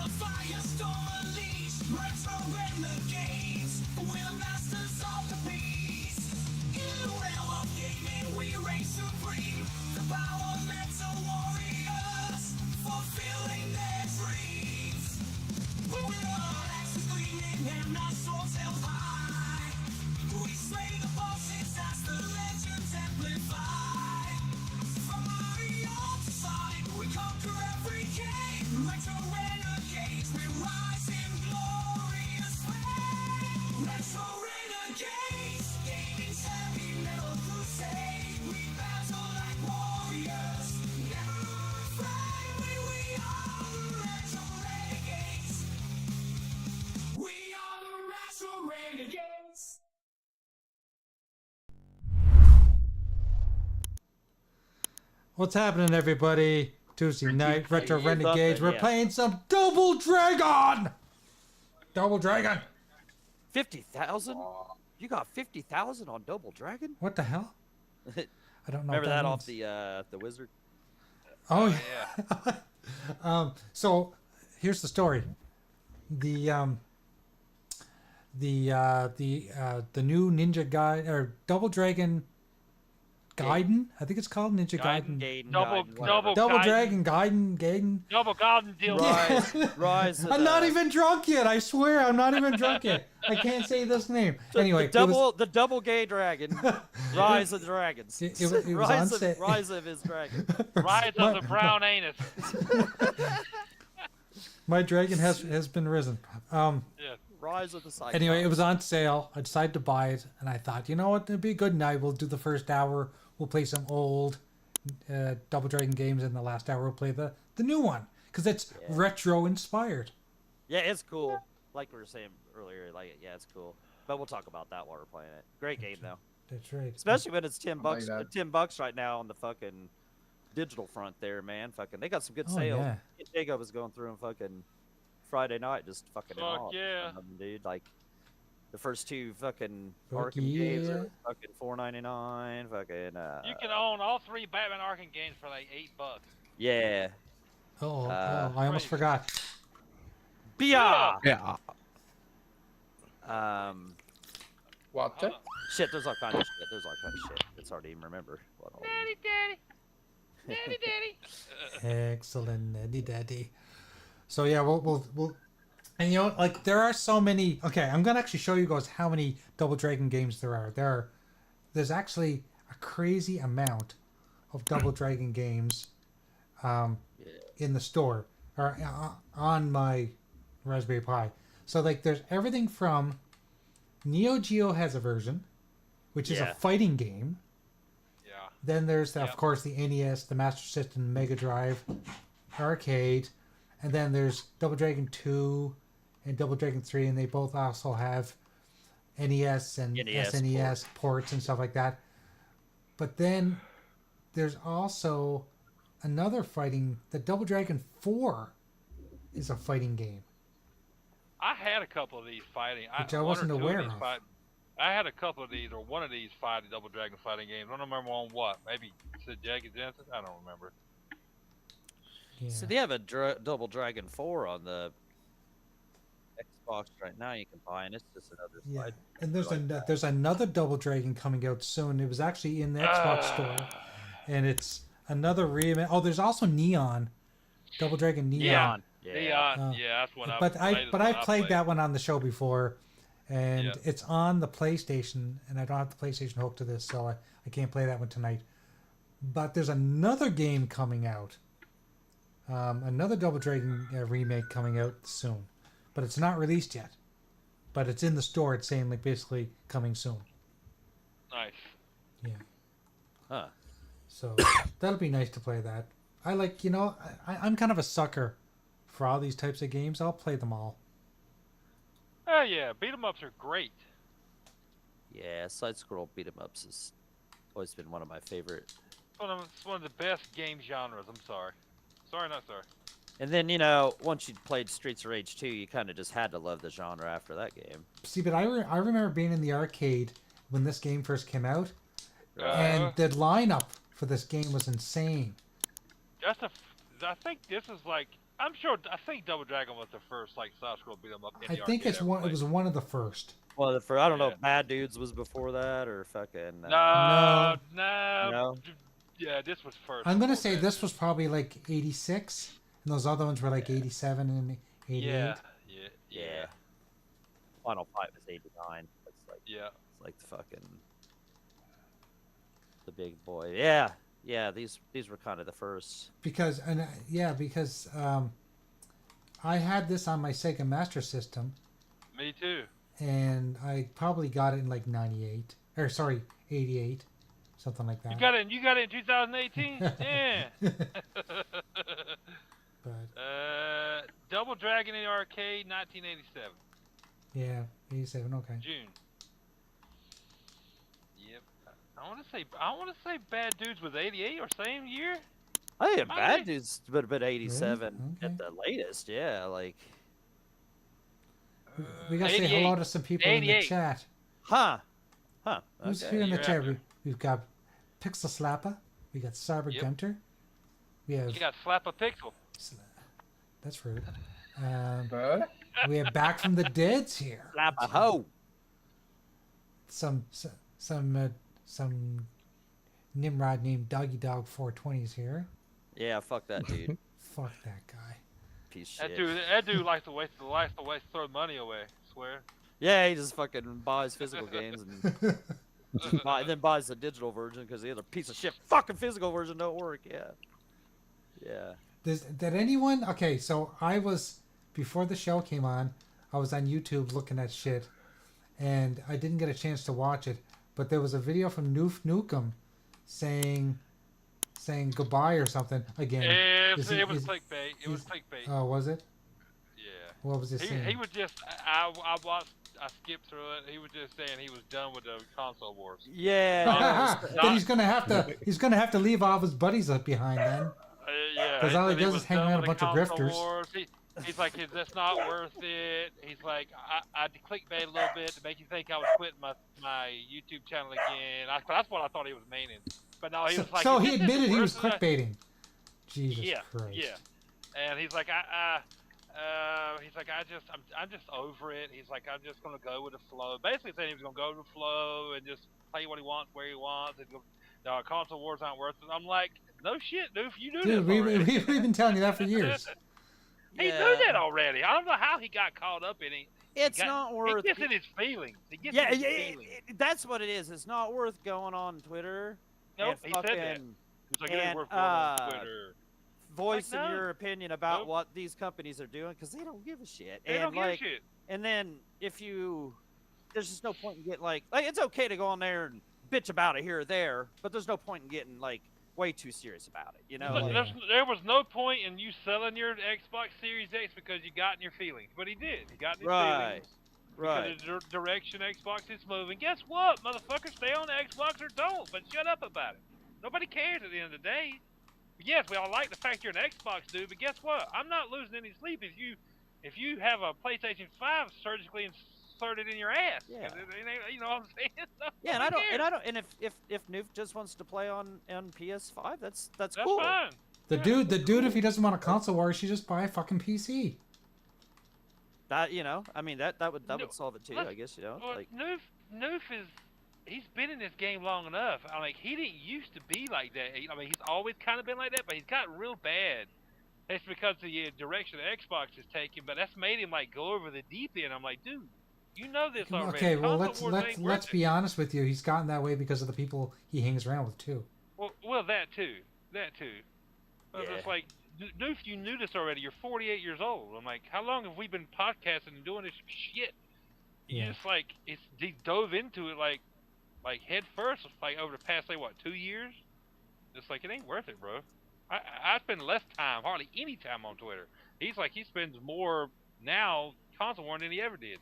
the firestorm unleashed. Retro Renegades, we're masters of the beast. In the realm of gaming, we reign supreme. The power mental warriors, fulfilling their dreams. With our axes gleaming and our swords held high, we slay the bosses as the legends amplify. From Mario to Sonic, we conquer every game. Retro Renegades, we rise in glorious flame. Retro Renegades, gaming's heavy metal crusade. We battle like warriors, never afraid. We are the Retro Renegades. We are the Retro Renegades. What's happening, everybody? Tuesday night, Retro years Renegades. up, We're yeah. playing some Double Dragon! Double Dragon! 50,000? You got 50,000 on Double Dragon? What the hell? I don't know Remember what that means. off the Wizard? Oh, yeah. So, here's the story. The new Ninja Gaiden, or Double Dragon Gaiden? I think it's called Ninja Gaiden. Double Dragon Gaiden. Double Golden Deal. Rise. I'm not even drunk yet. I swear, I'm not even drunk yet. I can't say this name. Anyway, the double gay dragon. Rise of the dragons. It was on sale. Rise of his dragon. Rise of the brown anus. My dragon has been risen. Yeah. Rise of the cycle. Anyway, it was on sale. I decided to buy it, and I thought, you know what, it'd be a good night. We'll do the first hour. We'll play some old Double Dragon games, and the last hour we'll play the new one because it's retro inspired. Yeah, it's cool. Like we were saying earlier, it's cool. But we'll talk about that while we're playing it. Great game though. That's right. Especially when it's $10 like that. $10 right now on the fucking digital front there, man. Fucking they got some good Oh, sales. yeah. Diego was going through them fucking Friday night, just fucking it Fuck off. yeah. Dude, like the first two fucking Fuck Arkham games yeah. are fucking $4.99. Fucking You can own all 3 Batman Arkham games for like $8. yeah. Oh, I almost forgot. Bia. Yeah. What? Shit. There's all kind of shit. It's hard to even remember what all. Daddy. Excellent, Eddie Daddy. So yeah, we'll and you know, like there are so many. Okay, I'm gonna actually show you guys how many Double Dragon games there are. There's actually a crazy amount of Double Dragon games in the store or on my Raspberry Pi. So like there's everything from Neo Geo has a version, which is a fighting game. Yeah. Then there's, of course, the NES, the Master System, Mega Drive, Arcade. And then there's Double Dragon 2 and Double Dragon 3, and they both also have NES and SNES ports and stuff like that. But then there's also another fighting, the Double Dragon 4 is a fighting game. I had a couple of these fighting. Which I wasn't aware of. I had a couple of these, or one of these Double Dragon fighting games. I don't remember on what. Maybe Jagged Genesis? I don't remember. Yeah. So they have a Double Dragon 4 on the Xbox right now. You can buy, and it's just another. Yeah, and there's another Double Dragon coming out soon. It was actually in the Xbox store, and it's another remake. Oh, there's also Neon, Double Dragon Neon. Neon. Yeah, that's what I've played that one on the show before, and Yeah. it's on the PlayStation, and I don't have the PlayStation hooked to this, so I can't play that one tonight. But there's another game coming out, another Double Dragon remake coming out soon, but it's not released yet. But it's in the store. It's saying like basically coming soon. Nice. Yeah. Huh. So that'll be nice to play that. I like, I'm kind of a sucker for all these types of games. I'll play them all. Oh yeah, beat 'em ups are great. Yeah, side scroll beat 'em ups has always been one of my favorite. It's one of the best game genres. I'm sorry. Sorry, not sorry. And then once you played Streets of Rage 2, you kind of just had to love the genre after that game. See, but I remember being in the arcade when this game first came out, and the lineup for this game was insane. I think this is like I'm sure. I think Double Dragon was the first like side scroll beat 'em up. In I the think arcade it's I ever one. It played. was one of the first. Well, for I don't know. Yeah. Bad Dudes was before that, or fucking. No, No. No. Yeah, this was first. I'm gonna before say that. this was probably like 86, and those other ones were like 87 and 88. Yeah. Final Fight was 89. Yeah. It's like the fucking the big boy. Yeah. These were kind of the first. Because I had this on my Sega Master System, Me too. and I probably got it in like 98 or sorry 88, something like that. You got it. You got it in 2018. Yeah. But Double Dragon in the arcade, 1987, yeah, 87. Okay. June. Yep. I want to say Bad Dudes was 88 or same year. I think Might Bad be. Dudes would have been 87 Okay. at the latest. Yeah, like. We gotta say 88. hello to some people in the 88. chat. Huh. Who's Okay. here in the Year chat? after. We've got Pixel Slapper. We got Cyber Yep. Gunter. We have. You got Slap a Pixel. That's rude. But We have Back from the Dead's here. Slap a hoe. Some Nimrod named Doggy Dog 420's here. Yeah, fuck that dude. Fuck that guy. Piece of That shit. dude likes to waste throw money away. I swear. Yeah, he just fucking buys physical games and then buys the digital version because the other piece of shit fucking physical version don't work. Yeah. Did anyone? Okay, so I was before the show came on. I was on YouTube looking at shit, and I didn't get a chance to watch it. But there was a video from Noof Nukem saying goodbye or something again. It was is- clickbait. It was clickbait. Oh, was it? Yeah. What was it saying? He was just. I watched. I skipped through it. He was just saying he was done with the console wars. Yeah. Then he's gonna have to leave all of his buddies up behind then. Yeah. 'Cause all he said does was is hang done around with a the bunch of console grifters. wars. He's like, that's not worth it. He's like, I clickbait a little bit to make you think I was quitting my YouTube channel again. That's what I thought he was meaning. But no, he was like, So "This he isn't admitted he was worth it." clickbaiting. Jesus Yeah, Christ. yeah. And he's like, I'm just over it. He's like, I'm just gonna go with the flow. Basically saying he was gonna go with the flow and just play what he wants where he wants. No, console wars aren't worth it. I'm like, no shit, dude. You knew Dude, this already. we've been telling you that for years. He knew that already. I don't know how he got caught up in it. It's not worth. He gets in his feelings. He gets Yeah, in his yeah, feelings. that's what it is. It's not worth going on Twitter. Nope, and he said that. fucking He's like, it ain't and, worth going on Twitter. voicing Like, no. your opinion about Nope. what these companies are doing because they don't give a shit. They and don't like, give a shit. and then there's just no point in getting like it's okay to go on there and bitch about it here or there, but there's no point in getting like way too serious about it. You know, Look, like, there was no point in you selling your Xbox Series X because you got in your feelings, but he did. He got in his feelings. right. Because of the direction Xbox is moving. Guess what, motherfuckers? Stay on the Xbox or don't, but shut up about it. Nobody cares at the end of the day. Yes, we all like the fact you're an Xbox dude, but guess what? I'm not losing any sleep if you have a PlayStation 5 surgically inserted in your ass. Yeah. You know what I'm saying? Yeah, and Nobody I cares. don't, and if Noof just wants to play on PS5, that's That's cool. fine. The dude, if he doesn't want a console war, he should just buy a fucking PC. That I mean that would solve it too. Look, I guess Well, like Noof he's been in this game long enough. I mean, he didn't used to be like that. I mean, he's always kind of been like that, but he's gotten real bad. It's because of the direction Xbox is taking, but that's made him like go over the deep end. I'm like, dude, you know this already. Okay, well Console wars ain't let's worth be it. honest with you. He's gotten that way because of the people he hangs around with too. Well, that too. But Yeah. it's like, Noof, you knew this already. You're 48 years old. I'm like, how long have we been podcasting and doing this shit? You Yeah. just like he dove into it like head first, like over the past 2 years. It's like it ain't worth it, bro. I spend less time, hardly any time on Twitter. He's like he spends more now console war than he ever did.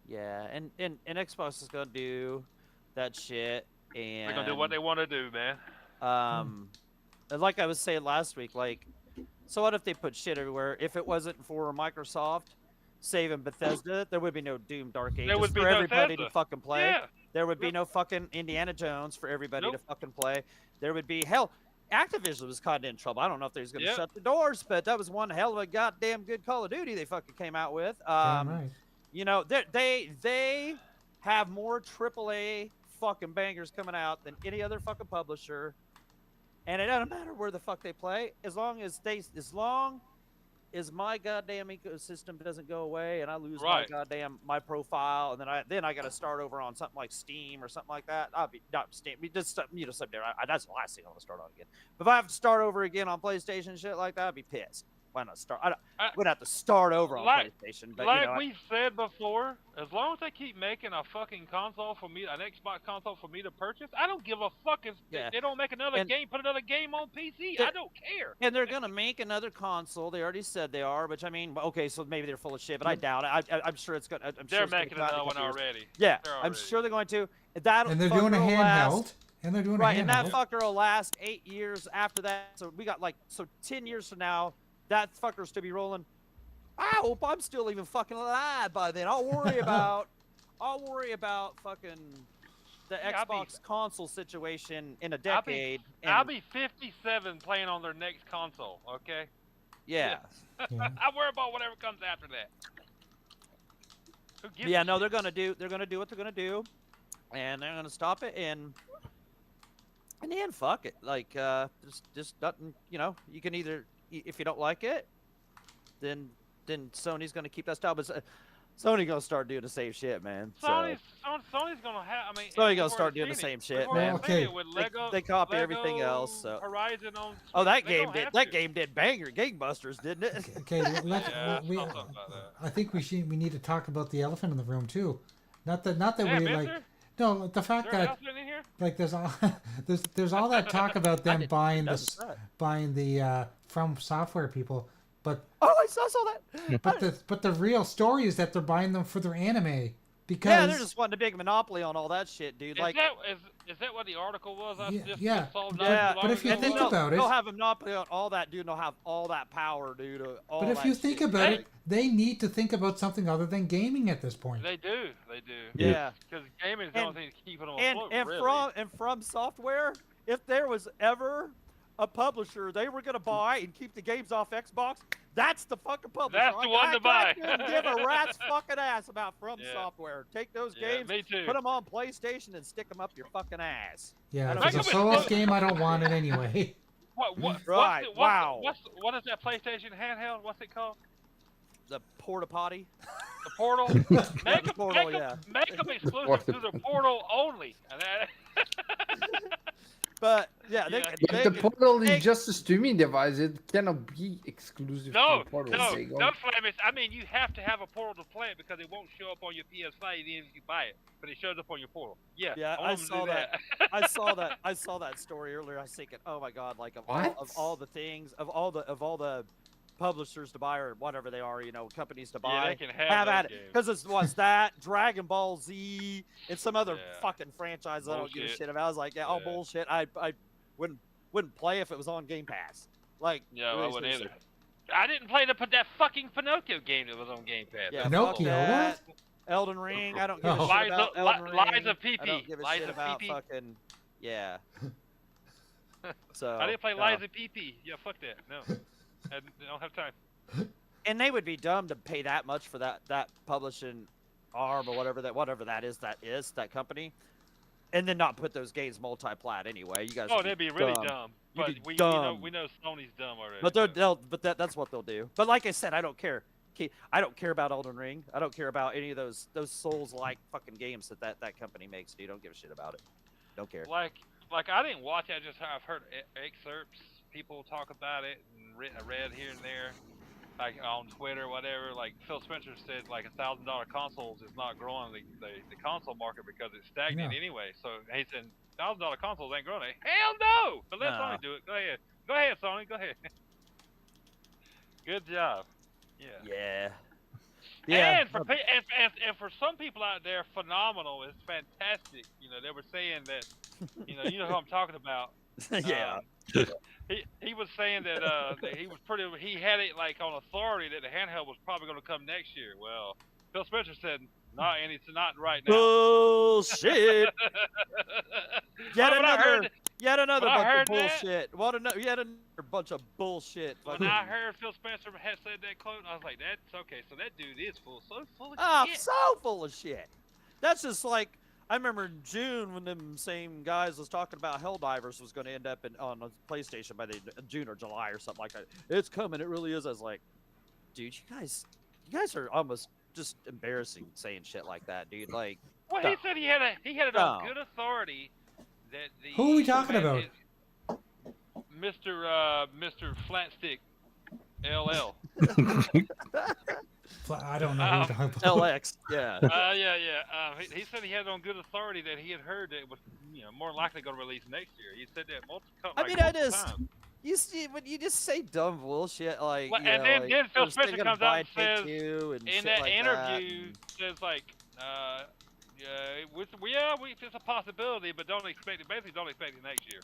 yeah, and Xbox is gonna do that shit, and They're gonna do what they want to do, man. and like I was saying last week, like, so what if they put shit everywhere? If it wasn't for Microsoft saving Bethesda, there would be no Doom Dark Ages would be for no everybody Bethesda. to fucking play. Yeah. There would be no fucking Indiana Jones for everybody to Nope. fucking play. There would be hell. Activision was kind of in trouble. I don't know if they was going to Yep. shut the doors, but that was one hell of a goddamn good Call of Duty they fucking came out with. Damn right. You know, they have more AAA fucking bangers coming out than any other fucking publisher, and it doesn't matter where the fuck they play, as long as my goddamn ecosystem doesn't go away and I lose Right. my profile, and then I got to start over on something like Steam or something like that. I'll be not Steam, just something there. That's the last thing I want to start on again. But if I have to start over again on PlayStation and shit like that, I'd be pissed. Why not start? I would have to start over on PlayStation. But Like you know, we said before, as long as they keep making a fucking console for me, an Xbox console for me to purchase, I don't give a fuck if they don't make another game, put another game on PC. I don't care. And they're gonna make another console. They already said they are, which I mean, okay, so maybe they're full of shit, but I doubt it. I'm sure it's gonna. They're making another one already. Yeah, They're I'm already. sure they're going to. That'll And they're fucker doing a will handheld. last- And they're doing Right, a and that handheld. fucker will last 8 years after that. So we got 10 years from now, that fucker's to be rolling. I hope I'm still even fucking alive by then. I'll worry about fucking the Yeah, Xbox console situation in a I'll be- decade. I'll and- be 57 playing on their next console. Okay. yeah. Yeah. I worry about whatever comes after that. Who gives Yeah, a no, shit? they're gonna do what they're gonna do, and they're gonna stop it. And in the end, fuck it. Like, just nothing. You know, you can either, if you don't like it, then Sony's gonna keep that style. But Sony's gonna start doing the same shit, man. Sony's gonna have. I mean, Sony's we've gonna start already doing the seen same it. shit, We've man. already Okay. seen it with Lego, They copy Lego everything else, so- Horizon on. Oh, that They game don't did. have That to. game did banger gangbusters, didn't it? Okay, let's. Yeah, we, I'll talk about that. I think we need to talk about the elephant in the room too. Not that Yeah, we Mister? like. No, the Is fact there an that elephant in here? like there's all there's all that talk about them didn't- buying that's this right. buying the From Software people, but Oh, I saw that. but the real story is that they're buying them for their anime because Yeah, they're just wanting a big monopoly on all that shit, dude. Is Like, that what the article was? I Yeah, just yeah. saw not yeah, too but if you long and then think ago? about it- they'll have a monopoly on all that, dude. And they'll have all that power, dude. All but if that you think shit. about it, they need to think about something other than gaming at this point. They do. Yeah. Because gaming is the And- only thing that's keeping them afloat. And really. from software, if there was ever a publisher they were gonna buy and keep the games off Xbox, that's the fucking publisher. That's the one to buy. I couldn't give a rat's fucking ass about From Yeah. Software. Take those Yeah, games, me too. put them on PlayStation, and stick them up your fucking ass. Yeah, I if don't it's a think- solo game, I don't want it anyway. Right, wow. What is that PlayStation handheld? What's it called? The porta potty. The Portal. Make the them, Portal, yeah. make them exclusive to the Portal only. And that- But yeah, they Yeah. can. If They the can Portal they- is just a streaming device, it cannot be exclusive no, to the Portal. no, There you go. no, Flemish. I mean, you have to have a Portal to play it because it won't show up on your PS5 even if you buy it, but it shows up on your Portal. Yeah, Yeah, want I them to saw do that. I saw that story earlier. I was thinking, oh my god, like of What? all the things, of all the publishers to buy or whatever they are, you know, companies to Yeah, buy. they can have at those it games. because it's what's that Dragon Ball Z and some other Yeah. fucking franchise I don't give a Bullshit. shit about. I was like, yeah, all Yeah. bullshit. I wouldn't play if it was on Game Pass. Like, Yeah, I really wouldn't seriously. either. I didn't play that fucking Pinocchio game that was on Game Pass. Yeah, Pinocchio, fuck that. what? Elden Ring. I don't give a Oh. shit about Elden Ring. Liza I PP. don't give a Liza shit about PP. fucking yeah. So I didn't play no. Liza PP. Yeah, fuck that. No, I don't have time. And they would be dumb to pay that much for that publishing arm or whatever that is that company, and then not put those games multi-plat anyway. You guys. Oh, would be they'd be really dumb. dumb. You'd But be we dumb. know Sony's dumb already. But so. that's what they'll do. But like I said, I don't care. I don't care about Elden Ring. I don't care about any of those Souls-like fucking games that company makes. Dude, don't give a shit about it. Don't care. Like I didn't watch it. I've heard excerpts. People talk about it and read here and there, like on Twitter, or whatever. Like Phil Spencer said, like $1,000 consoles is not growing the console market because it's stagnant Yeah. anyway. So he said $1,000 consoles ain't growing. Hell no! But let No. Sony do it. Go ahead, Sony. Go ahead. Good job. Yeah. Yeah. And for some people out there, phenomenal. It's fantastic. You know, they were saying that. You know who I'm talking about. Yeah. He was saying that he had it like on authority that the handheld was probably going to come next year. Well, Phil Spencer said, "Nah, and it's not right now." Bullshit. Yet But I another. Yet another When I bunch of heard that- bullshit. Yet another bunch of bullshit. When I heard Phil Spencer had said that quote, I was like, "That's okay." So that dude is so full of Ah, shit. so full of shit. That's just like I remember in June when them same guys was talking about Helldivers was going to end up on a PlayStation by the June or July or something like that. It's coming. It really is. I was like, dude, you guys are almost just embarrassing saying shit like that, dude. Like, Well, no. he said he had it on No. good authority that the Who are we talking about? Mr. Flatstick LL. I don't know who you're talking about. LX, yeah. He said he had it on good authority that he had heard that it was, more likely going to release next year. He said that multiple times. You see, when you just say dumb bullshit like, Well, you and know, then like, Phil we're still Spencer gonna comes out buy and says Take-Two and in shit that like interview that, says like, it's a possibility, but don't expect it. Basically, don't expect it next year.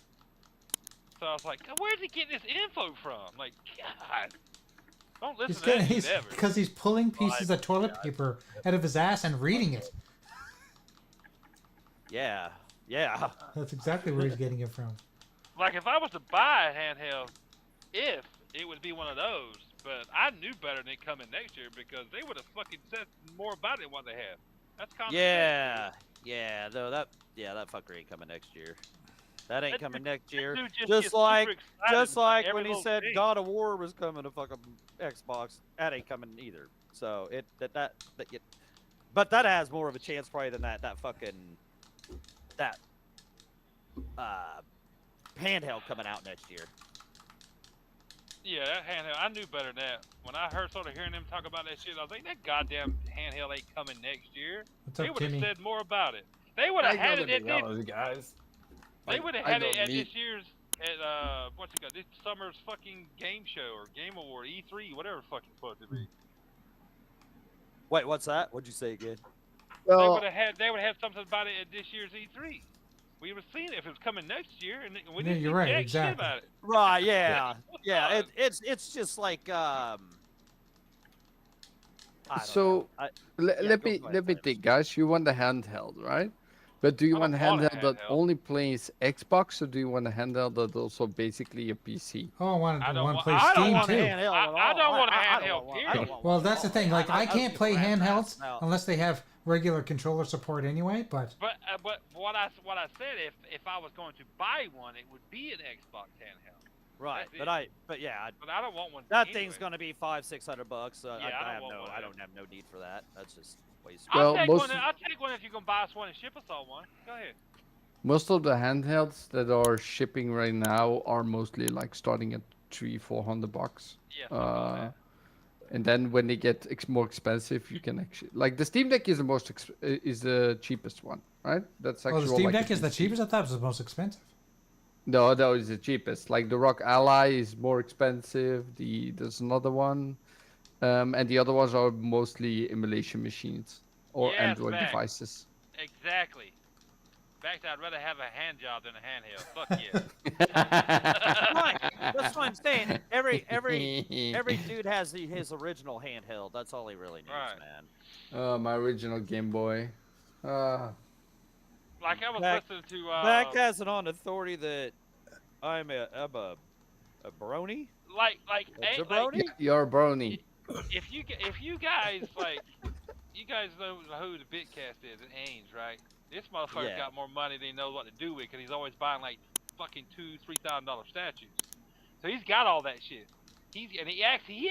So I was like, where's he getting this info from? Like, God, don't listen to that dude ever. Because he's pulling pieces of toilet paper out of his ass and reading it. Yeah. That's exactly where he's getting it from. Like, if I was to buy a handheld, it would be one of those. But I knew better than it coming next year because they would have fucking said more about it than what they have. That's common sense. Yeah. Though that fucker ain't coming next year. That ain't coming next year. Dude just Just gets like super excited every when he little said thing. God of War was coming to fucking Xbox, that ain't coming either. So but that has more of a chance probably than that handheld coming out next year. Yeah, that handheld, I knew better than that. When I started hearing them talk about that shit, I was like, that goddamn handheld ain't coming next year. What's They up, would have Timmy? said more about it. They would have had it at guys. They would have had it at this year's this summer's fucking game show or game award, E3, whatever the fuck it's supposed to be. Wait, what's that? What'd you say again? They Well, would have had something about it at this year's E3. We would have seen it if it was coming next year, and we didn't you're see right, jack exactly. shit about it. Right, yeah. It's just like I don't so know. let go me ahead, Flames. think, guys. You want the handheld, right? But do you I want a don't want a handheld that handheld. only plays Xbox, or do you want a handheld that also basically a PC? Oh, I want I to don't want to want- play I don't Steam want a too. handheld at all. I don't want a I handheld, don't want- I don't period. want Well, one that's the at thing. all. Like, I can't play handhelds now. unless they have regular controller support anyway. But But what I said, if I was going to buy one, it would be an Xbox handheld. Right, That's but it. I But I don't want one. that anyway. thing's gonna be $500-600. So Yeah, I don't want one of I them. don't have no need for that. That's just waste. Well, I'll most- take one if you can buy us one and ship us all one. Go ahead. Most of the handhelds that are shipping right now are mostly like starting at $300-400. Yeah. something like that. And then when they get more expensive, you can actually like the Steam Deck is the cheapest one, right? That's actually the Steam like a Deck is the PC. cheapest. I thought it was the most expensive. No, is the cheapest. Like the Rock Ally is more expensive. There's another one, and the other ones are mostly emulation machines or Yes, Android Mac. devices. Exactly. In fact, I'd rather have a hand job than a handheld. Fuck yeah. Right, that's what I'm saying. Every dude has his original handheld. That's all he really needs, Right. man. Oh, my original Game Boy. Like I was Back- listening to. Back has it on authority that I'm a brony. Like, jabroni? You're a brony. if you guys like, you guys know who the Bitcast is, and Ains, right? This motherfucker Yeah. got more money than he knows what to do with, because he's always buying like fucking $2,000-3,000 statues. So he's got all that shit. He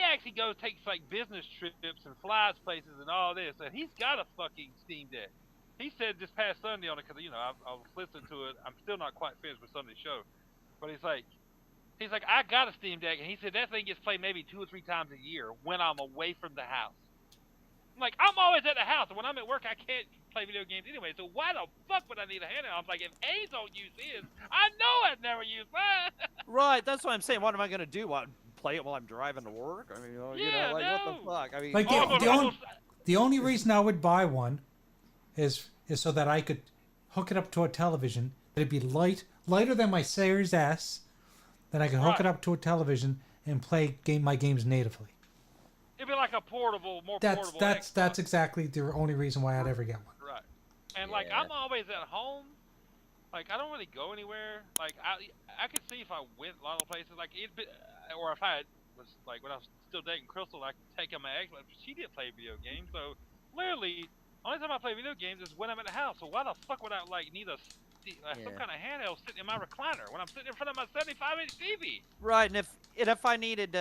actually goes takes like business trips and flies places and all this, and he's got a fucking Steam Deck. He said this past Sunday on it, because I was listening to it. I'm still not quite finished with Sunday's show, but he's like, I got a Steam Deck, and he said that thing gets played maybe 2 or 3 times a year when I'm away from the house. I'm like, I'm always at the house, and when I'm at work, I can't play video games anyway. So why the fuck would I need a handheld? I'm like, if A's don't use his, I know I'd never use mine. Right, that's what I'm saying. What am I gonna do? What, play it while I'm driving to work? I mean, Yeah, what no. the fuck? I mean, Like, the only reason I would buy one is so that I could hook it up to a television. It'd be lighter than my Series S. Then I could hook it Right. up to a television and play my games natively. It'd be like a portable. That's Xbox. exactly the only reason why I'd ever get one. Right. And like, Yeah. I'm always at home, like I don't really go anywhere. Like I could see if I went a lot of places, like or if I was like when I was still dating Crystal, I could take her my Xbox. She did play video games, so literally only time I play video games is when I'm at the house. So why the fuck would I like need some kind of handheld sitting in my recliner when I'm sitting in front of my 75-inch TV? Right, and if I needed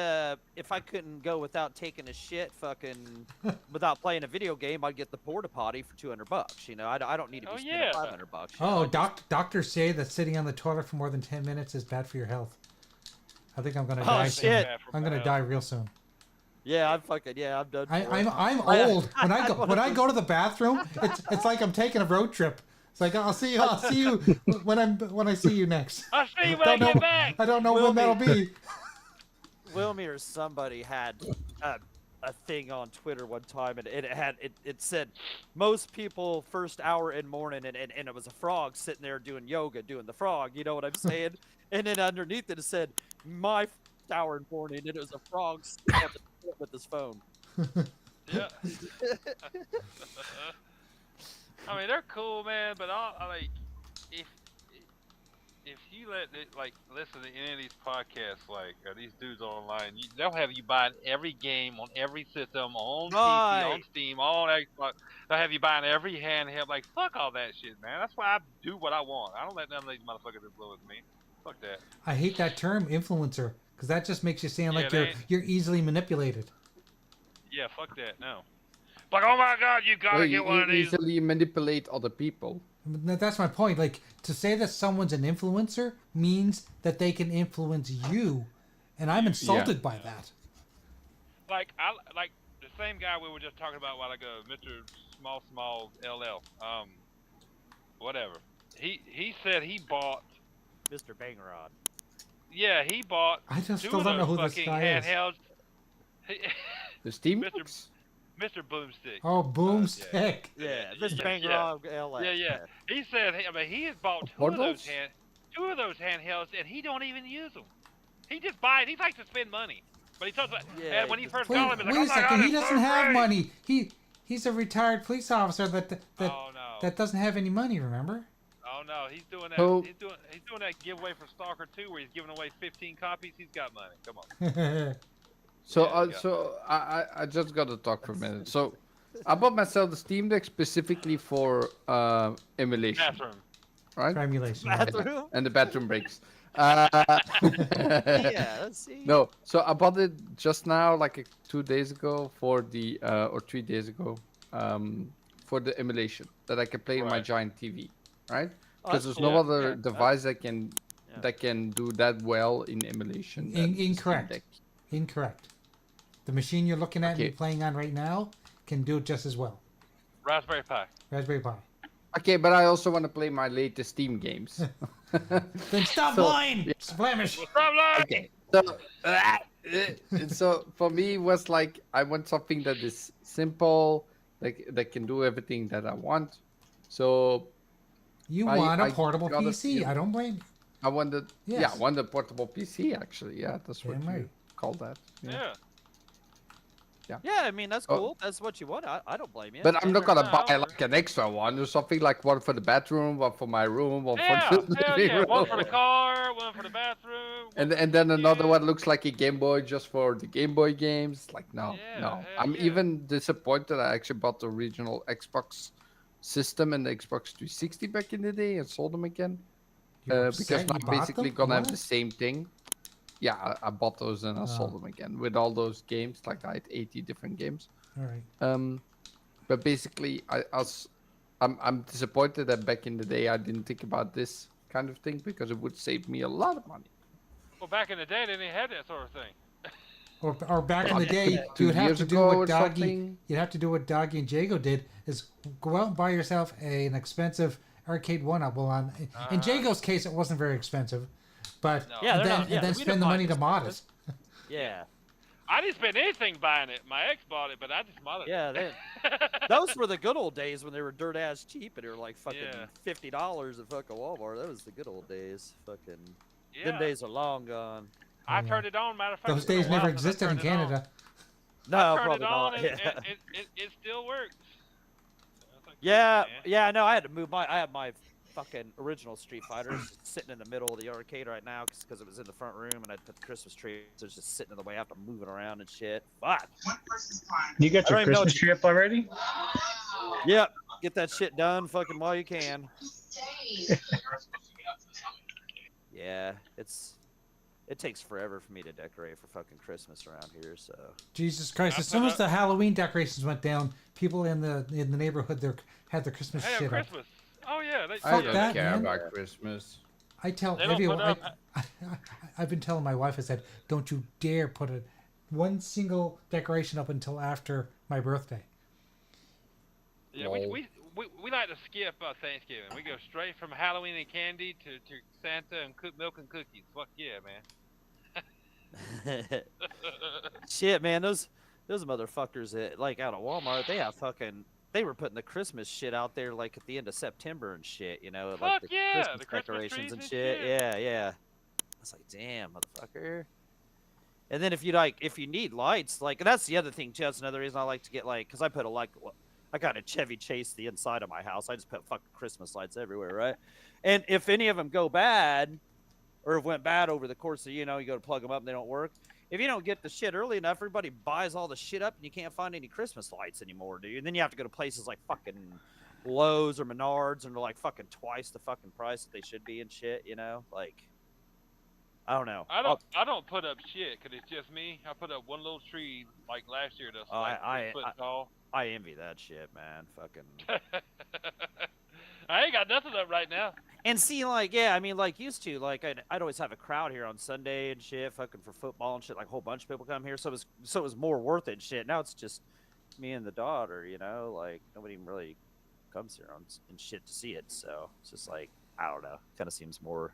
if I couldn't go without taking a shit, fucking without playing a video game, I'd get the porta potty for $200. You know, I don't need to be spending $500. You know, Oh, doctors say that sitting on the toilet for more than 10 minutes is bad for your health. I think I'm gonna die soon. shit. I'm gonna die real soon. Yeah, I'm done. I'm old. When I go to the bathroom, it's like I'm taking a road trip. It's like I'll see you when I see you next. I'll see you when I get back. I don't know when that'll be. Wilmy or somebody had a thing on Twitter one time, and it said most people first hour in morning, and it was a frog sitting there doing yoga, doing the frog. You know what I'm saying? And then underneath it said my first hour in morning, and it was a frog sitting on the toilet with his phone. Yeah. I mean, they're cool, man, but like, if you listen to any of these podcasts, like these dudes online, they'll have you buying every game on every system, on PC, on Steam, on Xbox. They'll have you buying every handheld. Like, fuck all that shit, man. That's why I do what I want. I don't let none of these motherfuckers influence me. Fuck that. I hate that term, influencer, because that just makes you sound like Yeah, you're easily manipulated. Yeah, fuck that. No. Like, oh my God, you gotta get one of these. Easily manipulate other people. That's my point. Like, to say that someone's an influencer means that they can influence you, and I'm insulted by that. Like the same guy we were just talking about a while ago, Mr. Small LL. Whatever. He said he bought Mr. Bangerod. Yeah, he bought I just two still of don't know those who this fucking guy is. handhelds. The Steam Mr. Box? Mr. Boomstick. Oh, boomstick. Yeah, Mr. Bangerod. Yeah. He said, he has bought two of those handhelds, and he don't even use them. He just buys. He likes to spend money, but he talks about. Yeah, and when he first Wait, got him, he's like, wait "Oh a my second. God, He it's doesn't so have great." money. He's a retired police officer Oh no. that doesn't have any money. Remember? Oh no, he's doing that. So- He's doing that giveaway for Stalker 2, where he's giving away 15 copies. He's got money. Come on. So, Yeah, I just gotta talk for a minute. So, I bought myself the Steam Deck specifically for emulation, Bathroom. right? Emulation. Bathroom? And the bathroom breaks. Yeah, let's see. No, so I bought it just now, like 2 days ago, for the or 3 days ago, for the emulation that I can play on my Right. giant TV, right? Oh, Because that's there's no cool. other Yeah. device that can do that well in emulation. than the Steam Incorrect. Deck. Incorrect. The machine you're looking at Okay. and playing on right now can do it just as well. Raspberry Pi. Raspberry Pi. Okay, but I also want to play my latest Steam games. Then stop So- lying. It's Flemish. Stop lying. Okay. So for me it was like I want something that is simple, like that can do everything that I want. So You I- want a I portable gotta PC. feel- I don't blame you. I wanted, Yes. yeah, I want a portable PC actually. Yeah, that's what Damn you right. call that. Yeah. Yeah, I mean that's Oh. cool. That's what you want. I don't blame you. But I'm not gonna No, buy no. like an extra one or something, like one for the bedroom, one for my room, one Yeah, for the hell living yeah. One for the room. car, one for the bathroom. And then another Yeah. one looks like a Game Boy just for the Game Boy games. Like no, Yeah, no. hell I'm yeah. even disappointed. I actually bought the original Xbox system and the Xbox 360 back in the day and sold them again. You're Because upset now you bought basically them? gonna have What? the same thing. Yeah, I bought those and I sold Oh. them again with all those games. Like I had 80 different games. All right. But basically, I'm disappointed that back in the day I didn't think about this kind of thing because it would save me a lot of money. Well, back in the day, they didn't have that sort of thing. Or back in the day, 2 you would have years to do ago what or Doggy. something. You'd have to do what Doggy and Jago did: is go out and buy yourself an expensive arcade one-up. Well, in Jago's case, it wasn't very expensive, but No. Yeah, they're then, not- yeah, and then we spend don't the mind money to mod it. expensive. Yeah, I didn't spend anything buying it. My ex bought it, but I just modded yeah. it. Those were the good old days when they were dirt ass cheap and they were like fucking Yeah. $50 at fucking Walmart. That was the good old days. Fucking Yeah. them days are long gone. I turned it on. Matter of fact, Those it's been a days never while since I existed in turned it on. Canada. No, I turned probably it on not. and Yeah. it still works. I was like, Yeah, man. yeah. No, I had to move my. I had my fucking original Street Fighter is just sitting in the middle of the arcade right now because it was in the front room and I put the Christmas tree. So it's just sitting in the way. I have to move it around and shit. Fuck. You got I your don't even know Christmas tree up already? Yep. Get that shit done fucking while you can. Yeah, it takes forever for me to decorate for fucking Christmas around here, so. Jesus Christ! As soon as the Halloween decorations went down, people in the neighborhood had their Christmas Hey, shit Christmas. Oh yeah, they. Fuck I don't that, care man. about Christmas. up. I tell They don't everyone. put I've been telling my wife. I said, "Don't you dare put one single decoration up until after my birthday." Yeah, No. we like to skip Thanksgiving. We go straight from Halloween and candy to Santa and milk and cookies. Fuck yeah, man. Shit, man, those motherfuckers at like out of Walmart, they were putting the Christmas shit out there like at the end of September and shit, you know, like Fuck yeah, Christmas the Christmas decorations trees and and shit. shit. Yeah, yeah. I was like, damn, motherfucker. And then if you need lights, like that's the other thing too. That's another reason I like to get because I put I got a Chevy Chase the inside of my house. I just put fucking Christmas lights everywhere, right? And if any of them go bad, or have went bad over the course of, you go to plug them up and they don't work. If you don't get the shit early enough, everybody buys all the shit up and you can't find any Christmas lights anymore, dude. And then you have to go to places like fucking Lowe's or Menards and they're like fucking twice the fucking price that they should be and shit, Like, I don't know. I don't put up shit because it's just me. I put up one little tree like last year that's like 6 foot tall. I envy that shit, man. Fucking. I ain't got nothing up right now. And see, like, yeah, I mean, like, used to, like, I'd always have a crowd here on Sunday and shit, fucking for football and shit, like, a whole bunch of people come here, so it was more worth it and shit. Now it's just me and the daughter, like, nobody really comes here and shit to see it, so it's just like, I don't know, kind of seems more,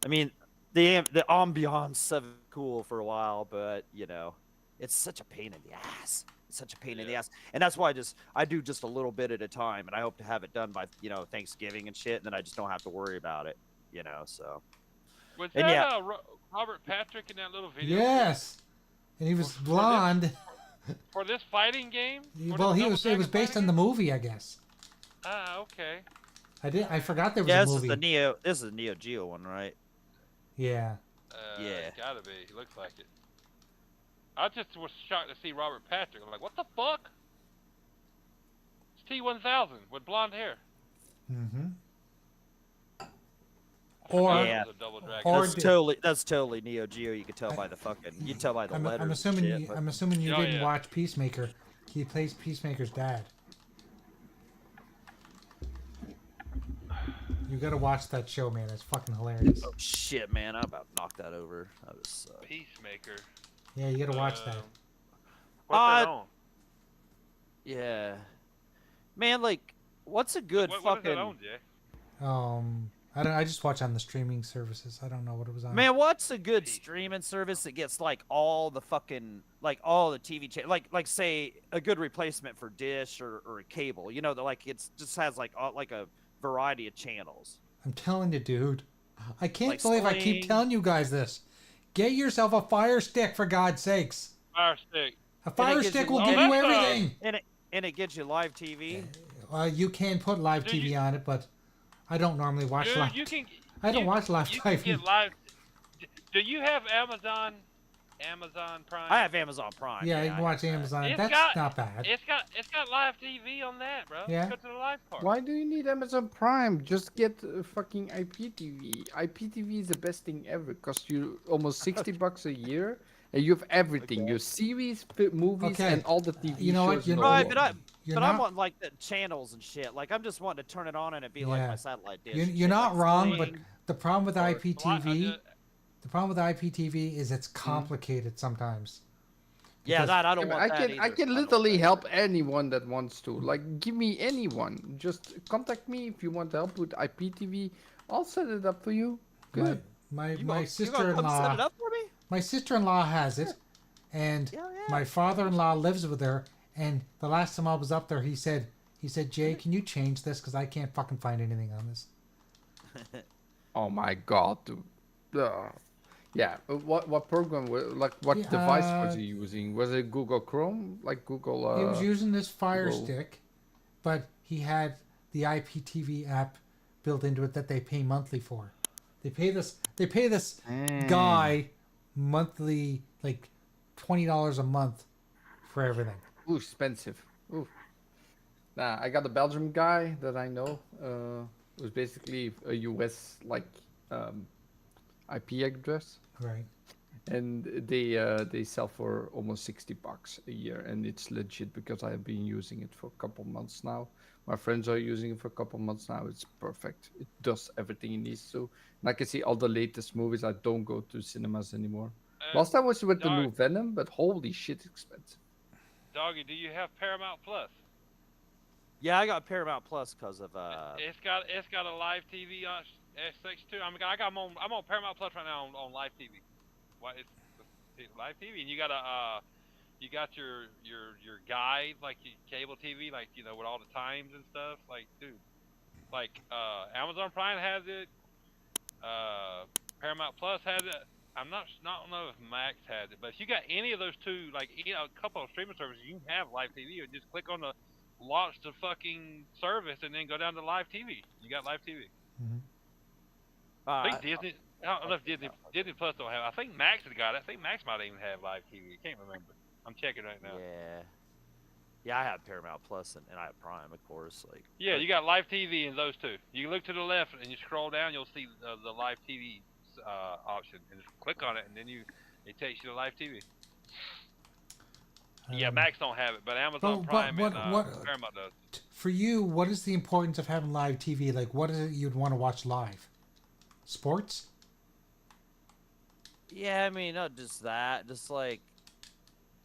I mean, the ambiance of it cool for a while, but, it's such a pain in the ass. Such a pain in the ass, and that's why I do just a little bit at a time, and I hope to have it done by Thanksgiving and shit, and then I just don't have to worry about it, So. Was And that Robert Patrick in that little video? Yes, and he was blonde. For this fighting game? Well, it was based on the movie, I guess. Ah, okay. I forgot there was Yeah, a movie. This is the Neo Geo one, right? Yeah. Yeah. It gotta be. He looks like it. I just was shocked to see Robert Patrick. I'm like, what the fuck? It's T-1000 with blonde hair. Mm-hmm. Yeah. Or That's totally Neo Geo. You can tell by the fucking. You can tell by the letters. I'm assuming you didn't watch Peacemaker. He plays Peacemaker's dad. You gotta watch that show, man. It's fucking hilarious. Oh shit, man! I'm about to knock that over. That was. Peacemaker. Yeah, you gotta watch that. What's that on? Yeah, man. Like, what's a good What is fucking? it on, Jay? I just watch on the streaming services. I don't know what it was on. Man, what's a good streaming service that gets like all the fucking all the TV channels, like say a good replacement for Dish or a cable? That like it's just has like a variety of channels. I'm telling you, dude. I can't Like believe I keep Sling. telling you guys this. Get yourself a Fire Stick, for God's sakes. Fire Stick. A Fire gives Stick you- will Oh, give you that's everything. And it gets you live TV. You can put live Dude, TV on it, but I don't normally watch Dude, live. you can. I don't watch live You can TV. get live. Do you have Amazon Prime? I have Amazon Prime. Yeah, you I can watch have that. Amazon. It's That's got- not bad. It's got live TV on that, bro. Yeah. Go to the live part. Why do you need Amazon Prime? Just get fucking IPTV. IPTV is the best thing ever. Costs you almost $60 a year, and you have everything. Your series, movies, Okay. and all the TV You know what, shows. you and know all Right, what? that. You're but not, I want like the channels and shit. Like I'm just wanting to turn it on and it be like Yeah. my satellite dish. you're, and you're shit, not like wrong, but Sling. the problem with IPTV, Well, the problem with IPTV is it's complicated sometimes. Yeah, because- that I don't Yeah, but want I that can either. can don't literally want that. help anyone that wants to. Like, give me anyone. Just contact me if you want help with IPTV. I'll set it up for you. Good. My You gonna come set it sister-in-law, up for me? my sister-in-law has it, and Yeah, yeah. my father-in-law lives with her. And the last time I was up there, he said, Jay, can you change this? Because I can't fucking find anything on this. Oh my god, dude. Yeah. What program? Like, what Yeah, device was he using? Was it Google Chrome? Like Google? He was using this Fire Google. Stick, but he had the IPTV app built into it that they pay monthly for. They pay this Mm. guy monthly, like $20 a month for everything. Ooh, expensive. Ooh. Nah, I got a Belgium guy that I know. It was basically a US IP address, Right. and they sell for almost $60 a year, and it's legit because I have been using it for a couple months now. My friends are using it for a couple months now. It's perfect. It does everything it needs to, and I can see all the latest movies. I don't go to cinemas anymore. Last time was with the new Venom, but holy shit, expensive. Doggy, do you have Paramount Plus? Yeah, I got Paramount Plus because of It's got a live TV on section too. I'm on Paramount Plus right now on live TV. What it's live TV, and you got your guide like your cable TV, like with all the times and stuff. Like dude, like Amazon Prime has it. Paramount Plus has it. I don't know if Max has it, but if you got any of those two, like a couple of streaming services, you can have live TV. You just click on the launch the fucking service and then go down to live TV. You got live TV. I think Disney. I don't know if Disney Plus don't have. I think Max has got it. I think Max might even have live TV. I can't remember. I'm checking right now. Yeah, I have Paramount Plus and I have Prime, of course. Like yeah, you got live TV in those two. You look to the left and you scroll down, you'll see the live TV option, and just click on it, and then it takes you to live TV. Yeah, Max don't have it, but Amazon Prime and Paramount does. For you, what is the importance of having live TV? Like, what is it you'd want to watch live? Sports? Yeah, I mean, not just that. Just like,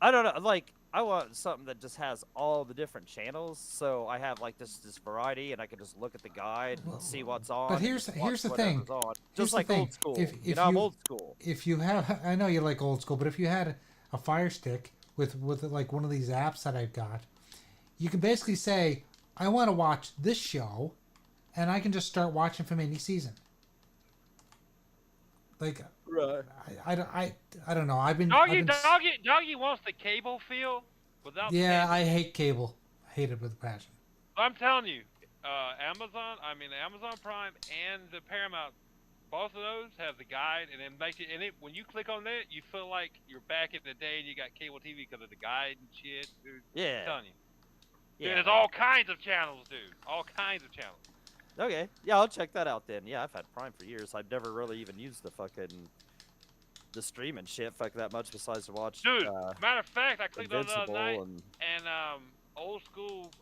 I don't know. Like, I want something that just has all the different channels, so I have like this variety, and I can just look at the guide and see what's on. But here's the thing. Just like old school. If I'm old school. If you have, I know you like old school, but if you had a Fire Stick with like one of these apps that I've got, you can basically say, I want to watch this show, and I can just start watching from any season. Like, right. I don't know. Doggy wants the cable feel without. Yeah, I hate cable. I hate it with a passion. I'm telling you, Amazon Prime and the Paramount, both of those have the guide, and when you click on that, you feel like you're back in the day and you got cable TV because of the guide and shit, dude. Yeah. I'm telling you. Yeah. Dude, there's all kinds of channels, dude. All kinds of channels. Okay. Yeah, I'll check that out then. Yeah, I've had Prime for years. I've never really even used the streaming shit that much besides to watch. Dude, matter of fact, I clicked on it the other night, and old school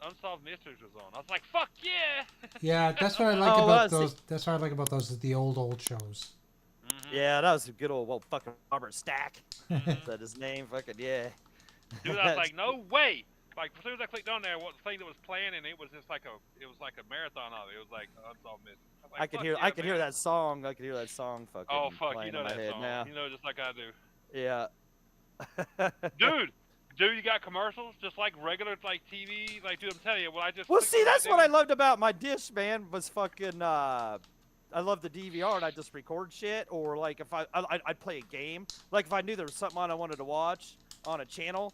Unsolved Mysteries was on. I was like, fuck yeah! Yeah, that's what I like about those. That's what I like about those is the old shows. Yeah, that was a good old fucking Robert Stack. Is that his name? Fucking yeah. Dude, I was like, no way! Like as soon as I clicked on there, what thing that was playing, and it was just like a marathon of it. It was like Unsolved Mysteries. Like, I could hear that song. I could hear that song. Fucking. Oh fuck, you playing know in my that head song. now. You know just like I do. Yeah. Dude, you got commercials just like regular like TV. Like, dude, I'm telling you, I just. Well, see, that's what I loved about my dish, man. Was fucking. I love the DVR, and I just record shit, or like if I'd play a game. Like if I knew there was something on I wanted to watch on a channel,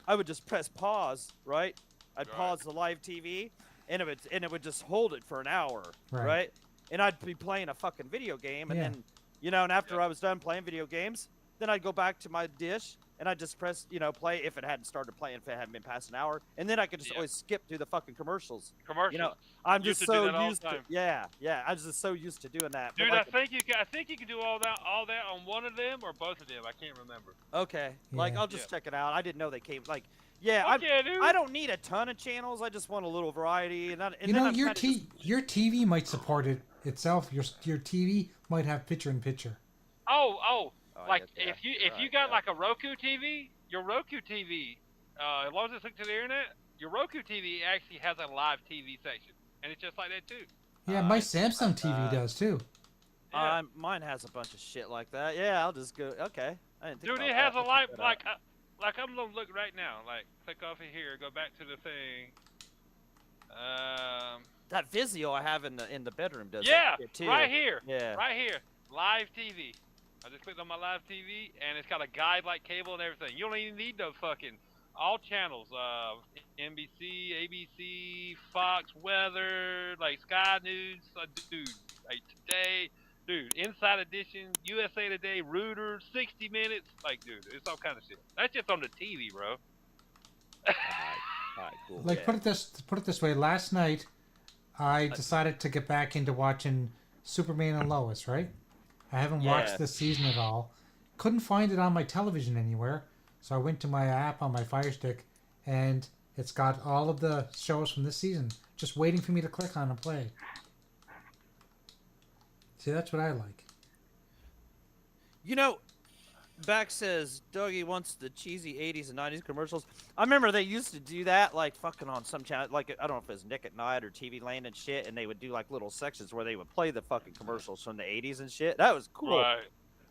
I would just press pause, right? I'd pause the live TV, and it would just hold it for an hour, right? And I'd be playing a fucking video game, and then, and after I was done playing video games, then I'd go back to my dish, and I'd just press, play if it hadn't started playing, if it hadn't been past an hour, and then I could just always skip through the fucking commercials. I'm just so used to, I'm just so used to doing that. Dude, I think you can do all that on one of them or both of them. I can't remember. Okay, like I'll just check it out. I didn't know they came like. Dude. I don't need a ton of channels. I just want a little variety. And your TV might support it itself. Your TV might have picture-in-picture. Like if you got like a Roku TV, your Roku TV, as long as it's hooked to the internet, your Roku TV actually has a live TV section, and it's just like that too. Yeah, my Samsung TV does too. Mine has a bunch of shit like that. Yeah, I'll just go. Okay, I didn't think Dude, about it has that. a live like I'm gonna look right now. Like click off of here, go back to the thing. That Vizio I have in the bedroom does. Yeah, that too. right here. Yeah, right here, live TV. I just clicked on my live TV, and it's got a guide like cable and everything. You don't even need no fucking all channels. NBC, ABC, Fox Weather, like Sky News. Dude, like today, dude, Inside Edition, USA Today, Reuters, 60 Minutes. Like, dude, it's all kind of shit. That's just on the TV, bro. All right, cool. Like yeah. put it this way. Last night, I decided to get back into watching Superman and Lois. Right? I haven't watched Yeah. this season at all. Couldn't find it on my television anywhere, so I went to my app on my Fire Stick, and it's got all of the shows from this season, just waiting for me to click on and play. See, that's what I like. You know, Back says Dougie wants the cheesy 80s and 90s commercials. I remember they used to do that, like fucking on some channel, like I don't know if it was Nick at Night or TV Land and shit, and they would do like little sections where they would play the fucking commercials from the 80s and shit. That was cool. Right.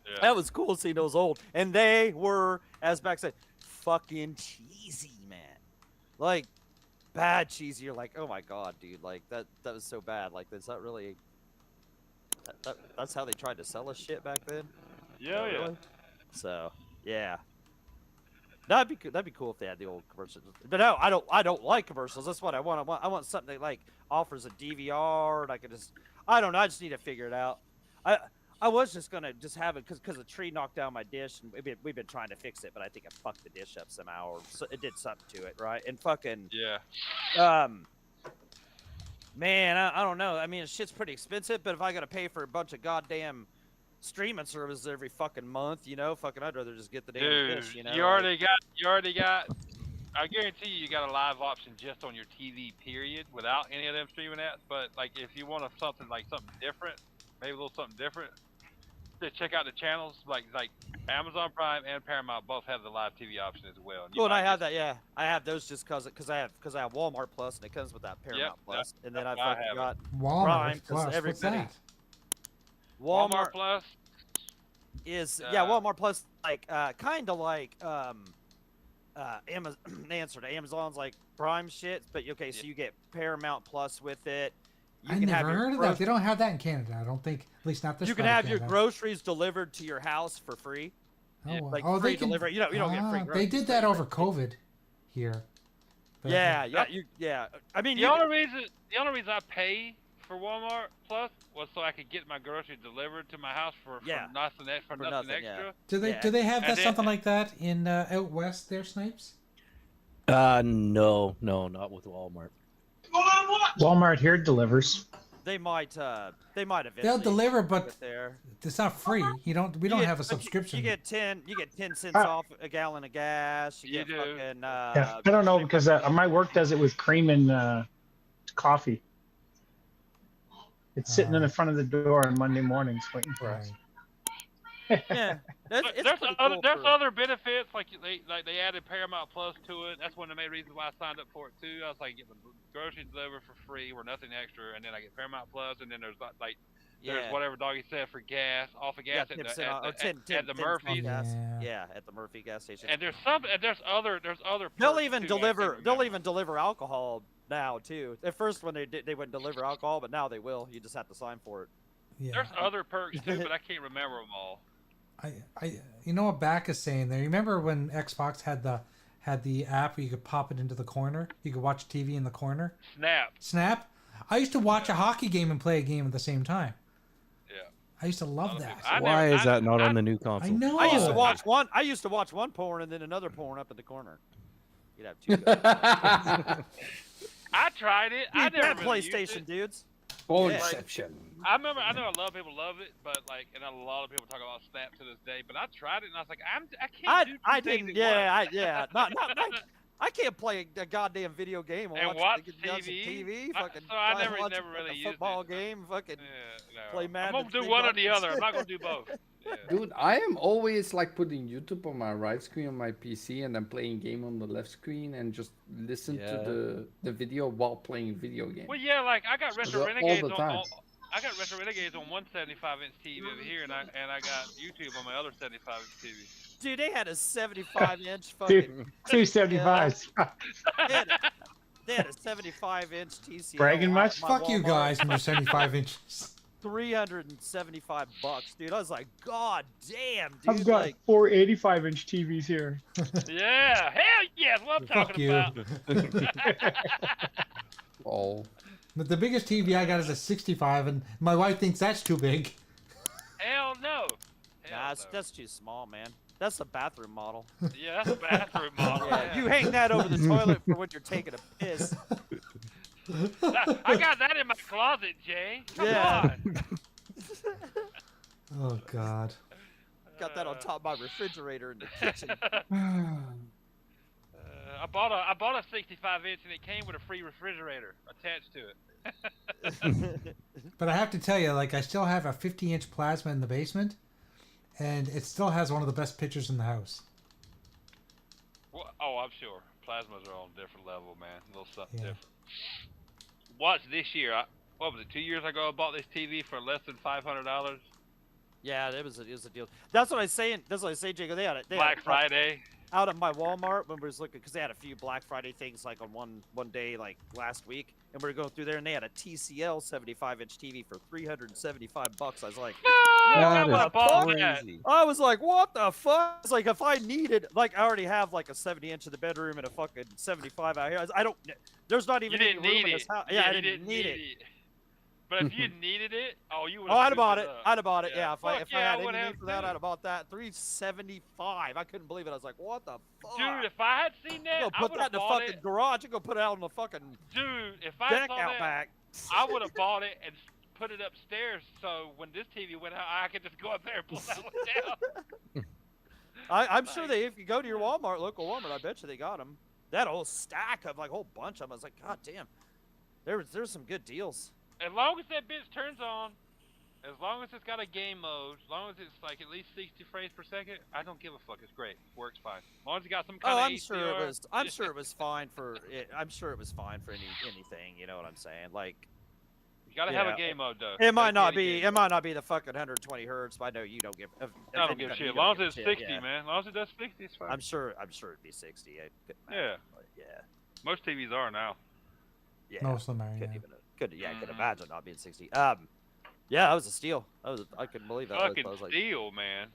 Yeah. That was cool seeing those old, and they were, as Back said, fucking cheesy, man. Like bad cheesy. You're like, oh my god, dude, like that was so bad. Like that's not really. That's how they tried to sell us shit back then. Yeah, yeah. Really? So yeah, that'd be cool if they had the old commercials. But no, I don't like commercials. That's what I want. I want something that like offers a DVR, and I can just I don't know. I just need to figure it out. I was just gonna just have it because a tree knocked down my dish, and we've been trying to fix it, but I think I fucked the dish up somehow, or it did something to it, right? And fucking Yeah. man, I don't know. I mean, shit's pretty expensive, but if I gotta pay for a bunch of goddamn streaming services every fucking month, you know, fucking, I'd rather just get the damn Dude, dish, you know. you already got. I guarantee you got a live option just on your TV, period, without any of them streaming apps. But like, if you want something different, maybe a little something different, just check out the channels. Like Amazon Prime and Paramount both have the live TV option as well. Well, and I have that, yeah. I have those just because I have Walmart Plus, and it comes with that Paramount Plus, and then I've that's why I fucking have got Walmart Prime, 'cause Plus. What's everybody- that? Walmart Plus. is Uh, Walmart Plus, like kind of like Amazon answer to Amazon's like Prime shit, but okay, so you get Paramount Plus with it. You I can have never your heard of that. They don't have that in Canada. I don't think, at least not this. You can side of have your Canada. groceries delivered to your house for free. Oh, Yeah, wow. like oh, free they can, delivery. You don't get free They groceries, did free that over groceries. COVID here. But- Yeah. I mean, The only reason I pay for Walmart Plus was so I could get my groceries delivered to my house for Yeah. nothing, For nothing nothing, yeah. extra. Do they have And that then- something like that in out west there, Snipes? No, not with Walmart. Walmart here delivers. they might eventually They'll deliver, put but it there. it's not free. We don't have a subscription. You get 10 cents Ah. off a gallon of gas. You You get do. fucking Yeah, I don't know because my work does it with cream and coffee. It's sitting in the front of the door on Monday mornings waiting for us. yeah. But It's there's pretty other cool for- other benefits like they added Paramount Plus to it. That's one of the main reasons why I signed up for it too. I was like, get the groceries delivered for free or nothing extra, and then I get Paramount Plus, and then there's there's yeah. whatever Doggy said for gas, off of gas Yeah, at 10% off- or the 10 at the 10 Murphy's. gas. Yeah. Yeah, at the Murphy gas station. And there's other They'll perks, even too, I can't deliver. They'll remember. even deliver alcohol now too. At first, when they wouldn't deliver alcohol, but now they will. You just have to sign for it. Yeah. There's other perks too, but I can't remember them all. You know what Back is saying there? You remember when Xbox had the app where you could pop it into the corner? You could watch TV in the corner. Snap. I used to watch a hockey game and play a game at the same time. Yeah. I used to love that. Why is that not on the new console? I know. I used to Oh. watch one porn and then another porn up in the corner. You'd have two. guys. I tried it. I Need never that really used PlayStation, it. dudes. Conception. I know a lot of people love it, but and a lot of people talk about Snap to this day. But I tried it and I was like, I can't do two I things didn't. at Yeah, once. I can't play a goddamn video game And watch some TV. TV. I- Fucking so I try to never watch really a used football it. game. Fucking Yeah, no. play I'm Madden gonna with do three one or the buttons. other. I'm not gonna do both. Yeah. Dude, I am always like putting YouTube on my right screen on my PC and then playing game on the left screen and just listen to the video while playing video game. Well, yeah, like I got Retro All Renegades the time. I got Retro Renegades on one 75-inch TV over here, and I got YouTube on my other 75-inch TV. Dude, they had a 75-inch fucking. 275s. They had a 75-inch TCL. Bragging much? my Fuck you Walmart. guys and your 75 inches. $375, dude. I was like, God damn, dude. I've got like, 4 85-inch TVs here. Yeah, hell yes, what I'm Fuck talking you. about. Oh, But the biggest TV I got is a 65, and my wife thinks that's too big. Hell no. nah, Hell no. that's too small, man. That's the bathroom model. Yeah, that's a bathroom model. Yeah, you hang that over the toilet for when you're taking a piss. I got that in my closet, Jay. Come Yeah. on. Oh God. Got that on top of my refrigerator in the kitchen. I bought a 65-inch and it came with a free refrigerator attached to it. But I have to tell you, like, I still have a 50-inch plasma in the basement, and it still has one of the best pictures in the house. Well, oh, I'm sure. Plasmas are on a different level, man. A little something Yeah. different. Watch this year. What was it? 2 years ago, I bought this TV for less than $500. Yeah, it was a deal. That's what I was saying. That's what I say, Jacob. They had Black Friday. out of my Walmart when we was looking, because they had a few Black Friday things like on one day like last week, and we were going through there and they had a TCL 75-inch TV for $375. I was like, No, I That would is have bought that. crazy. I was like, what the fuck? It's like if I needed, like, I already have like a 70-inch in the bedroom and a fucking 75 out here. I don't. There's not You even any didn't room need in it. this house. Yeah, I you didn't need it. But if you needed it, oh, you would. Oh, I'd have bought it. I'd have bought it. Yeah. Yeah, if I Fuck had yeah, I any would need have for that, too. I'd have bought that. $375. I couldn't believe it. I was like, what the fuck? Dude, if I had seen that, Go I put would that have in the bought fucking it. garage. You go put it out on the fucking Dude, if I deck saw out that, back. I would have bought it and put it upstairs. So when this TV went out, I could just go up there and pull that one down. I'm sure they, if you go to your Walmart, local Walmart, I bet you they got them. That whole stack of like a whole bunch of them. I was like, God damn, there's some good deals. As long as that bitch turns on, as long as it's got a game mode, as long as it's like at least 60 frames per second, I don't give a fuck. It's great. It works fine. As long as you got some kind Oh, of I'm sure it HDR. was. I'm sure it was fine for it. I'm sure it was fine for anything. You know what I'm saying? Like, You gotta have Yeah. a game mode though. it might Gotta not get a be. game It might not be the fucking 120 hertz. But I know you don't give. I don't give a shit. As long as it's 60, man. As long as it does 60, it's fine. I'm sure it'd be 60. I couldn't Yeah. imagine, but yeah. Most TVs are now. Yeah. Most of them are, Couldn't yeah. even. Could Mhm. imagine not being 60. Yeah, that was a steal. I couldn't believe that. Fucking I was like, steal, man.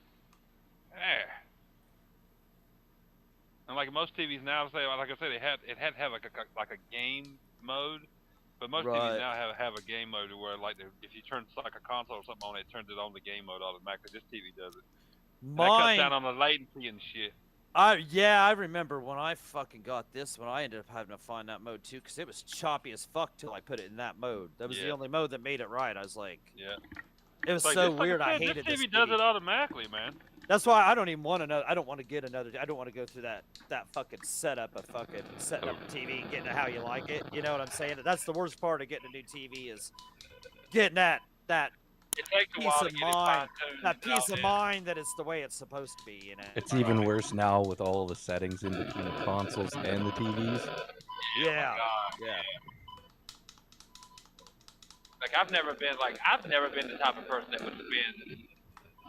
Yeah. And like most TVs now, say like I said, it had to have like a game mode. But most Right. TVs now have a game mode where like if you turn like a console or something on, it turns it on the game mode automatically. This TV does it. And that cuts mine. down on the latency and shit. I remember when I fucking got this one. I ended up having to find that mode too because it was choppy as fuck till I put it in that mode. That was the Yeah. only mode that made it right. I was like, Yeah. it was Like, so like weird. I said, hated this this TV does TV. it automatically, man. That's why I don't even want another. I don't want to get another. I don't want to go through that fucking setup of fucking setting up a TV and getting it how you like it. You know what I'm saying? That's the worst part of getting a new TV is getting that It takes a peace while to of get it mind, fine-tuned. that peace Oh, of yeah. mind that it's the way it's supposed to be. You know? It's even worse now with all the settings in between the consoles and the TVs. Yeah. God. Yeah. Like I've never been the type of person that would spend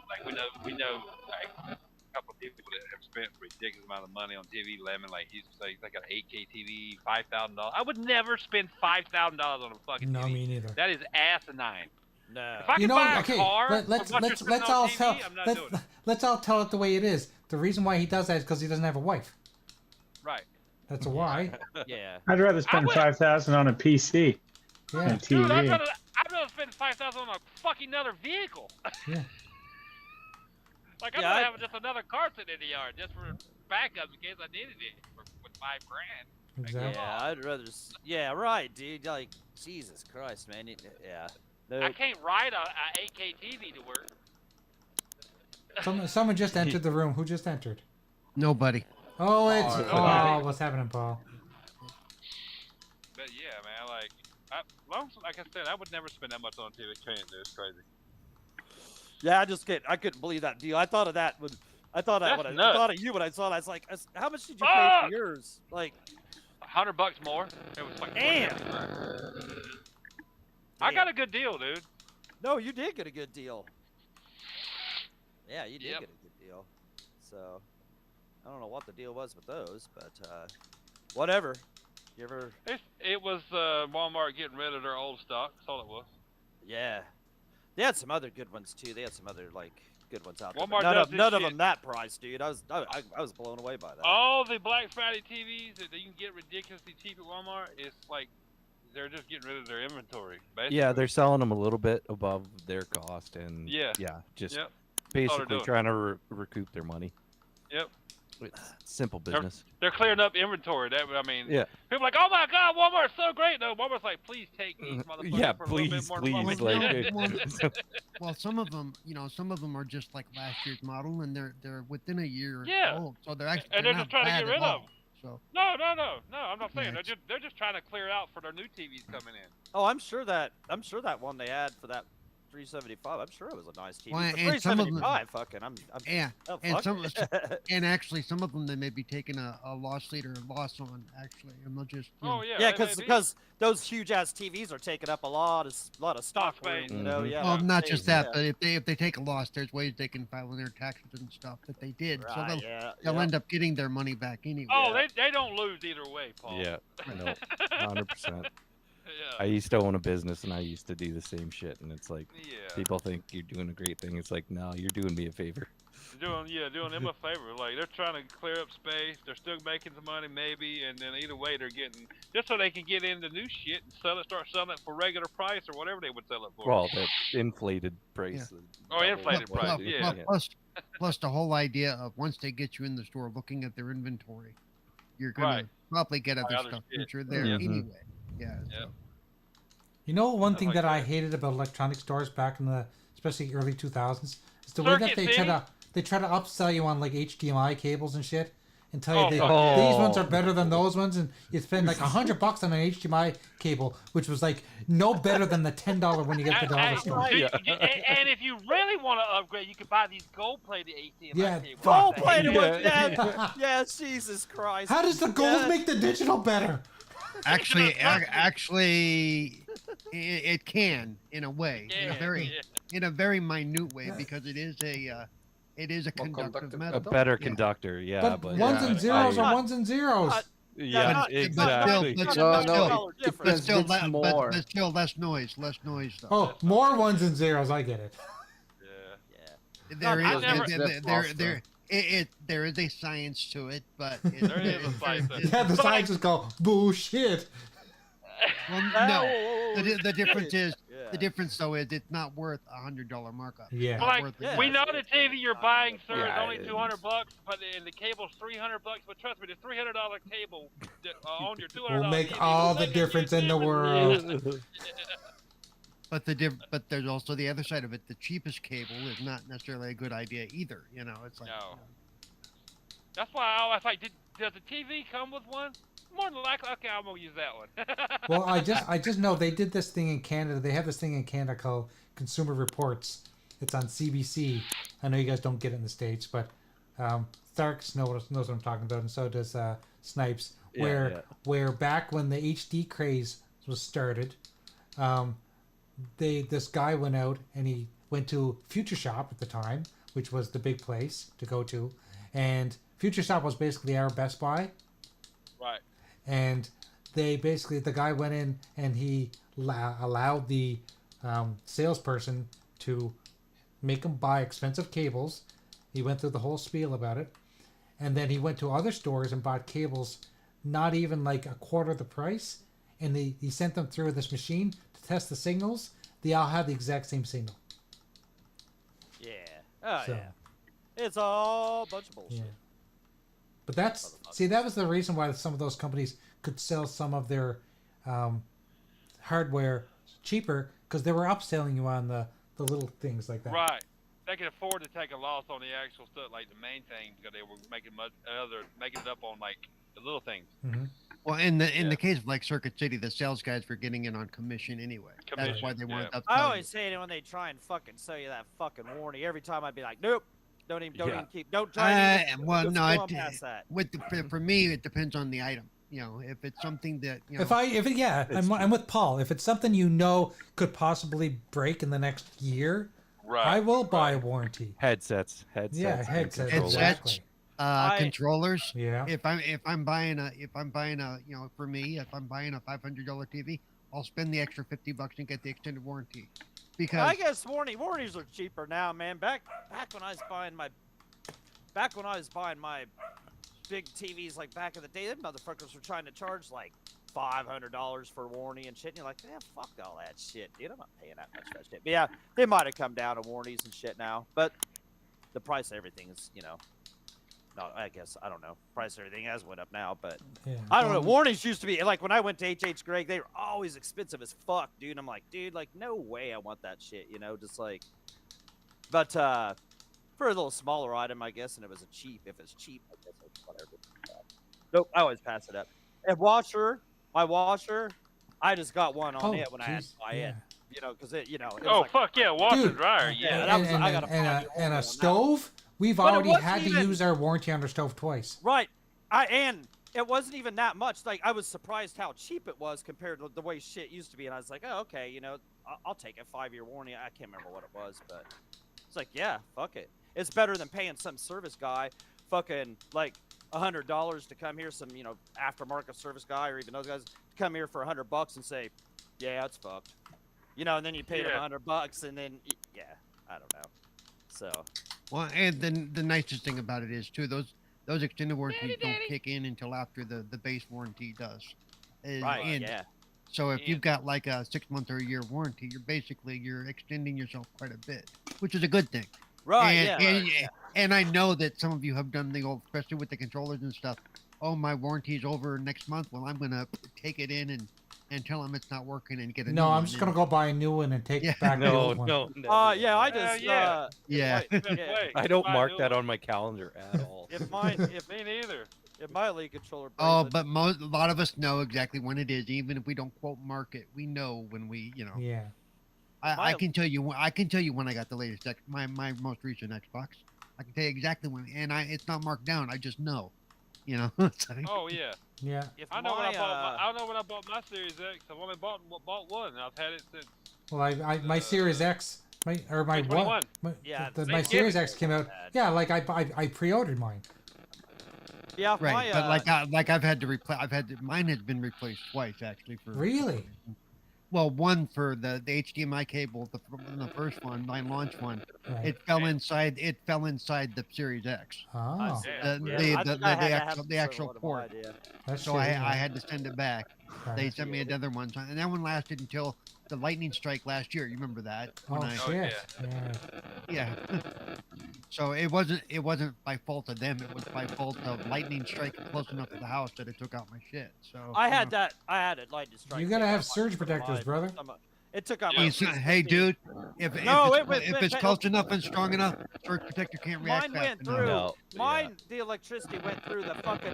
like we know like a couple of people that have spent a ridiculous amount of money on TV. Lemon, like he used to say, they got an 8K TV, $5,000. I would never spend $5,000 on a fucking No, TV. me neither. That is asinine. No. If I You could know, buy a okay, car, let's for what you're spending all on TV, tell I'm not doing it. let's all tell it the way it is. The reason why he does that is because he doesn't have a wife. Right. That's a why. Yeah. I'd rather spend would- 5,000 on a PC than Yeah. a Dude, TV. I'd rather spend 5,000 on a fucking other vehicle. Yeah. Like I'm Yeah, gonna I- have just another car sitting in the yard just for backup in case I needed it with $5,000. Exactly. Yeah, I'd rather. Yeah, right, dude. Like, Jesus Christ, man. Yeah. No. I can't ride a 8K TV to work. Someone just entered the room. Who just entered? Nobody. Oh, it's Oh, Paul. What's happening, Paul? But yeah, man, like I said, I would never spend that much on TV. Can't do it's crazy. Yeah, I couldn't believe that deal. I thought of that when I thought That's I nuts. thought of you when I saw that. I was like, how much did you pay Fuck! for yours? Like, $100 more. It was like Damn. I got a good deal, dude. no, you did get a good deal. Yeah, you did Yep. get a good deal. So, I don't know what the deal was with those, but whatever. You ever? It was Walmart getting rid of their old stock. That's all it was. Yeah. They had some other good ones too. They had some other like good ones out there. Walmart None does of this none of shit. them that price, dude. I was blown away by that. All the Black Friday TVs that you can get ridiculously cheap at Walmart, it's like they're just getting rid of their inventory. Basically. Yeah, they're selling them a little bit above their cost, and Yeah. just Yep. basically doing. trying to recoup their money. Yep. It's simple business. They're clearing up inventory. That I mean, Yeah. people are like, oh my God, Walmart's so great. No, Walmart's like, please take these motherfuckers Yeah, for a little bit please, more please, money. like, Well, some of them, some of them are just like last year's model, and they're within a year Yeah. old, so they're actually And they're not just trying to bad get at rid of all. them. So No, I'm not saying. Yeah, They're just trying to clear out for their new TVs coming in. Oh, I'm sure that one they had for that 375. I'm sure it was a nice TV. Well, For and some of them- 375, fucking, I'm yeah, oh, and fuck some it. and actually some of them they may be taking a loss leader loss on actually, and they'll just Oh yeah. Yeah, they may be. because those huge ass TVs are taking up a lot of stock room, space. you know. Mhm. Yeah. well, not space, just that, yeah. but if they take a loss, there's ways they can file in their taxes and stuff that they did, so Right, yeah, they'll yeah. end up getting their money back anyway. Oh, they don't lose either way, Paul. yeah, no, 100%. Yeah. I used to own a business, and I used to do the same shit, and it's like Yeah. people think you're doing a great thing. It's like, no, you're doing me a favor. Doing them a favor. Like they're trying to clear up space. They're still making some money, maybe, and then either way, they're getting just so they can get into new shit and start selling it for regular price or whatever they would sell it for. Well, that inflated price. Oh, double inflated what price, it yeah. is. Plus the whole idea of once they get you in the store looking at their inventory, you're gonna Right. probably get Buy other other stuff shit. since you're there Mhm. anyway. Yeah. Yep. so- You know, one thing like that I that. hated about electronic stores back in the, especially early 2000s, is the way that Circuit they try to upsell you on like HDMI cables and shit, and tell you Oh, they, fuck these ones are better than those ones, and you spend like $100 on an HDMI cable, which was like no better than the $10 when you get to the dollar store. And if you really want to upgrade, you can buy these gold-plated HDMI Yeah, cables. fuck. Gold plated Yeah. ones, yeah, yeah, Jesus Christ. How does the gold Yeah. make the digital better? Actually, it can in a way, in a very minute way, because it is a Well, conductive conductive A metal. better Yeah. conductor, yeah, But but ones and zeros I- are ones and zeros. yeah, not- exactly. but No, still, no, but still, It's more. but still less noise though. Oh, more ones and zeros. I get it. Yeah. Yeah. There I is never- there is a science to it, but There is a science to it. Yeah, the But, like, scientists go bullshit. well, Ah, no. whoa, whoa, whoa, The difference is Yeah. the difference though is it's not worth $100 markup. Yeah. It's But not like, worth it. Yeah. we know the TV you're buying, sir, is Yeah, only it- $200, but the cable's $300. But trust me, the $300 cable on your $200 Will make TV all will the make a difference huge in the difference. world. But but there's also the other side of it. The cheapest cable is not necessarily a good idea either. It's like No. That's why I was like, does the TV come with one? More than likely, okay, I'm gonna use that one. Well, I just know they did this thing in Canada. They have this thing in Canada called Consumer Reports. It's on CBC. I know you guys don't get it in the States, but Starks knows what I'm talking about, and so does Snipes. Yeah, Where back when the HD craze was started, this guy went out and he went to Future Shop at the time, which was the big place to go to, and Future Shop was basically our Best Buy. Right. And the guy went in and he allowed the salesperson to make him buy expensive cables. He went through the whole spiel about it, and then he went to other stores and bought cables not even like a quarter the price, and he sent them through this machine to test the signals. They all had the exact same signal. Yeah. Oh, So- yeah. It's all a bunch of bullshit. Yeah. But that was the reason why some of those companies could sell some of their hardware cheaper, because they were upselling you on the little things like that. Right. They could afford to take a loss on the actual stuff, like the main thing, because they were making making it up on like the little things. Hmm. Well, in Yeah. the case of like Circuit City, the sales guys were getting in on commission anyway. That's why they wanted yeah. to I upsell always hate it when they try and fucking sell you that fucking warranty. Every time I'd be like, nope, don't Yeah. even keep, don't try. And well, just no, go on past that. for me, it depends on the item. If it's something that I'm with Paul. If it's something could possibly break in the next year, Right. I will buy a warranty. Headsets. Yeah, and headsets. controllers. Exactly. controllers. Yeah. If I'm buying a for me, if I'm buying a $500 TV, I'll spend the extra $50 and get the extended warranty, because I guess warranties are cheaper now, man. Back when I was buying my big TVs like back in the day, them motherfuckers were trying to charge like $500 for warranty and shit. And you're like, man, fuck all that shit, dude. I'm not paying that much for that shit. But yeah, they might have come down to warranties and shit now, but the price of everything is, no, I guess I don't know. Price of everything has went up now, but Yeah. I don't know. Warranties used to be like when I went to HH Gregg, they were always expensive as fuck, dude. I'm like, dude, like no way I want that shit, just like. But for a little smaller item, I guess, and it was cheap. If it's cheap, I guess it's whatever. Nope, I always pass it up. And my washer, I just got one on it when I had to buy it. Because it was Oh, like, fuck yeah, washer Dude, dryer. yeah, Yeah. that was, I got and a stove. We've But it already wasn't had to even- use our warranty on our stove twice. Right. And it wasn't even that much. Like I was surprised how cheap it was compared to the way shit used to be. And I was like, oh, okay, I'll take a 5-year warranty. I can't remember what it was, but it's like, yeah, fuck it. It's better than paying some service guy fucking like $100 to come here, some aftermarket service guy or even those guys to come here for $100 and say, yeah, it's fucked. And then you pay them Yeah. $100 and then yeah, I don't know. So well, and then the nicest thing about it is too those extended warranties don't kick in until after the base warranty does. right, And yeah. so if Yeah. you've got like a 6-month or a year warranty, you're extending yourself quite a bit, which is a good thing. Right, and, yeah. and, and I know that some of you have done the old, especially with the controllers and stuff. Oh, my warranty's over next month. Well, I'm gonna take it in and tell them it's not working and get a new No, one. I'm just gonna go buy a new one and take Yeah. back the No, old one. no, Yeah, I Hell just yeah. Yeah. if Best my- way. I don't Buy a mark new that one. on my calendar at all. if Me neither. my lead controller breaks Oh, it- but a lot of us know exactly when it is, even if we don't quote mark it. We know when we, Yeah. I can tell you. I can tell you when I got the latest my most recent Xbox. I can tell you exactly when, and it's not marked down. I just know. It's like- Oh yeah. Yeah. if I know when I my, bought I know when I bought my Series X. I've only bought one, and I've had it since. Well, my Series X, my 2021. what? Yeah, My same Series gift. X came out. Bad. Yeah, like I pre-ordered mine. yeah, if right, my, but I've had to replace. Mine has been replaced twice actually for. Really? Well, one for the HDMI cable, the first one, my launch one, Right. it fell inside. It fell inside the Series X. Oh, see. Yeah. The actual port. that's So true, I yeah. had to send it back. Right. They sent me another one, and that one lasted until the lightning strike last year. You remember that? Oh When shit! yeah. So it wasn't by fault of them. It was by fault of lightning strike close enough to the house that it took out my shit. So I had it lightning strike. You gotta take have out my surge fucking protectors, light. brother. It took out Yeah. my. Hey, 360. dude, if it's close enough and strong enough, surge protector can't react Mine fast went enough. through. No, Mine, the electricity went through the fucking.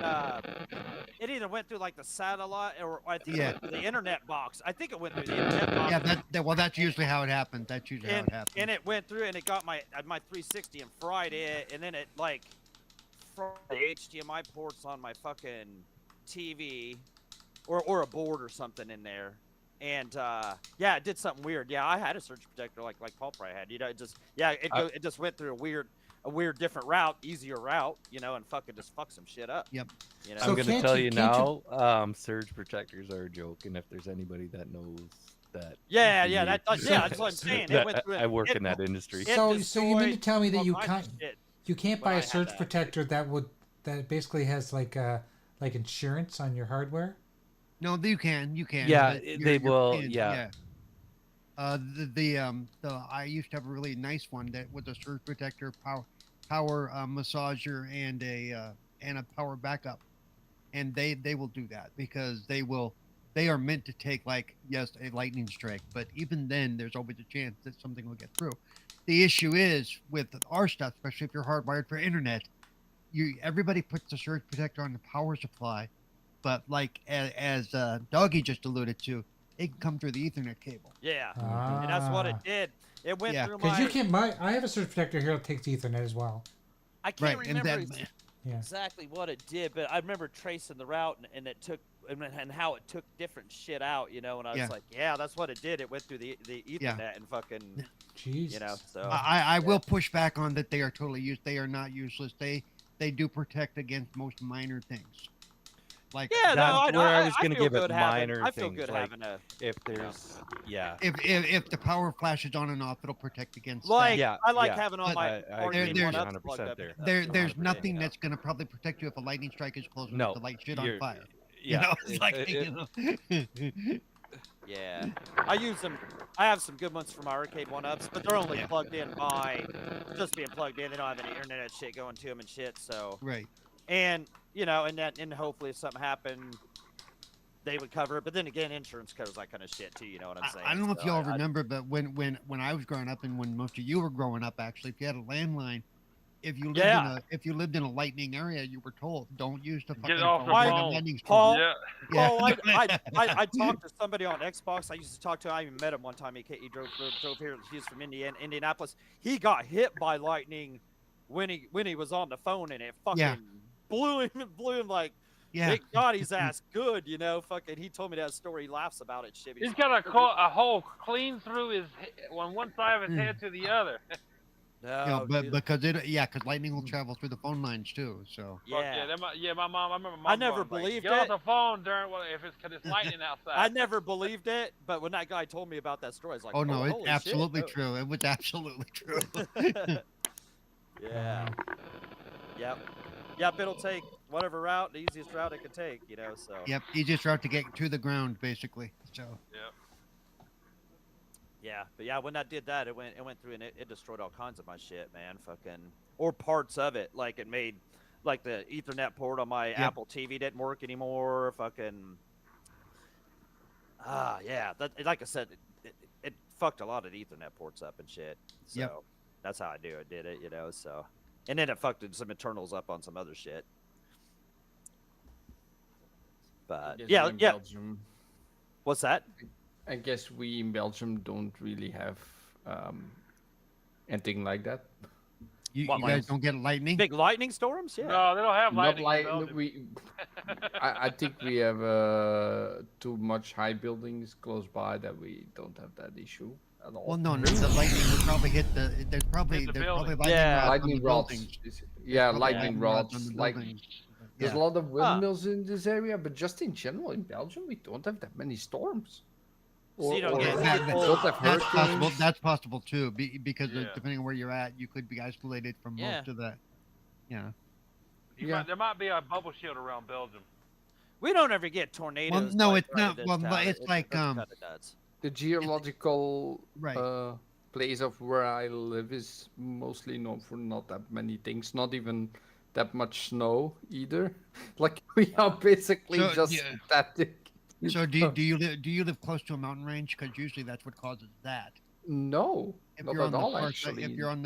It either went through like the satellite or I think it Yeah. went through the internet box. I think it went through the internet box. Yeah, that's usually how it happens. That's usually how it happens. And it went through and it got my 360 and fried it, and then it like fried the HDMI ports on my fucking TV, or a board or something in there. And yeah, it did something weird. Yeah, I had a surge protector like Paul probably had. It just it just went through a weird different route, easier route, and fucking just fuck some shit up. Yep. So I'm gonna can't tell you- you can't now, surge protectors are a joke, and if there's anybody that knows that, Yeah, that's what I'm saying. It that went through. I work in that industry. it So you mean to destroyed tell me that all you kinds can't of shit. you can't when buy I a had surge that. protector that basically has like insurance on your hardware? No, you can. Yeah, but they you're will, paying- yeah. I used to have a really nice one that was a surge protector, power massager, and a power backup, and they will do that because they are meant to take a lightning strike, but even then there's always a chance that something will get through. The issue is with our stuff, especially if you're hardwired for internet, everybody puts the surge protector on the power supply, but as Doggy just alluded to, it can come through the Ethernet cable. Yeah, and that's what it Ah. did. It went Yeah, through Because my. you can I have a surge protector here that takes Ethernet as well. I can't Right, and remember then Yeah. exactly what it did, but I remember tracing the route and it took and how it took different shit out, and I was Yeah. like, yeah, that's what it did. It went through the Ethernet Yeah. and fucking, Jesus. so. I will push back on that. They are totally they are not useless. They do protect against most minor things. Like Yeah, no, That's where I was I gonna feel give it good having. minor I feel things, good like having a. if there's if the power flashes on and off, it'll protect against Like Yeah, I like yeah. having all But my I agree arcade with you one-ups 100% plugged up. there. there's 100%, nothing yeah. that's gonna probably protect you if a lightning strike is close enough No, to light shit on you're- fire. Yeah, You know, it's it- like it- Yeah, I use them. I have some good ones for my arcade one-ups, but they're only Yeah. plugged in by just being plugged in. They don't have any internet shit going to them and shit. So, right. and and hopefully if something happened, they would cover it. But then again, insurance covers that kind of shit too. You know what I'm saying? I don't know if So y'all remember, but when I was growing up and when most of you were growing up, actually, if you had a landline, if you lived in a lightning area, you were told don't use the fucking off the phone during a phone. lightning storm. Paul, Yeah. Yeah. Oh, I talked to somebody on Xbox. I used to talk to. I even met him one time. He drove here. He's from Indianapolis. He got hit by lightning when he was on the phone, and it fucking blew him like. Yeah. It got his ass good, fucking. He told me that story. He laughs about it. Shit. He's got a hole clean through his on one side of his head to the other. No, but dude. because lightning will travel through the phone lines too. So Fuck Yeah. my mom. I remember my I mom. never going, like, believed Get off it. the phone during because it's lightning outside. I never believed it, but when that guy told me about that story, I was like, oh no, it's holy absolutely shit. true. It was absolutely true. Yeah. Yep, it'll take whatever route, the easiest route it can take, so. Yep, easiest route to get to the ground, basically. So Yep. Yeah, but yeah, when that did that, it went through and it destroyed all kinds of my shit, man. Fucking, or parts of it. Like it made, like the Ethernet port on my Apple TV didn't work anymore. Fucking, yeah. That, like I said, it fucked a lot of the Ethernet ports up and shit. So that's how I did it, So, and then it fucked some internals up on some other shit. But yeah. Belgium, What's that? I guess we in Belgium don't really have anything like that. you What, guys don't get lightning? Big lightning storms? Yeah. No, they don't have Not lightning. like in Belgium. we. I think we have too much high buildings close by that we don't have that issue at all. Well, no, the lightning would probably hit the. There's probably Hit the lightning building. rods on Lightning the rods. buildings. Yeah, Probably lightning rods. on the Like buildings. there's Yeah. a lot of windmills in this area, but just in general in Belgium, we don't have that many storms. So you don't Yeah, get that- people- don't have That's possible. hurricanes. That's possible too, because Yeah. depending on where you're at, you could be isolated from Yeah. most of that. Yeah. There might be a bubble shield around Belgium. We don't ever get tornadoes. no, like it's right not- in this well, town. it's like, that's kinda nuts. The geological Right. place of where I live is mostly known for not that many things, not even that much snow either. Like we are basically So, just yeah. static. So do you live close to a mountain range? Because usually that's what causes that. No, If not you're on at the all far side, actually. if you're on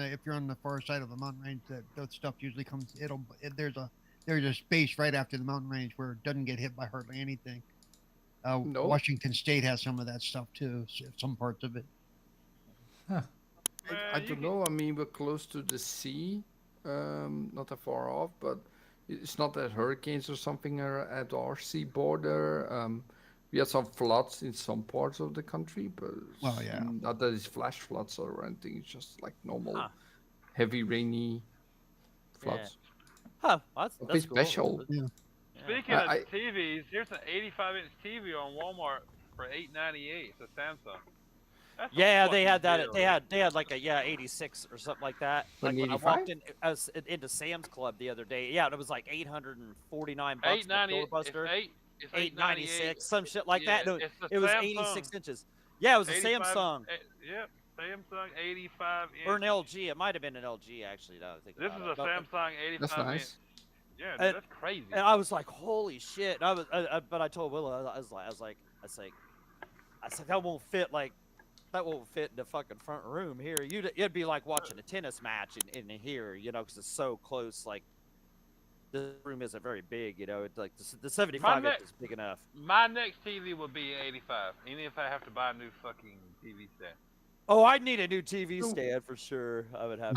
the far side of the mountain range, that stuff usually comes. There's a space right after the mountain range where it doesn't get hit by hardly anything. No. Washington State has some of that stuff too. Some parts of it. I don't know. I mean, we're close to the sea, not that far off, but it's not that hurricanes or something are at our sea border. We had some floods in some parts of the country, but Well, yeah. not that it's flash floods or anything. It's just like normal, Huh. heavy rainy floods. Huh, that's Nothing cool. special. Yeah. Speaking I- of TVs, here's an 85-inch TV on Walmart for $8.98. It's a Samsung. That's a Yeah, they fucking had that. deal. They had like a 86 or something like that. Like when I 85? walked into Sam's Club the other day. Yeah, it was like $849 for a $8.98. doorbuster. It's $896, some shit like Yeah, that. No, it's the it was Samsung. 86 inches. Yeah, it was a 85 Samsung Yep, Samsung 85 inch. or an LG. It might have been an LG actually. Now that I think This is about a it. But- Samsung 85 That's nice. inch. Yeah, dude, And- that's crazy. And I was like, "Holy shit!" And but I told Willow, I was like, that won't fit in the fucking front room here. It'd be like watching a tennis match in here, because it's so close. Like the room isn't very big, It's like the 75 My inch is big enough. My next TV will be 85, even if I have to buy a new fucking TV set. Oh, I'd need a new TV stand for sure. I would have.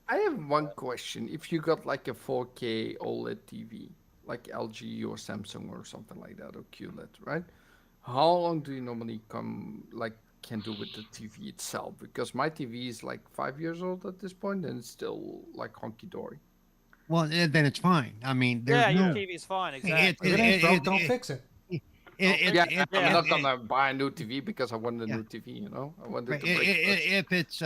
I have one question. If you got like a 4K OLED TV, like LG or Samsung or something like that, or QLED, right? How long do you normally can do with the TV itself? Because my TV is like 5 years old at this point, and it's still like honky dory. Well, then it's fine. I mean, there's Yeah, your no. TV's fine. It, Exactly. If it ain't broke, don't fix it. Yeah, Yeah, I'm not gonna buy a new TV because I want a Yeah. new TV. You know, I want it Right, to break first. if it's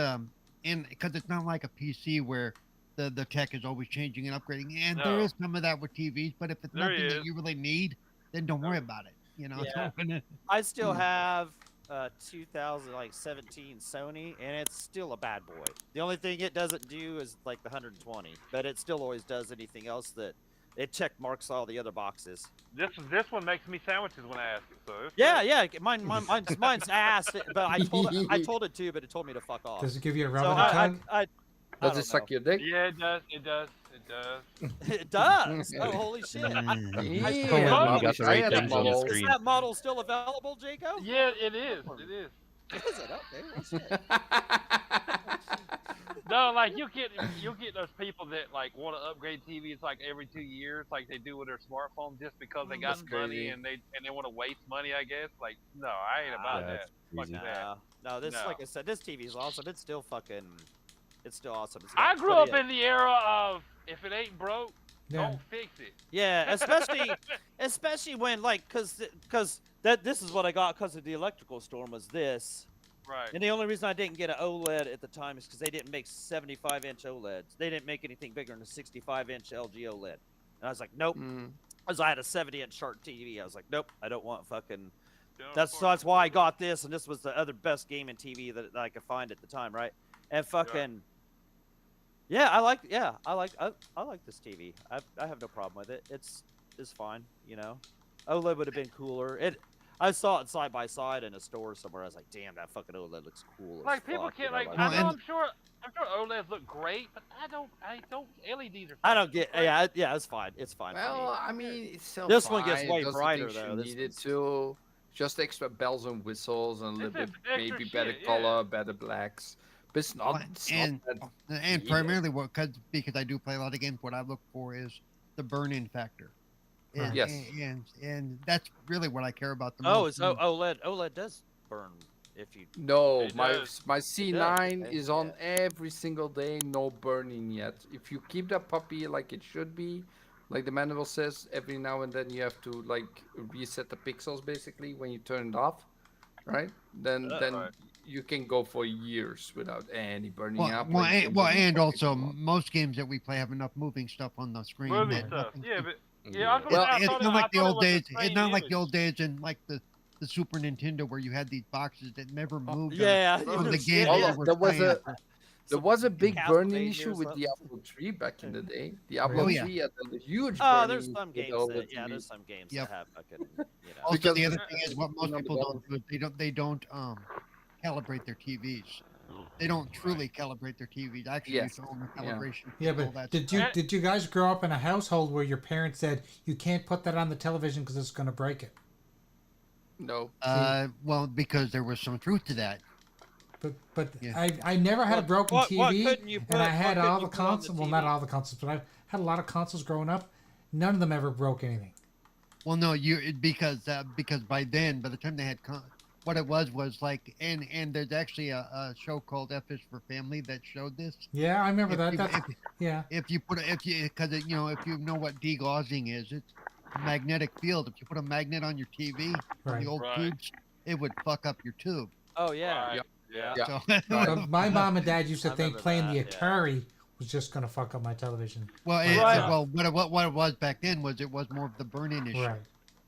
because it's not like a PC where the tech is always changing and upgrading, and there No. is some of that with TVs. But if it's There nothing that is. you really need, then don't worry about it. You know. Yeah. So, I still have 2017 Sony, and it's still a bad boy. The only thing it doesn't do is like the 120, but it still always does anything else that it check marks all the other boxes. This one makes me sandwiches when I ask it. So it's Yeah, great. yeah, mine's ass, but I told it to, but it told me to fuck off. Does it give you a So rubber tug? I Does don't it suck know. your dick? Yeah, it does. It does. It does. It does. Oh, holy shit! Yeah, You I got the wish I right had a things on the model. Is screen. that model still available, Jaco? Yeah, it is. It is. Is it? Okay, well, shit. No, like you'll get those people that like want to upgrade TVs like every 2 years, like they do with their smartphone, just because they got That's money crazy. and they want to waste money. I guess. Like, no, I ain't about Yeah, that. that's Fuck crazy. that. No, this No. like I said, this TV's awesome. It's still fucking. It's still awesome. It's I got grew up plenty in the era of if it ain't broke, Yeah. don't fix it. Yeah, especially when like cause that this is what I got because of the electrical storm was this. Right. And the only reason I didn't get an OLED at the time is because they didn't make 75-inch OLEDs. They didn't make anything bigger than a 65-inch LG OLED. And I was like, nope. Mm. Because I had a 70-inch sharp TV. I was like, nope, I don't want fucking. Don't That's fuck why I with it. got this, and this was the other best gaming TV that I could find at the time, right? And fucking. Yeah, I like this TV. I have no problem with it. It's fine, you know. OLED would have been cooler. I saw it side by side in a store somewhere. I was like, damn, that fucking OLED looks cool. as Like people fuck, you can't know, like. Well, I know. and- I'm sure OLEDs look great, but I don't. LEDs are. I don't fucking get. great. Yeah, it's fine. It's fine. for me. Well, I mean, it's still This one gets fine. way It does the brighter, things you though. This needed one's- to. Just extra bells and whistles and a It's little bit extra maybe better shit, yeah. color, better blacks. But it's not. Well, It's and not that and needed. primarily because I do play a lot of games, what I look for is the burn-in factor. Right. And, Yes. and that's really what I care about the Oh, most. it's OLED. OLED does burn if you. No, It my does. my C9 okay, is on every single day, no burning yet. If you keep that puppy like it should be, like the manual says, every now and then you have to like reset the pixels basically when you turn it off, right? Then Right. you can go for years without any burning Well, up. well, like, and, you well, don't and fucking also want. most games that we play have enough moving stuff on the screen. Movie that stuff. nothing- Yeah, but yeah, I was gonna Well, say, I it's thought not it- like I the thought it old was the days. It's same not like the image. old days in like the Super Nintendo where you had these boxes that never moved. Yeah. on the yeah. game Well, that you were there was playing. There was a big burning Castlevania issue or with something. Diablo 3 back in the day. Diablo Oh, yeah. 3 had a huge Oh, burning there's some issue with games all the that TV. there's some games Yep. that have fucking you know. Also, Because- the other thing is what most No, people but don't do is they don't calibrate their TVs. They don't truly calibrate their TVs. Actually, Yes. use own Yeah. calibration. Yeah, all but that did stuff. you guys grow up in a household where your parents said you can't put that on the television because it's going to break it? No. Well, because there was some truth to that. But Yeah. I never had a broken what TV, couldn't you put- and I what had couldn't all you the put on the consoles. Well, not TV? all the consoles, but I had a lot of consoles growing up. None of them ever broke anything. Well, no, because by then, by the time they had what it was like, and there's actually a show called F is for Family that showed this. Yeah, I remember If that. you- That's if- yeah. If you because you know, if you know what degaussing is, it's a magnetic field. If you put a magnet on your TV, on Right. the old Right. tubes, it would fuck up your tube. Oh yeah. Right. Yeah. Yeah. So, But my mom and dad used to I think remember playing the that, yeah. Atari was just going to fuck up my television. well, Right. what it was back then was it was more of the burn-in issue Right.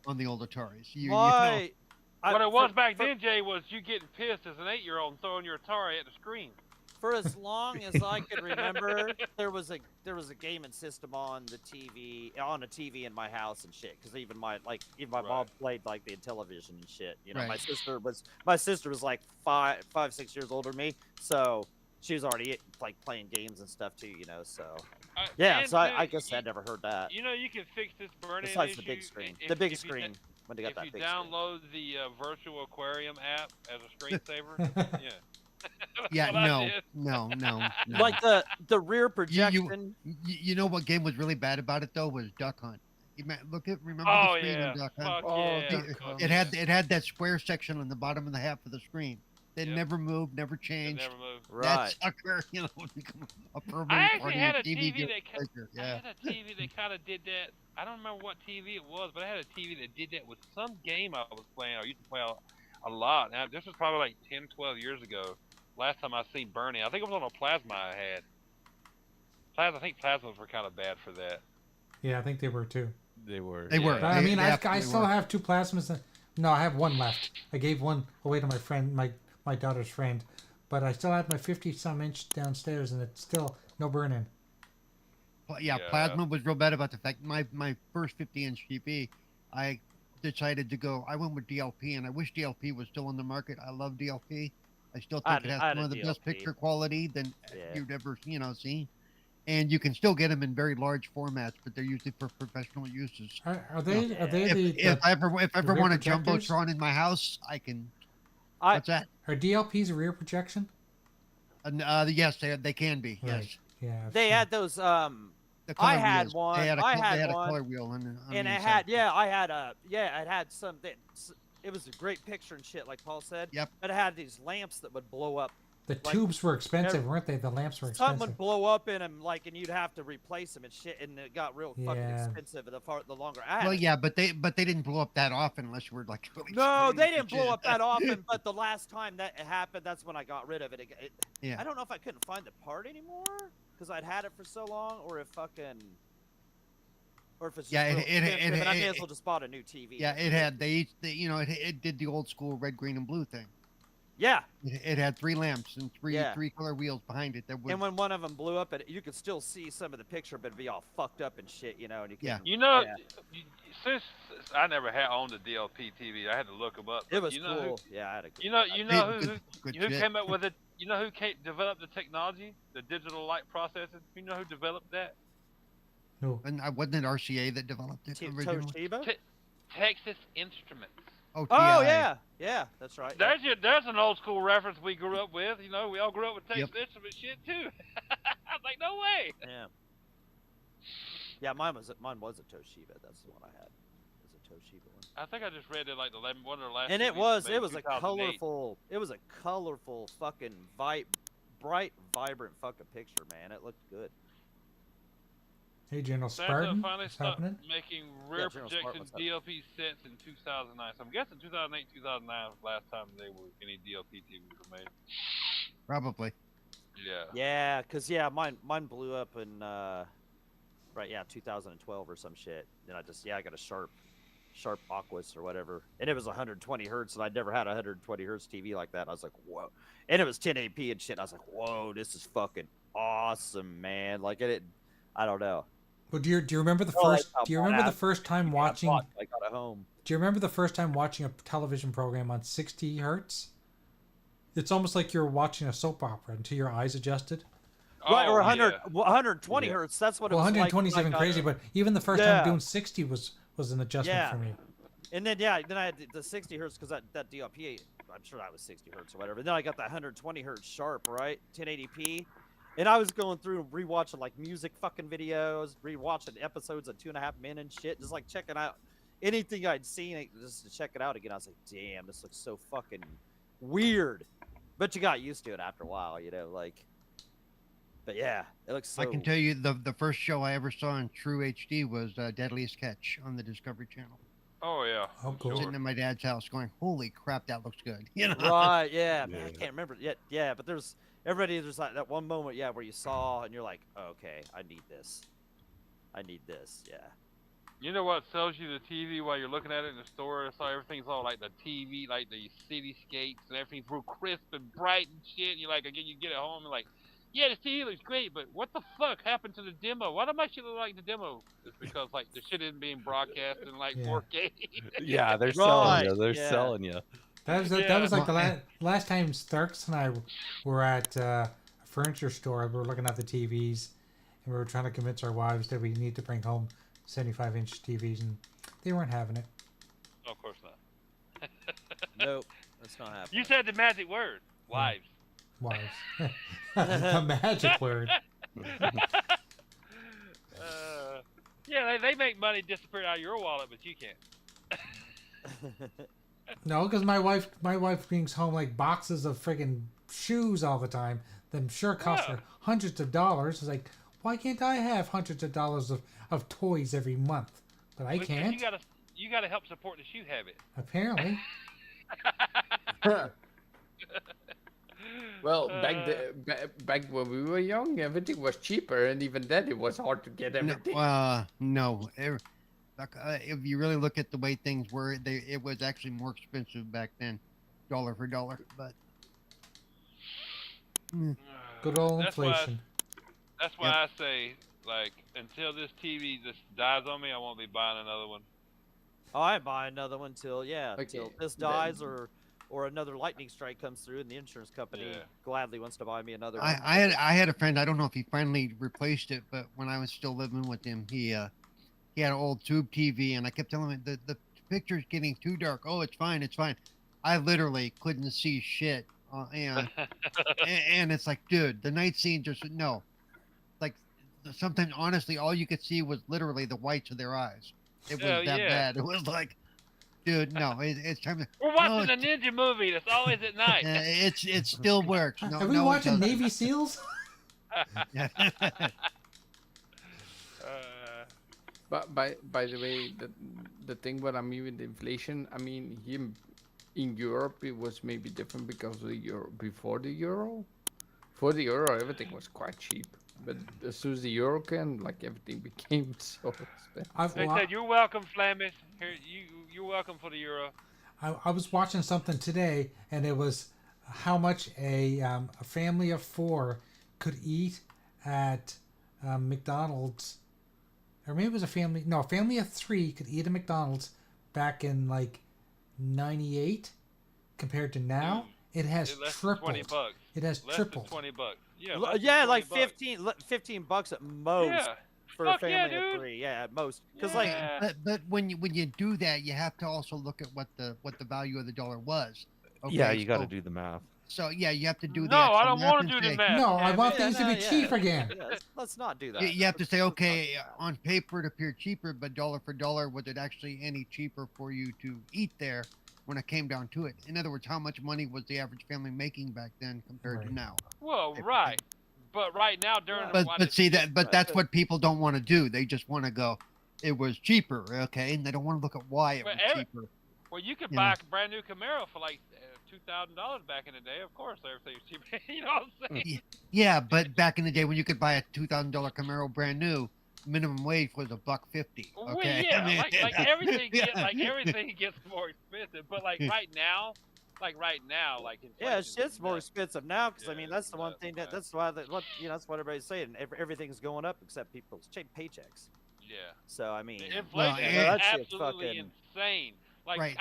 on the old Ataris. Why? What it was back then, Jay, was you getting pissed as an 8-year-old and throwing your Atari at the screen. For as long as I could remember, there was a gaming system on a TV in my house and shit. Because even my mom Right. played like the television and shit. You know, Right. my sister was like 5-6 years older than me, so she was already like playing games and stuff too. You know, so yeah. And, So I dude, guess I never heard that. You know, you can fix this burn-in Besides the issue big screen, if- the big if you screen when they got If that you big screen. download the virtual aquarium app as a screensaver, yeah. That's Yeah, what I no, did. no. Like the rear projection. You know what game was really bad about it though was Duck Hunt. Remember Oh the screen yeah, on Duck fuck Hunt? Oh, yeah. Duck It, Hunt. it had that square section on the bottom of the half of the screen. They Yep. never moved, never It changed. never moved. Right. That sucker, become a permanent I part actually of had your a TV just that pleasure. I Yeah. had a TV that kind of did that. I don't remember what TV it was, but I had a TV that did that with some game I was playing. I used to play a lot. Now, this was probably like 10, 12 years ago. Last time I seen Bernie, I think it was on a plasma I had. I think plasmas were kind of bad for that. Yeah, I think they were too. They were. They were. But I mean, They I absolutely still were. have 2 plasmas. No, I have 1 left. I gave 1 away to my friend, my daughter's friend. But I still have my 50-some inch downstairs, and it's still no burn-in. Yeah, Yeah. plasma was real bad about the fact my first 50-inch TV, I decided to go. I went with DLP, and I wish DLP was still on the market. I love DLP. I still I think it had- has I had some a of the best DLP. picture quality than Yeah. you've ever seen. And you can still get them in very large formats, but they're usually for professional uses. Are they If I ever rear want a projectors? jumbotron in my house, I can. I- What's that? are DLPs a rear projection? Yes, they can be. Right. Yes. Yeah. They had those. The color I had wheels. one. They had a, I they had had a one. color wheel on the And it inside. had, it had some that it was a great picture and shit, like Paul said. Yep. But it had these lamps that would blow up. The like, tubes were expensive, weren't they? The lamps were Something expensive. would blow up in them, and you'd have to replace them and shit, and it got real fucking Yeah. expensive. The longer I had Well, it. yeah, but they didn't blow up that often unless you were like really. No, strange they and didn't blow shit. up that often. But the last time that it happened, that's when I got rid of it. Yeah. I don't know if I couldn't find the part anymore because I'd had it for so long, or if it's just Yeah, real expensive, and I may it- as well just bought a new TV. Yeah, it had it did the old school red, green, and blue thing. Yeah, It had 3 lamps and three Yeah. color wheels behind it. That would, and when one of them blew up, you could still see some of the picture, but it'd be all fucked up and shit, and you Yeah. couldn't- You know, Yeah. since I never had owned a DLP TV, I had to look them up. It was you know cool. Yeah, I had a You know good who shit. came up with it? You know who developed the technology, the digital light processing? You know who developed that? No. and wasn't it RCA that developed it originally? Toshiba. Te- Texas Instruments. Oh, Oh TI. yeah, that's right. There's an old school reference we grew up with. You know, we all grew up with Texas Yep. Instruments shit too. I was like, no way. Yeah. Yeah, mine was a Toshiba. That's the one I had. It was a Toshiba one. I think I just read it like one of the last. And it TVs was made it in was a 2008. colorful fucking bright vibrant fucking picture, man. It looked good. Hey, General Santa Spartan, finally what's stopped happening? making rear General Spartan, projection what's up? DLP sets in 2009. So I'm guessing 2008, 2009 was the last time any DLP TVs were made. Probably. Yeah. Yeah, cause mine blew up in 2012 or some shit. Then I got a sharp Aquas or whatever, and it was 120 hertz, and I'd never had a 120 hertz TV like that. And I was like, whoa, and it was 1080p and shit. I was like, whoa, this is fucking awesome, man. Like I don't know. But do you remember the Oh, like first? how Do you remember the bad first time I watching? got it home. Do you remember the first time watching a television program on 60 hertz? It's almost like you're watching a soap opera until your eyes adjusted. Right, or Oh, 100, yeah. 120 Yeah. hertz. That's what Well, it was 120 is like. even crazy, but even the first Yeah. time doing 60 was an adjustment Yeah. for me. And then I had the 60 hertz because that DLP, I'm sure that was 60 hertz or whatever. Then I got the 120 hertz sharp, right, 1080p, and I was going through and rewatching like music fucking videos, rewatching episodes of 2.5 Men and shit, just like checking out anything I'd seen just to check it out again. I was like, damn, this looks so fucking weird, but you got used to it after a while, like. But yeah, it looks so. I can tell you the first show I ever saw in true HD was Deadliest Catch on the Discovery Channel. Oh yeah. Oh, cool. Sitting in my dad's house, going, "Holy crap, that looks good!" Right, yeah, man, I Yeah. can't remember yet. Yeah, but there's like that one moment, yeah, where you saw and you're like, okay, I need this, yeah. You know what sells you the TV while you're looking at it in the store? So everything's all like the TV, like the cityscapes, and everything's real crisp and bright and shit. And you're like, again, you get it home and like, yeah, the TV looks great, but what the fuck happened to the demo? Why do my shit look like the demo? It's because like the shit isn't being broadcast in like Yeah. 4K. Yeah, they're selling you. Right, They're yeah. selling you. That was like the last time Starks and I were at a furniture store. We were looking at the TVs, and we were trying to convince our wives that we need to bring home 75-inch TVs, and they weren't having it. No, of course not. Nope, that's not happening. You said the magic word, wives. Wives. The magic word. Yeah, they make money disappear out of your wallet, but you can't. No, because my wife brings home like boxes of friggin' shoes all the time. Them sure cost Yeah. her hundreds of dollars. It's like, why can't I have hundreds of dollars of toys every month? But I Because can't. You gotta help support the shoe habit. Apparently. Well, back when we were young, everything was cheaper, and even then, it was hard to get everything. No. If you really look at the way things were, it was actually more expensive back then, dollar for dollar. But Good old That's why- inflation. That's why I say, like, until this TV just dies on me, I won't be buying another one. Oh, I buy another one till Okay, till this then- dies or another lightning strike comes through and the insurance company Yeah. gladly wants to buy me another one. I had a friend. I don't know if he finally replaced it, but when I was still living with him, he had an old tube TV, and I kept telling him the picture's getting too dark. Oh, it's fine, it's fine. I literally couldn't see shit, and it's like, dude, the night scene just no. Like sometimes, honestly, all you could see was literally the whites of their eyes. It was Hell that yeah. bad. It was like, dude, no, it's time to. We're watching a ninja movie that's always at night. It still works. No, Have we no, it watching doesn't. Navy SEAls? But by the way, the thing what I mean with inflation, I mean here in Europe it was maybe different because of the euro. Before the euro, everything was quite cheap. But as soon as the euro came, like everything became so expensive. They said, "You're welcome, Flemish. Here, you're welcome for the euro." I was watching something today, and it was how much a family of 4 could eat at McDonald's, or maybe it was a family of 3 could eat at McDonald's back in like '98 compared to now. It has Less than tripled. $20. It has Less tripled. than $20. Yeah. L- less than yeah, like 20 bucks. $15 at most Yeah. for a Fuck yeah, family of dude. 3. Yeah, at most. Because Yeah. But when you do that, you have to also look at what the value of the dollar was. Okay, Yeah, you got to so- do the math. So yeah, you have to do the No, I actual don't math want and to do the say- math. No, I damn want it. things to be yeah. cheap again. yeah, let's not do that. You have to say, Let's not okay, do that. on paper it appeared cheaper, but dollar for dollar, was it actually any cheaper for you to eat there when it came down to it? In other words, how much money was the average family making back then compared Right. to now? Well, right. But right now, during the But see that, but right, that's but- what people don't want to do. They just want to go, it was cheaper, okay, and they don't want to look at why it But was cheaper. well, you could you buy know. a brand new Camaro for like $2,000 back in the day. Of course, everything's cheap. You know what I'm saying? Yeah, but back in the day when you could buy a $2,000 Camaro brand new, minimum wage was $1.50. Well, Okay, yeah, I mean- like everything everything gets more expensive. But like right now, like Yeah, inflation's shit's more nuts. expensive now because I Yeah, mean that's the one nuts, thing man. that's why that's what everybody's saying. Everything's going up except people's paychecks. Yeah. So I mean, The inflation and- is that shit's absolutely fucking- insane. Like Right.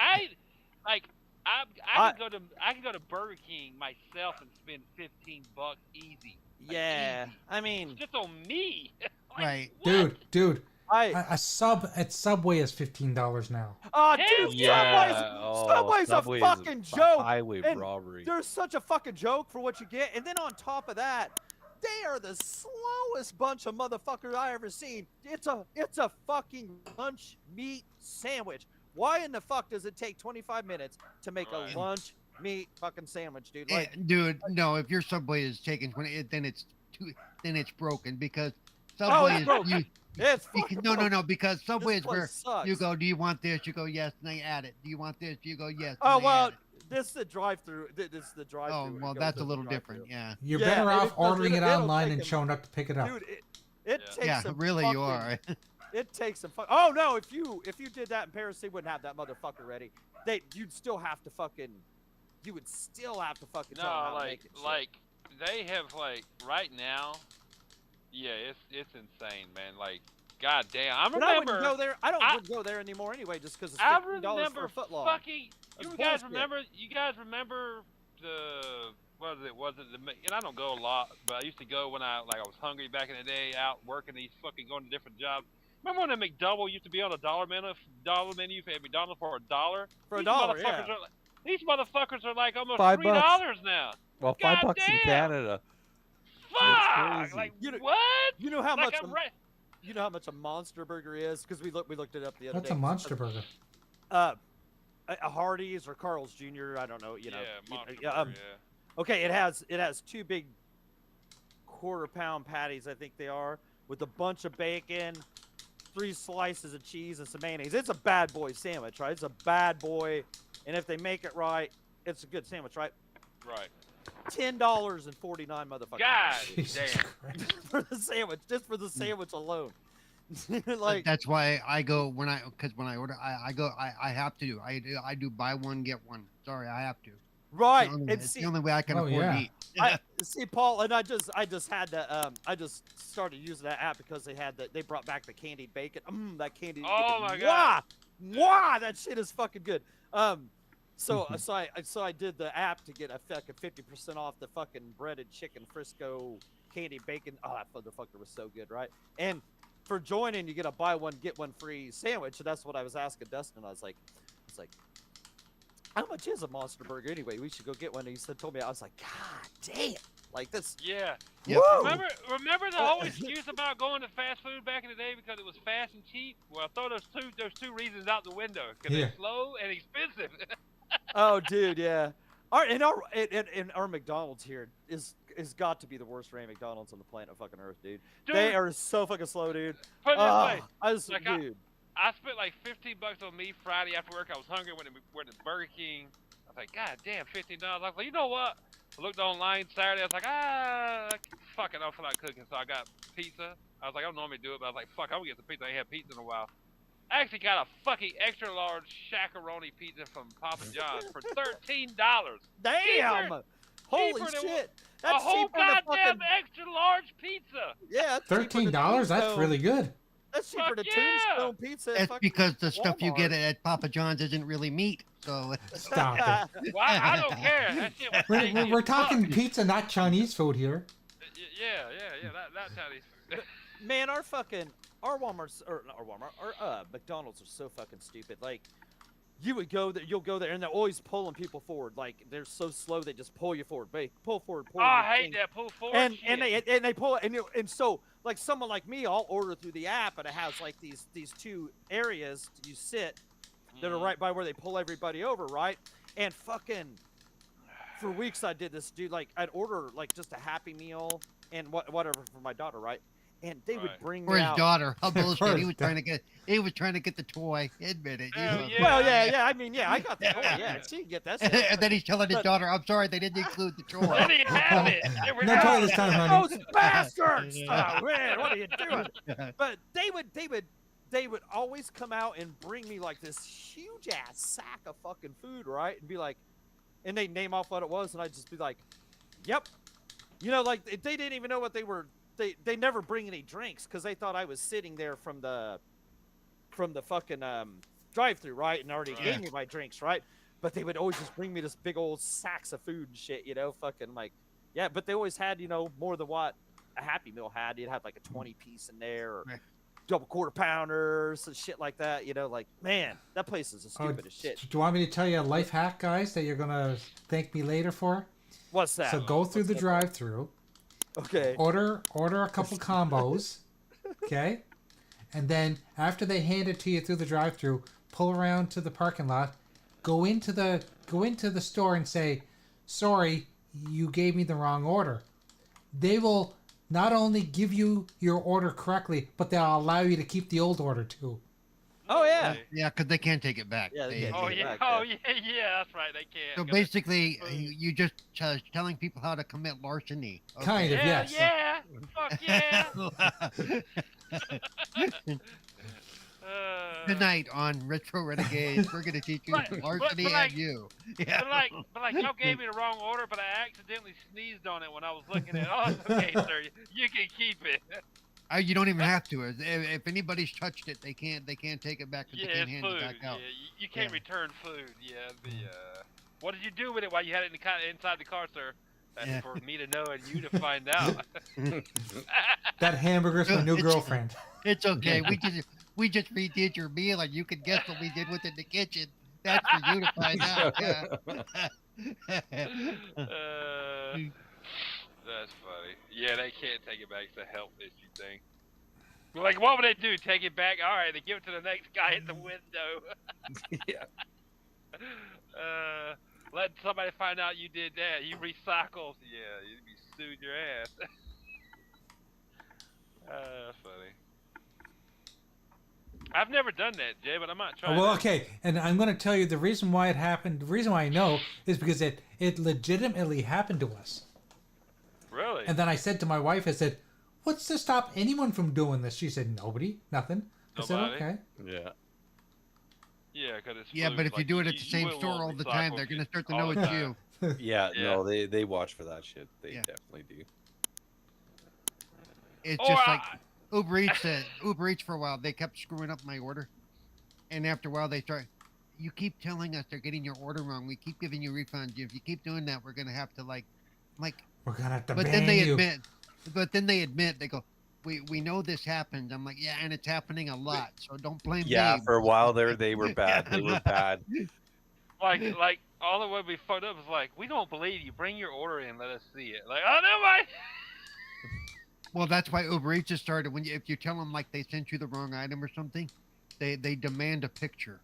I can go to Burger King myself and spend $15 easy. Like, yeah. easy. I mean, Just on me. Like, Right. what? Dude, I a sub at Subway is $15 now. oh Hell dude, Yeah. Subway's Subway's a fucking joke. Highway And robbery. There's such a fucking joke for what you get, and then on top of that, they are the slowest bunch of motherfuckers I ever seen. It's a fucking lunch meat sandwich. Why in the fuck does it take 25 minutes to make Right. a lunch meat fucking sandwich, dude? Like, Dude, no, if your Subway is taking 20, then it's broken because Oh, Subway it's is broken. it's you fucking no, broken. because Subway This is where place sucks. you go, do you want this? You go, yes, and they add it. Do you want this? You go, yes. Oh and they well, add it. this is the drive-through. This is the drive-through. Oh, It well, goes that's to a the little drive-through. different. Yeah. You're Yeah, better and off ordering it it'll online take and them- showing up to pick it up. Dude, it takes Yeah, some really, fucking, you are. It takes some. Oh no! If you did that in Paris, they wouldn't have that motherfucker ready. You'd still have to fucking. You would still have to fucking. tell them how No, to make it, shit. like they have like right now. Yeah, it's insane, man. Like, goddamn, I But I wouldn't remember. go there. I I- wouldn't go there anymore anyway, just because it's I $15 for remember a foot long. fucking. That's You guys bullshit. remember? You guys remember the? What was it? Was it the? And I don't go a lot, but I used to go when I was hungry back in the day, out working these fucking going to different jobs. Remember when the McDouble used to be on a dollar menu for McDonald's for $1? For These $1, motherfuckers yeah. these motherfuckers are like almost $5. $3 now. Well, God $5 in damn. Canada. Fuck! crazy. Like You know- what? You know how Like much? I'm right. You know how much a monster burger is? Because we looked it up the other What's day. a monster burger? A a Hardee's or Carl's Jr. I don't know. You know. Yeah, Monster yeah, Burger, yeah. Okay, it has 2 big quarter-pound patties, I think they are, with a bunch of bacon, 3 slices of cheese, and some mayonnaise. It's a bad boy sandwich, right? It's a bad boy, and if they make it right, it's a good sandwich, right? Right. $10.49, motherfucker. God Jesus damn. Christ. For the sandwich, just for the sandwich alone. Like, That's why I go when I order I have to I do buy one get one. Sorry, I have to. right, It's the only, and it's see, the only way I can Oh, afford yeah. to eat. see, Paul, and I just had to I just started using that app because they brought back the candied bacon. That candied Oh bacon. my God. Mwah, that shit is fucking good. So I did the app to get a fucking 50% off the fucking breaded chicken Frisco candied bacon. Oh, that motherfucker was so good, right? And for joining, you get a buy one get one free sandwich. And that's what I was asking Dustin. I was like, how much is a Monster Burger anyway? We should go get one. And he told me, I was like, God damn, like this. Yeah. Yep. Woo! Remember the whole excuse about going to fast food back in the day because it was fast and cheap? Well, throw those two reasons out the window because Yeah. they're slow and expensive. Oh, dude, yeah. Our McDonald's here is got to be the worst ran McDonald's on the planet fucking Earth, dude. Dude, They are so fucking slow, dude. put it this way. I just, Like, dude. I spent like $15 on me Friday after work. I was hungry. Went to Burger King. I was like, God damn, $15. I was like, you know what? I looked online Saturday. I was like, fuck it, I don't feel like cooking. So I got pizza. I was like, I don't normally do it, but I was like, fuck, I'm gonna get some pizza. I ain't had pizza in a while. I actually got a fucking extra large shakaroni pizza from Papa John's for $13. Damn! Holy cheaper than shit! A That's whole cheaper than goddamn fucking, extra large pizza. yeah. That's cheaper than $13? That's Tombstone. really good. That's cheaper Fuck than yeah! Tombstone pizza. at That's fucking because the stuff you get Walmart. at Papa John's isn't really meat. So Stop it. Well, I don't care. That shit was tasty We're as talking fuck. pizza, not Chinese food here. Yeah. That's how they. Man, our Walmart's or not our Walmart, our McDonald's are so fucking stupid. Like, you'll go there, and they're always pulling people forward. Like, they're so slow, they just pull you forward. Pull forward. Oh, I hate that pull forward And shit. they pull it, and so like someone like me, I'll order through the app, and it has like these 2 areas you sit that are right by where they pull everybody over, right? And fucking for weeks I did this, dude. Like, I'd order like just a Happy Meal and whatever for my daughter, right? And they would Right. bring for me his out. daughter, how For bullshit. He his was trying to get the toy. Admit it. Hell You yeah. Well, yeah. I mean, yeah, I got the toy. Yeah, she can get that. know. Shit. And then he's telling his But- daughter, "I'm sorry, they didn't include the They toy." didn't have it. They were No out. toy this time, honey. Those bastards! Oh, man, what are you doing? But they would always come out and bring me like this huge ass sack of fucking food, right? And be like, and they name off what it was, and I'd just be like, "Yep." You know, like they didn't even know what they were. They never bring any drinks because they thought I was sitting there from the fucking drive-through, right? And already gave me my drinks, right? But they would always just bring me this big old sacks of food and shit, you know, fucking like, yeah. But they always had, you know, more than what a Happy Meal had. You'd have like a 20 piece in there, or Right. double quarter pounders and shit like that. You know, like, man, that place is the Oh, stupidest shit. do you want me to tell you a life hack, guys, that you're gonna thank me later for? What's that? So go through What's the that? drive-through, Okay. order a couple combos, okay, and then after they hand it to you through the drive-through, pull around to the parking lot, go into the store and say, "Sorry, you gave me the wrong order." They will not only give you your order correctly, but they'll allow you to keep the old order too. Oh yeah. Yeah, because they can't take it back. Yeah, they They- can't Oh take it yeah. back, Oh yeah. That's right. They can't. So 'cause basically, food. you just telling people how to commit larceny. Okay. Kind of, Yeah. yes. Yeah. Fuck yeah. Tonight on Retro Renegades, we're gonna teach you But- larceny but like- and you. Yeah. But like y'all gave me the wrong order, but I accidentally sneezed on it when I was looking at it. Oh, it's okay, sir. You can keep it. You don't even have to. If anybody's touched it, they can't take it back because Yeah, they can't it's hand food. it back Yeah, out. you can't Yeah. return food. Yeah, what did you do with it while you had it inside the car, sir? That's Yeah. for me to know and you to find out. That hamburger's my new It's- girlfriend. It's okay. We just redid your meal, and you can guess what we did with it in the kitchen. That's for you to find out. Yeah. That's funny. Yeah, they can't take it back. It's a health issue thing. Like, what would they do? Take it back? All right, they give it to the next guy at the window. Yeah. Let somebody find out you did that. You recycled. Yeah, you'd be suing your ass. Funny. I've never done that, Jay, but I might try. Well, that. okay, and I'm going to tell you the reason why it happened. The reason why I know is because it legitimately happened to us. Really? And then I said to my wife, I said, "What's to stop anyone from doing this?" She said, "Nobody, nothing." I said, Nobody? "Okay." Yeah. Yeah, because it's Yeah, but if you like, do it at the same will store all the time, recycle they're gonna shit start to all know the it's time. you. Yeah, Yeah. no, they watch for that shit. They Yeah. definitely do. It's Or just like Uber Eats. Uber Eats for a while, they kept screwing up my order, and after a while, they start. You keep telling us they're getting your order wrong. We keep giving you refunds. If you keep doing that, we're gonna have to like. We're gonna have to But ban then they you. admit. But then they admit. They go. We know this happened. I'm like, yeah, and it's happening a lot. So don't blame Yeah, me. for a while there, they were bad. They were bad. like all the way we fucked up is like, we don't believe you. Bring your order in, let us see it. Like, oh no, my. Well, that's why Uber Eats has started. If you tell them like they sent you the wrong item or something, they demand a picture.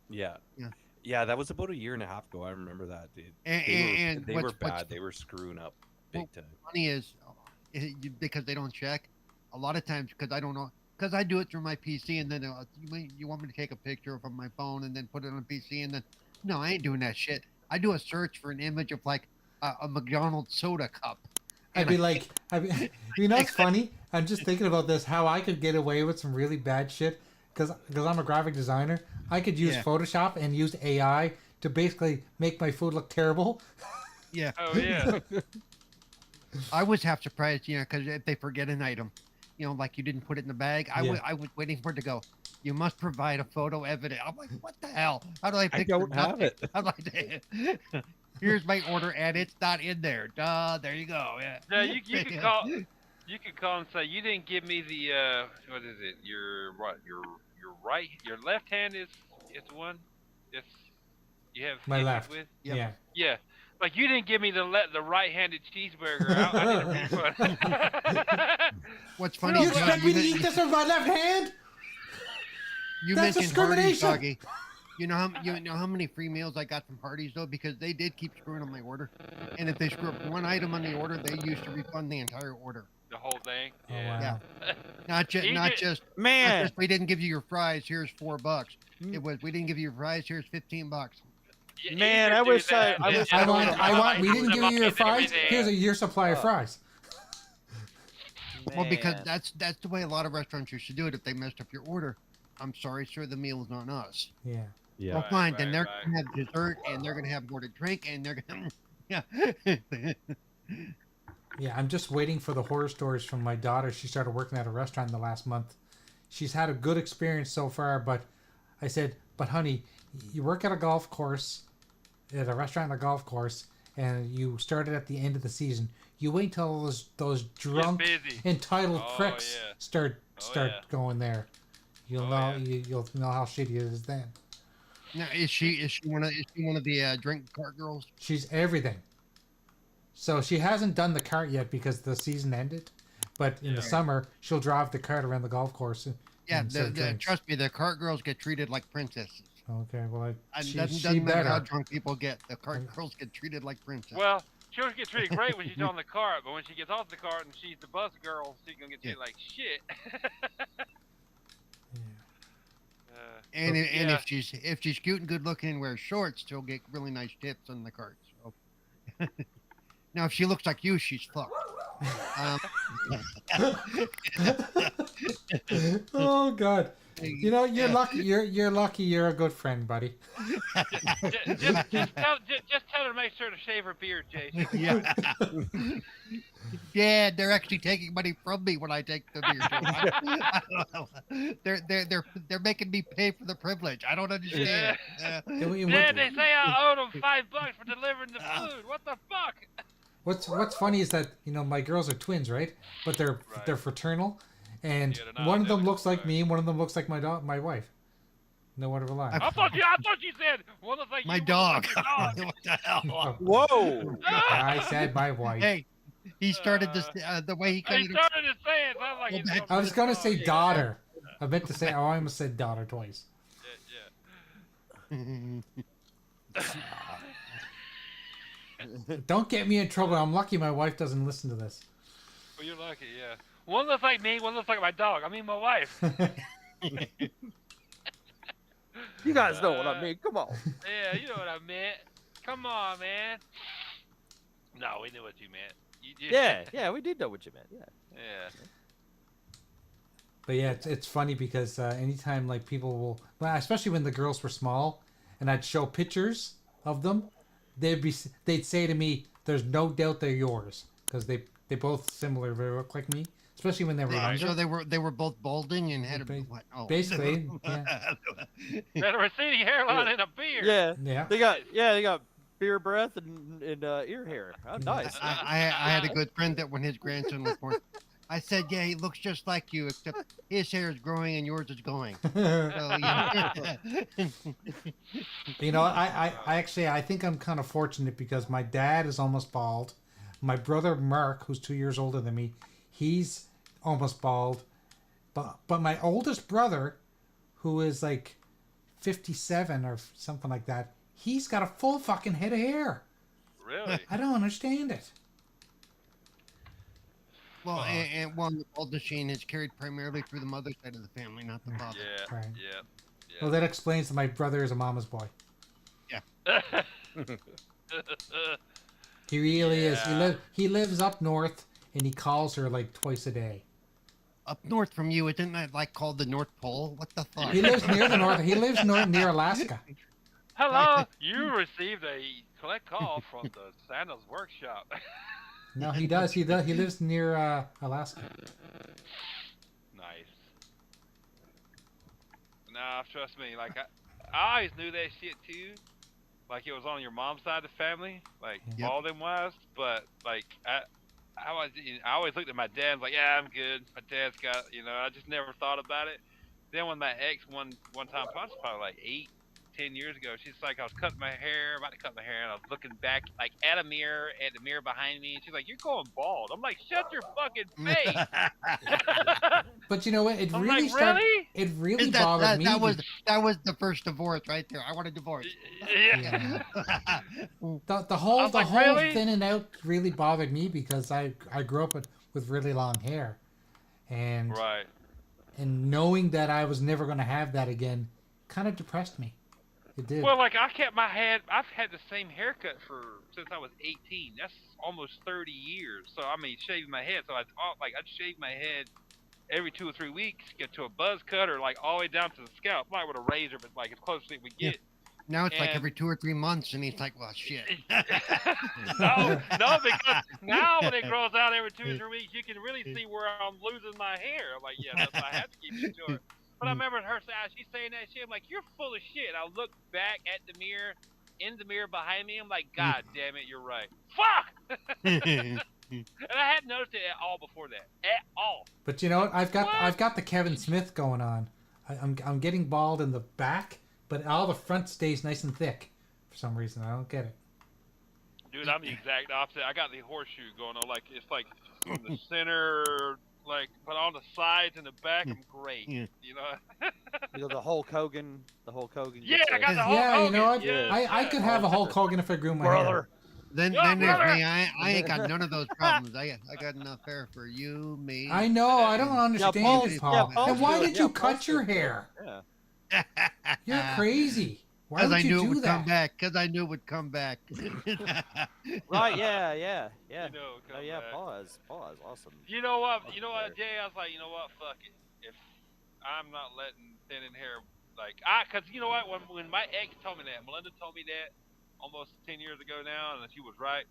Yeah. Yeah. Yeah, that was about a year and a half ago. I remember that, dude. And They what's- were bad. what's They were screwing up big time. funny is because they don't check. A lot of times, because I don't know, because I do it through my PC, and then you want me to take a picture from my phone and then put it on PC, and then no, I ain't doing that shit. I do a search for an image of like a McDonald's soda cup. I'd be like, you know, it's funny. I'm just thinking about this. How I could get away with some really bad shit because I'm a graphic designer. I could use Yeah. Photoshop and use AI to basically make my food look terrible. Yeah, Oh yeah. I was half surprised, because if they forget an item, like you didn't put it in the bag, I Yeah. was waiting for it to go. You must provide a photo evidence. I'm like, what the hell? How do I I picture don't have nothing? it. How do I? Here's my order, and it's not in there. Duh. There you go. Yeah. Yeah, you could call. You could call and say you didn't give me the what is it? Your left hand is one. It's you have My issues left. with. Yep. Yeah. Yeah, like you didn't give me the right-handed cheeseburger. I need a refund. What's funny? You is expect me to eat this with my left hand? You That's mentioned Hardee's, discrimination. doggy. You know how many free meals I got from Hardee's though, because they did keep screwing on my order, and if they screw up one item on the order, they used to refund the entire order. The whole thing. Oh, Yeah. wow. Not just He not did- just Man, we didn't give you your fries. Here's $4. It was we didn't give you your fries. Here's $15. You Man, either I do wish that I and wish just I want. We didn't give you your and fries. everything. Here's a year supply of fries. Well, because man. that's the way a lot of restaurants used to do it. If they messed up your order, I'm sorry, sir, the meal is on us. Yeah. Yeah. Well, fine, then right, they're right. gonna have dessert and they're gonna have more to drink and they're gonna yeah. Yeah, I'm just waiting for the horror stories from my daughter. She started working at a restaurant in the last month. She's had a good experience so far, but I said, but honey, you work at a golf course, at a restaurant and a golf course, and you started at the end of the season. You wait till those drunk, busy. entitled Oh, pricks yeah. start yeah. going there. You'll Oh, know yeah. you'll know how shitty it is then. Now, is she one of the drink cart girls? She's everything. So she hasn't done the cart yet because the season ended, but in the summer she'll drive the cart around the golf course. Yeah, and serve drinks. trust me, the cart girls get treated like princesses. Okay, well, And she doesn't matter how better. drunk people get, the cart girls get treated like princesses. Well, she'll get treated great when she's on the cart, but when she gets off the cart and she's the bus girl, she's gonna get treated like shit. and yeah. if she's cute and good looking and wears shorts, she'll get really nice tips on the cart. So. Now, if she looks like you, she's fucked. Oh God! You know you're lucky. You're lucky. You're a good friend, buddy. just tell her to make sure to shave her beard, Jason. Yeah. Yeah, they're actually taking money from me when I take the beer. I don't know. They're making me pay for the privilege. I don't understand. Yeah, they say I owe them $5 for delivering the food. What the fuck? What's funny is that my girls are twins, right? But they're fraternal, and Yeah, they're not one of them identical, looks like right. me, and one of them looks like my wife. No word of a lie. I thought you said one looks like My you, one dog. looks like your What the hell? Whoa! I said my wife. Hey, he started this the way he He kind of. started to say it. Sounds like Go he's back. I was gonna say yeah. daughter. I meant to say. I almost said daughter twice. Yeah. Don't get me in trouble. I'm lucky my wife doesn't listen to this. Well, you're lucky, yeah. One looks like me, one looks like my dog. I mean, my wife. You guys know what I mean. Come on. Yeah, you know what I meant. Come on, man. No, we knew what you meant. Yeah, we did know what you meant. Yeah. Yeah. But yeah, it's funny because anytime like people will, well, especially when the girls were small, and I'd show pictures of them, they'd say to me, "There's no doubt they're yours," because they both similar, they look like me, especially when they were younger. So they were both balding and had a what? Oh. Basically, yeah. Had a receding hairline and a beard. Yeah. They got beer breath and ear hair. Oh, nice. I had a good friend that when his grandson was born, I said, "Yeah, he looks just like you, except his hair is growing and yours is going." So, yeah. You know, I think I'm kind of fortunate because my dad is almost bald. My brother Mark, who's 2 years older than me, he's almost bald. But my oldest brother, who is like 57 or something like that, he's got a full fucking head of hair. Really? I don't understand it. Well, and one the bald machine is carried primarily through the mother's side of the family, not the father. Yeah. Right. Yeah. Well, that explains that my brother is a mama's boy. He really is. He lives up north, and he calls her like twice a day. Up north from you, isn't that like called the North Pole? What the fuck? He lives near the north. He lives near Alaska. Hello, you received a collect call from the Santa's workshop. No, he does. He lives near Alaska. Nice. Nah, trust me. Like I always knew that shit too. Like it was on your mom's side of the family, like Yep. all them was. But like I always looked at my dad and was like, yeah, I'm good. My dad's got, I just never thought about it. Then when my ex one time, probably like 8-10 years ago, she's like, I was cutting my hair, about to cut my hair, and I was looking back like at a mirror, at the mirror behind me, and she's like, you're going bald. I'm like, shut your fucking face. But you know what? It I'm really like, really? It really bothered me. That was the first divorce right there. I want a divorce. Yeah. The whole like, really? thinning out really bothered me because I grew up with really long hair, and Right. and knowing that I was never going to have that again kind of depressed me. It did. Well, like I kept my head. I've had the same haircut since I was 18. That's almost 30 years. So I mean, shaving my head. So I'd shave my head every 2 or 3 weeks, get to a buzz cut or like all the way down to the scalp. Not with a razor, but like as close as we get. Now it's like And- every 2 or 3 months, and he's like, "Well, shit." no, because now when it grows out every 2 or 3 weeks, you can really see where I'm losing my hair. I'm like, yeah, I have to keep it short. But I remember her saying, she's saying that shit. I'm like, you're full of shit. I look back at the mirror, in the mirror behind me. I'm like, God damn it, you're right. Fuck! And I hadn't noticed it at all before that. At all. But you know what? I've got the Kevin Smith going on. I'm getting bald in the back, but all the front stays nice and thick for some reason. I don't get it. Dude, I'm the exact opposite. I got the horseshoe going on. Like, it's like from the center, like, but on the sides and the back, I'm great. Yeah. You know? The Hulk Hogan. Yeah, gets I got a- the Hulk Yeah, you Hogan. know what? Yeah. I could have a Hulk Hogan if I grew my hair. Then Yeah, there's brother! me. I ain't got none of those problems. I got enough hair for you, me. I know. I don't understand Paul's- it, Paul. yeah, Paul's and why good. did you Yeah, cut Paul's your good. hair? Yeah. You're crazy. Why Because would I you knew it do would that? come back. Because I knew it would come back. Right, yeah. You know, Oh, come yeah, back. pause, awesome. You know what, Jay? I was like, you know what? Fuck it. If I'm not letting thinning hair, like, cause you know what? When my ex told me that, Melinda told me that almost 10 years ago now, and she was right.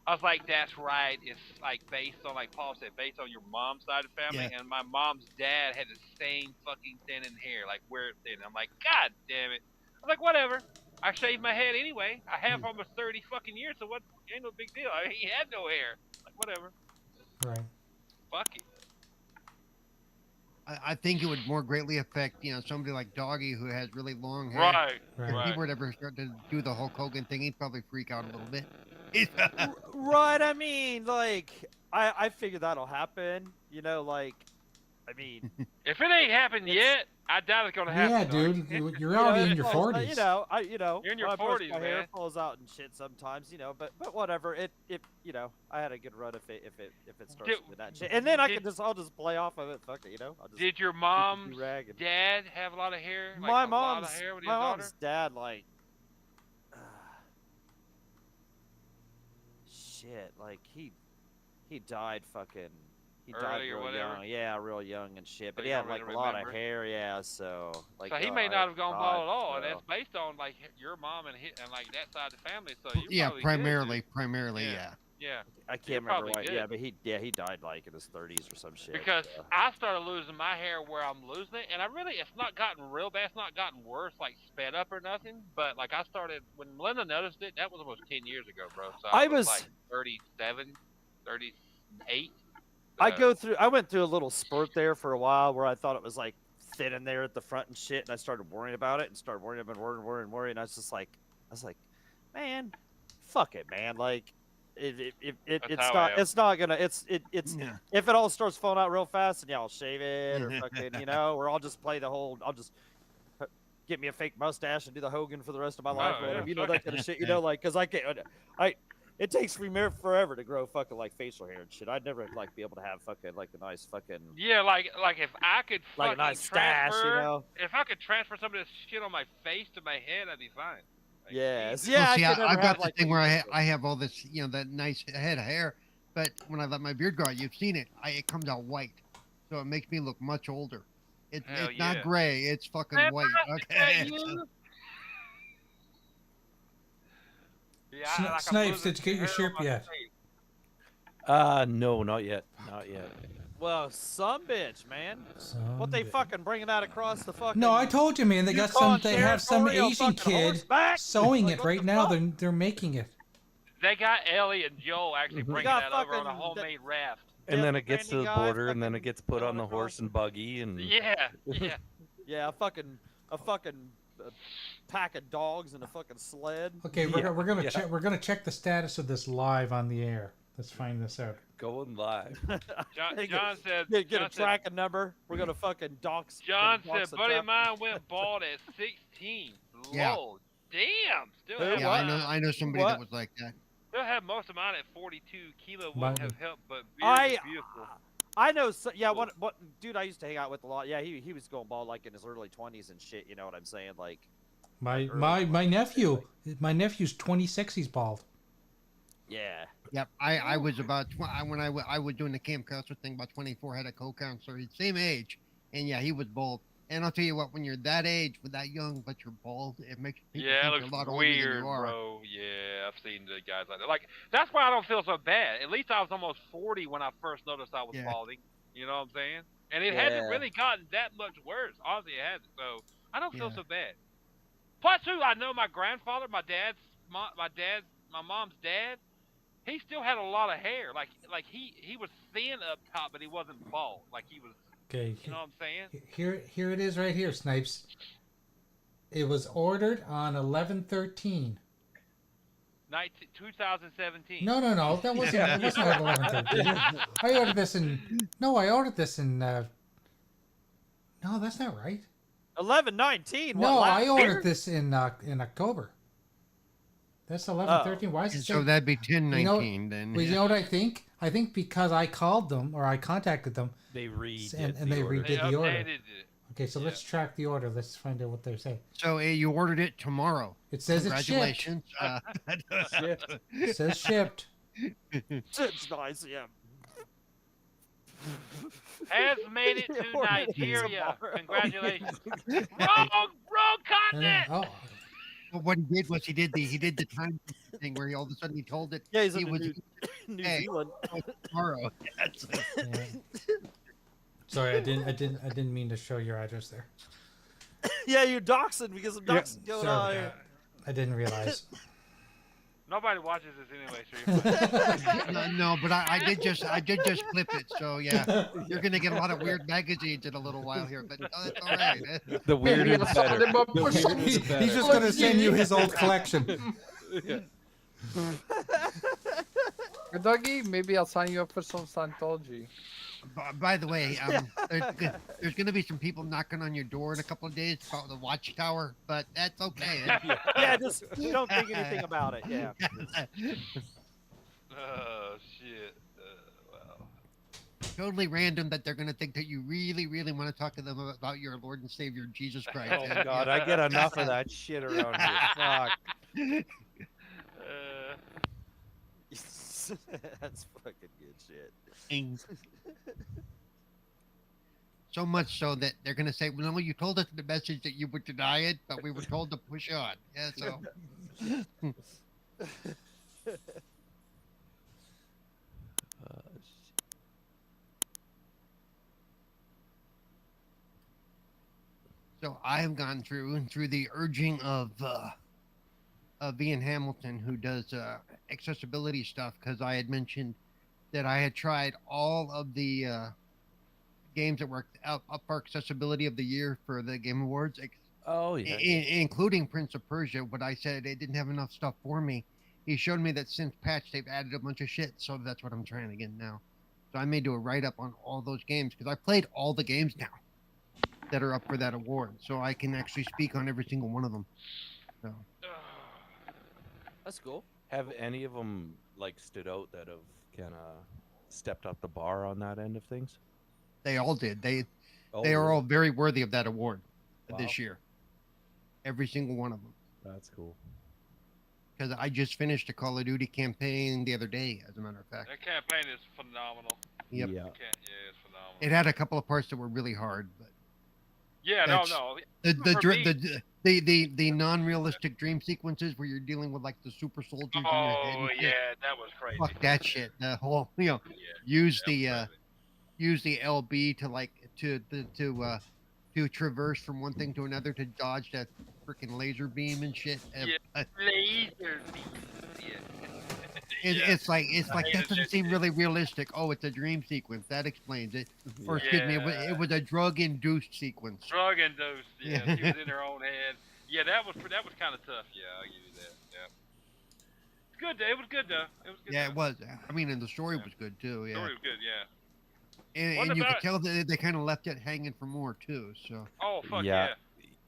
I was like, that's right. It's like based on, like Paul said, based on your mom's side of the family, Yeah. and my mom's dad had the same fucking thinning hair, like where it's thin. I'm like, God damn it. I'm like, whatever. I shaved my head anyway. I have for almost 30 fucking years, so what? Ain't no big deal. I mean, he had no hair. Like, whatever. Right. Fuck it. I think it would more greatly affect, somebody like Doggy who has really long hair. Right. Right. If Right. he were to ever start to do the Hulk Hogan thing, he'd probably freak out a little bit. Right, I mean, like, I figure that'll happen, like, I mean, If it ain't happened yet, I doubt it's gonna happen. Yeah, dog. dude, you're already in your well, 40s. You know, You're in your when I brush 40s, my hair man. falls out and shit sometimes, but whatever. It you know, I had a good run if it starts Did- doing that shit, and then I'll just play off of it. Fuck it, I'll just Did your mom's do-rag and- dad have a lot of hair? Like my a lot of hair with his daughter? mom's dad like shit, like he died fucking. He died Early or real whatever? young, yeah, real young and shit. But you he had don't like really a lot of remember? hair, yeah. So like, So he may not have gone bald at all, and that's based on like your mom and like that side of the family. So you Yeah, probably good, primarily, Yeah. yeah. dude. Yeah. I you're can't remember probably why. Yeah, good. but he died like in his 30s or some shit. Because so. I started losing my hair where I'm losing it, and it's not gotten real bad. It's not gotten worse, like sped up or nothing. But like I started when Melinda noticed it. That was almost 10 years ago, bro. So I was like 37, 38. I went through a little spurt there for a while where I thought it was like thin in there at the front and shit, and I started worrying about it and started worrying about worrying, and I was like, man, fuck it, man, like it's not gonna Yeah. if it all starts falling out real fast, then yeah, I'll shave it or fucking or I'll just play I'll just get me a fake mustache and do the Hogan for the rest of my life, or yeah, whatever, that kind of shit, like because I can't. It takes me forever to grow fucking like facial hair and shit. I'd never like be able to have fucking like a nice fucking Yeah, like if I could like a fucking nice stash, transfer, if I could transfer some of this shit on my face to my head, I'd be fine. Like, Yes, easy. yeah. Well, see, I could never I've got have, the like, thing where I have all this, that nice head of hair, but when I let my beard grow out, you've seen it, it comes out white, so it makes me look much older. It's Hell not yeah. gray, it's fucking Man, white. Okay. Yeah, Sni- like I'm Snipes, losing did you get your hair on ship my yet? face. No, not yet. Not yet. Well, some bitch, man. What they Some fucking bringing that across the fucking? No, I told you, man. They got Yukon they have some territory on Asian fucking kid horseback? sewing Like, it what right the now. fuck? They're making it. They got Ellie and Joel actually Mhm. bringing got that over on a fucking- homemade raft. And Yeah, then the it gets to Randy the guy border, and then fucking it gets put on going the across horse and buggy, and Yeah, yeah. Yeah, a fucking pack of dogs and a fucking sled. Okay, Yeah, we're gonna yeah. check. We're gonna check the status of this live on the air. Let's find this out. going live. John said. Get John a tracking number. We're gonna fucking dox. John dox said, the buddy of track- mine went bald at 16. Yeah. Lord, damn. Still Who? have Yeah, What? I know somebody What? that was like that. Still have most of mine at 42. Kilo Mine- wouldn't have helped, but I- beard is beautiful. I know. Yeah, what dude I used to hang out with a lot. Yeah, he was going bald like in his early 20s and shit. You know what I'm saying? Like, My nephew's 26. He's bald. yeah. Yep, I was about when I was doing the camp counselor thing, about 24, had a co-counselor, he's same age, and yeah, he was bald. And I'll tell you what, when you're that age, with that young, but you're bald, it makes people Yeah, it think looks you're a lot older than weird, you are. bro. Yeah, I've seen the guys like that. Like, that's why I don't feel so bad. At least I was almost 40 when I first noticed I was Yeah. balding. You know what I'm saying? And it hasn't Yeah. really gotten that much worse. Honestly, it hasn't. So I don't feel Yeah. so bad. Plus, too, I know my grandfather, my mom's dad, he still had a lot of hair. Like he was thin up top, but he wasn't bald. Like he was. Okay. You know what I'm saying? Here it is right here, Snipes. It was ordered on 11/13. 2017. No, that wasn't. It wasn't at 11/13. I ordered this in. No, I ordered this in. No, that's not right. 11/19. No, what, I last ordered year? this in October. That's 11/13. Why is it? So that'd be 10/19 then. Well, you know what I think? I think because I called them or I contacted them. They redid And the they order. redid They the order. updated it. Okay, so let's track the order. Let's find out what they're saying. So you ordered it tomorrow. It says it's shipped. Congratulations. It says shipped. It's nice, yeah. Has made it to Ordered it Nigeria. tomorrow. Congratulations. wrong continent. Oh, But what he did was he did the time thing where he all of a sudden he told it Yeah, he's he in was New Hey. Zealand. tomorrow. yeah. Sorry, I didn't mean to show your address there. Yeah, you're doxing because I'm doxing going on Sorry, here. I didn't realize. Nobody watches this anyway, so you're fine. No, but I did just clip it. So yeah, you're gonna get a lot of weird magazines in a little while here, but that's all right. The weirder the better. He's just gonna send you his old collection. Dougie, maybe I'll sign you up for some Scientology. By the way, there's going to be some people knocking on your door in a couple of days about the watchtower, but that's okay. Yeah, just don't think anything about it. Yeah. Oh shit! Wow. Totally random that they're going to think that you really, really want to talk to them about your Lord and Savior Jesus Christ. Oh God, I get enough of that shit around here. Fuck. That's fucking good shit. So much so that they're going to say, well, no, you told us in the message that you would deny it, but we were told to push on. Yeah, so. So I have gone through the urging of Ian Hamilton, who does accessibility stuff, because I had mentioned that I had tried all of the games that were up for accessibility of the year for the Game Awards, Oh yeah. including Prince of Persia. But I said it didn't have enough stuff for me. He showed me that since patch they've added a bunch of shit, so that's what I'm trying again now. So I may do a write-up on all those games, because I played all the games now that are up for that award, so I can actually speak on every single one of them. So That's cool. Have any of them like stood out that have kind of stepped up the bar on that end of things? they all did. They Oh, are really? all very worthy of that award Wow. this year. Every single one of them. That's cool. Because I just finished a Call of Duty campaign the other day, as a matter of fact. That campaign is phenomenal. Yep. Yeah. Yeah, it's phenomenal. It had a couple of parts that were really hard, but Yeah, That's- no. the non-realistic dream sequences where you're dealing with like the super soldiers in your head. Oh and yeah, shit. that was crazy. Fuck that shit. The whole, Yeah, use that was the crazy. use the LB to like to traverse from one thing to another to dodge that freaking laser beam and shit. Yeah. Laser beam. Yeah. It's like that Laser doesn't seem really realistic. Oh, it's a dream sequence. That explains it. Or excuse me, it was a drug-induced sequence. Drug induced. Yeah, Yeah. she was in her own head. Yeah, that was kind of tough. Yeah, I'll give you that. Yeah. It's good. It was good though. It was good. Yeah, though. it was. I mean, and the story was good too. Yeah, Story was good. Yeah. and What you could about- tell that they kind of left it hanging for more too. So Oh fuck Yeah. yeah.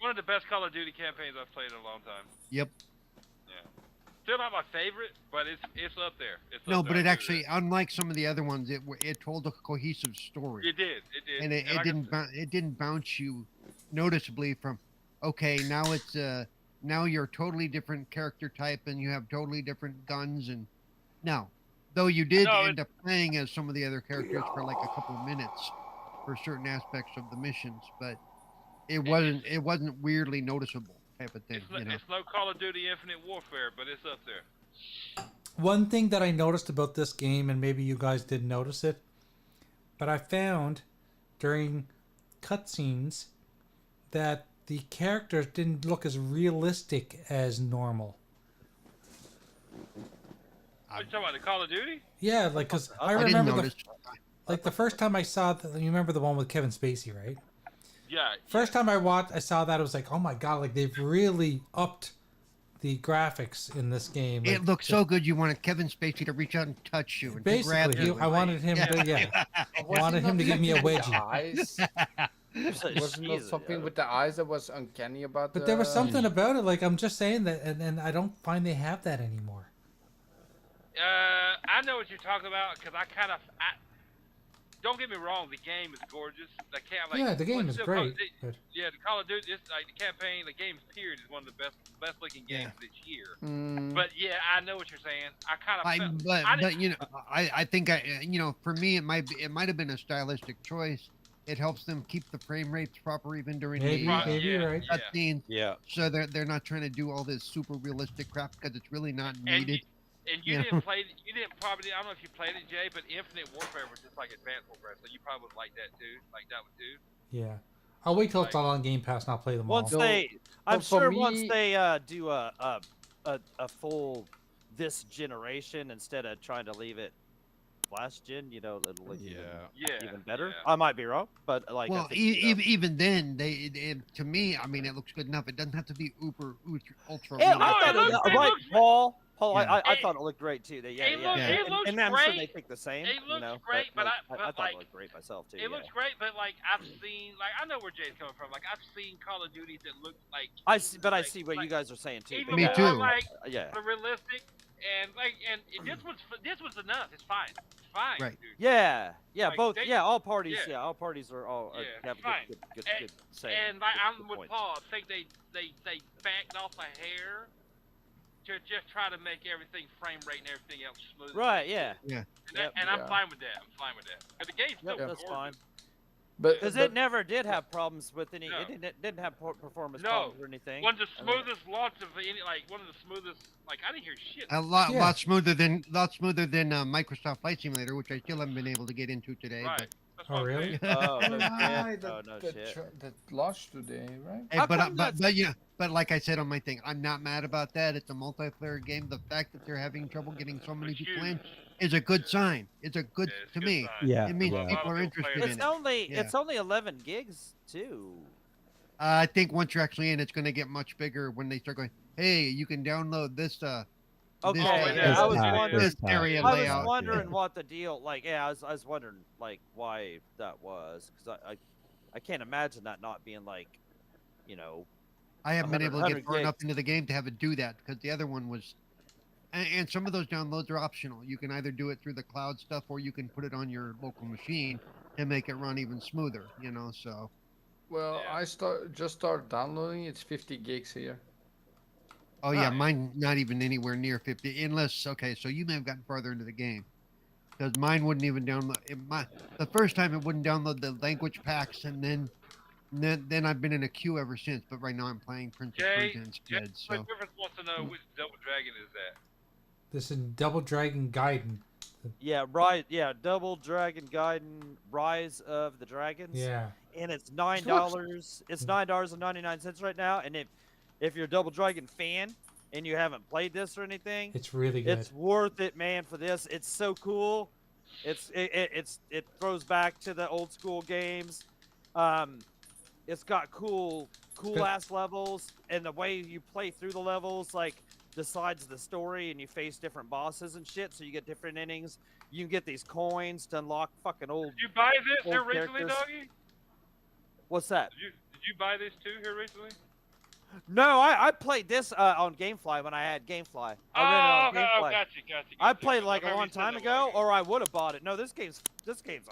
One of the best Call of Duty campaigns I've played in a long time. yep. Yeah. Still not my favorite, but it's up there. It's No, up but there. it I'll actually, give you unlike some of the other ones, it told a cohesive story. that. It did. It did. And it like I didn't said- it didn't bounce you noticeably from okay, now it's now you're a totally different character type and you have totally different guns. And now, though you did No, end up playing as some of the other characters for like a couple of minutes for certain aspects of the missions, but it wasn't weirdly noticeable type of thing. It's no Call of Duty Infinite Warfare, but it's up there. One thing that I noticed about this game, and maybe you guys didn't notice it, but I found during cutscenes that the characters didn't look as realistic as normal. What you talking about, the Call of Duty? Yeah, like, because I I didn't remember notice. the first time I saw you remember the one with Kevin Spacey, right? Yeah. First time I saw that, I was like, oh my god, like they've really upped the graphics in this game. It Like, looked so good you wanted Kevin Spacey to reach out and touch you and to grab basically, you. I wanted him to, I wanted him to give me a wedgie. Eyes? Wasn't there something with the eyes that was uncanny about But there was something about it, like I'm just saying that, and I don't find they have that anymore. I know what you're talking about because I don't get me wrong, the game is gorgeous. Yeah, the game is great. But Yeah, the Call of Duty, it's like the campaign, the game's period is one of the best looking games this year. But yeah, I know what you're saying. I kind of But you know, I think for me it might have been a stylistic choice. It helps them keep the frame rates proper even during maybe the you're right. cutscenes. Yeah. So they're not trying to do all this super realistic crap because it's really not needed. And you Yeah. didn't play. You didn't probably. I don't know if you played it, Jay, but Infinite Warfare was just like Advanced Warfare, so you probably would like that too. Like that one too. Yeah, I'll wait till it's all on Game Pass and I'll play them all. Once I'm but for sure once me- they do a full this generation instead of trying to leave it last gen, it'll look even better. Yeah. I might be wrong, but like, I Well, think, even then, to me, I mean, it looks good enough. It doesn't have to be ultra. Yeah, Oh, I it looks- thought, it right, looks- Paul. Paul, Yeah. I thought it looked great too. It looks and I'm sure they great. think the same. It you looks know, great, but like, but I thought like, it looked great myself too. it looks great, but like I've seen, like I know where Jay's coming from. Like I've seen Call of Duties that look like I see, but I like- see what you like, guys are saying too. even but Me yeah, too. more like Yeah. the realistic and this was enough. It's fine. It's fine. Right. Dude. Yeah, Like, both. they- Yeah, all parties. yeah. Yeah, all parties are all Yeah, have fine. good And- say. And like good- I'm good with points. Paul. I think they backed off a hair to just try to make everything frame rate and everything else smooth. Right. Yeah. And, Yep. I'm Yeah. fine with that. I'm fine with that. But the game's Yep. still That's gorgeous. fine. But Because it never did have problems with any. No. It didn't have performance No. problems or anything. One of the I mean, smoothest launch of any, like one of the smoothest. Like I didn't hear shit. A lot, Yeah. lot smoother than Microsoft Flight Simulator, which I still haven't been able to get into today. Right. That's Oh, what I'm really? saying. Oh no Ah, shit. that, Oh no that, shit. that launched today, right? Hey, How but, come that's- but like I said on my thing, I'm not mad about that. It's a multiplayer game. The fact that they're having trouble getting so many It's people in huge. is a good sign. It's a good Yeah, it's to good me. sign. Yeah. It means Yeah. people are Well, interested players- in It's it. only Yeah. it's only 11 gigs too. I think once you're actually in, it's going to get much bigger when they start going. Hey, you can download this. Okay, this, yeah, This I was pack, wondering. this area I was layout. wondering what the deal. Like, yeah, I was wondering like why that was because I can't imagine that not being like, you know. I haven't been 100 able to get far 100 enough gigs. into the game to have it do that because the other one was. And some of those downloads are optional. You can either do it through the cloud stuff or you can put it on your local machine and make it run even smoother. So. Well, Yeah. I started downloading. It's 50 gigs here. Oh yeah, Ah. mine not even anywhere near 50. Unless so you may have gotten farther into the game because mine wouldn't even download. The first time it wouldn't download the language packs, and then I've been in a queue ever since. But right now I'm playing Prince of Jay, Persia instead. Jay So Griffiths wants to know which Double Dragon is that. This is Double Dragon Gaiden. Yeah, right. Yeah, Double Dragon Gaiden: Rise of the Dragons. Yeah. And it's $9. It's $9.99 right now. And if you're a Double Dragon fan and you haven't played this or anything, It's really good. it's worth it, man. For this, it's so cool. It throws back to the old school games. It's got cool ass levels, and the way you play through the levels like decides the story, and you face different bosses and shit. So you get different endings. You can get these coins to unlock fucking old. Did you buy this here Old recently, characters. doggy? What's that? Did you buy this too here recently? No, I played this on GameFly when I had GameFly. I Oh, rented it on GameFly. gotcha. I played like a remember long you said time that ago, one. or I would have bought it. No, this game's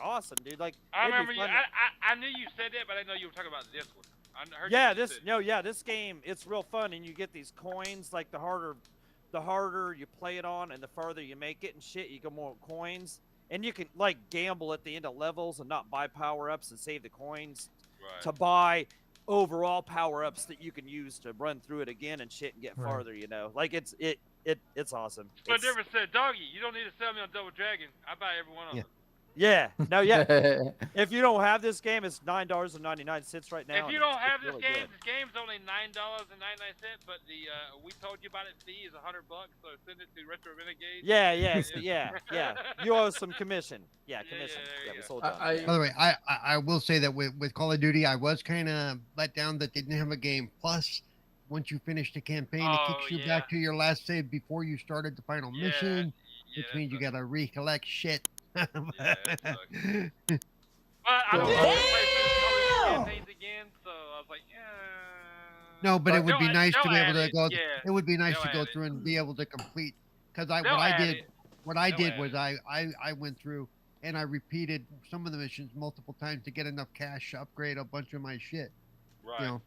awesome, dude. Like, I it'd be remember you. fun to- I knew you said that, but I didn't know you were talking about this one. I heard yeah, you this said- this game it's real fun, and you get these coins. Like the harder you play it on, and the farther you make it and shit, you get more coins. And you can like gamble at the end of levels and not buy power ups and save the coins Right. to buy overall power ups that you can use to run through it again and shit and get Right. farther. You know, like it's awesome. But It's- never said, doggy, you don't need to sell me on Double Dragon. I buy every one of Yeah. them. Yeah, no, yeah. If you don't have this game, it's $9.99 right now. If you and don't it's have this really game, good. this game's only $9.99. But the we told you about it fee is $100. So send it to Retro Renegades. Yeah, yeah. You owe us some commission. Yeah, Yeah, commission. yeah, there Yeah, you we go. sold I- that. by the way, I will say that with Call of Duty, I was kind of let down that they didn't have a game. Plus, once you finish the campaign, it Oh, kicks you yeah. back to your last save before you started the final Yeah, mission, yeah, which means you that's got to recollect shit. that sucks. But I So, don't want to play through Call of Duty campaigns again, so I was like, yeah. No, but it would be They'll nice to they'll be able add to it, go. yeah. It would be nice They'll to go add it. through and be able to complete. Because They'll what I add did, it. what I They'll did add was it. I went through and I repeated some of the missions multiple times to get enough cash to upgrade a bunch of my shit. Right. You know,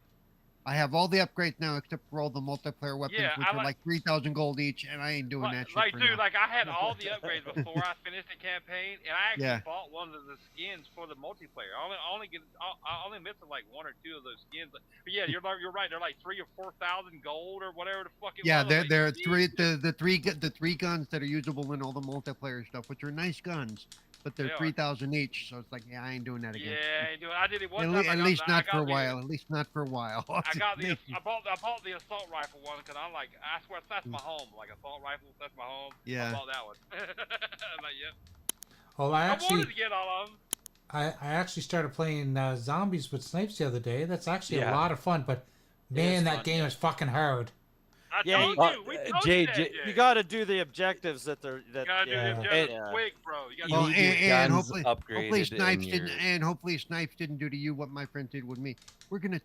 I have all the upgrades now except for all the multiplayer weapons, Yeah, which I are like- like 3,000 gold each, and I ain't doing that shit Like, for dude, now. like I had all the upgrades before I finished the campaign, and I actually Yeah. bought one of the skins for the multiplayer. I only missing like one or two of those skins. But yeah, you're right. They're like 3,000 or 4,000 gold or whatever the fuck it Yeah, was. they're Like, they're Jesus. the three guns that are usable in all the multiplayer stuff, which are nice guns, but they're They are. 3,000 each. So it's like, yeah, I ain't doing that again. Yeah, I ain't doing- I did it one At, time. le- I at got least the- I not got for a the- while. At least not for a while. I bought the assault rifle one because I'm like, I swear that's my home. Like assault rifle, that's my home. Yeah. I bought that one. I'm like, yep. Well, I wanted to get all of them. I actually started playing Zombies with Snipes the other day. That's actually Yeah. a lot of fun, but It man, is that fun, game yeah. is fucking hard. I Yeah, told you- you. We uh, told Jay- you that, Jay- Jay. You got to do the objectives that they're You that. gotta do yeah. the objectives Yeah. quick, bro. You gotta You Well, need do your and guns hopefully upgraded Snipes and didn't, your- and hopefully Snipes didn't do to you what my friend did with me. We're gonna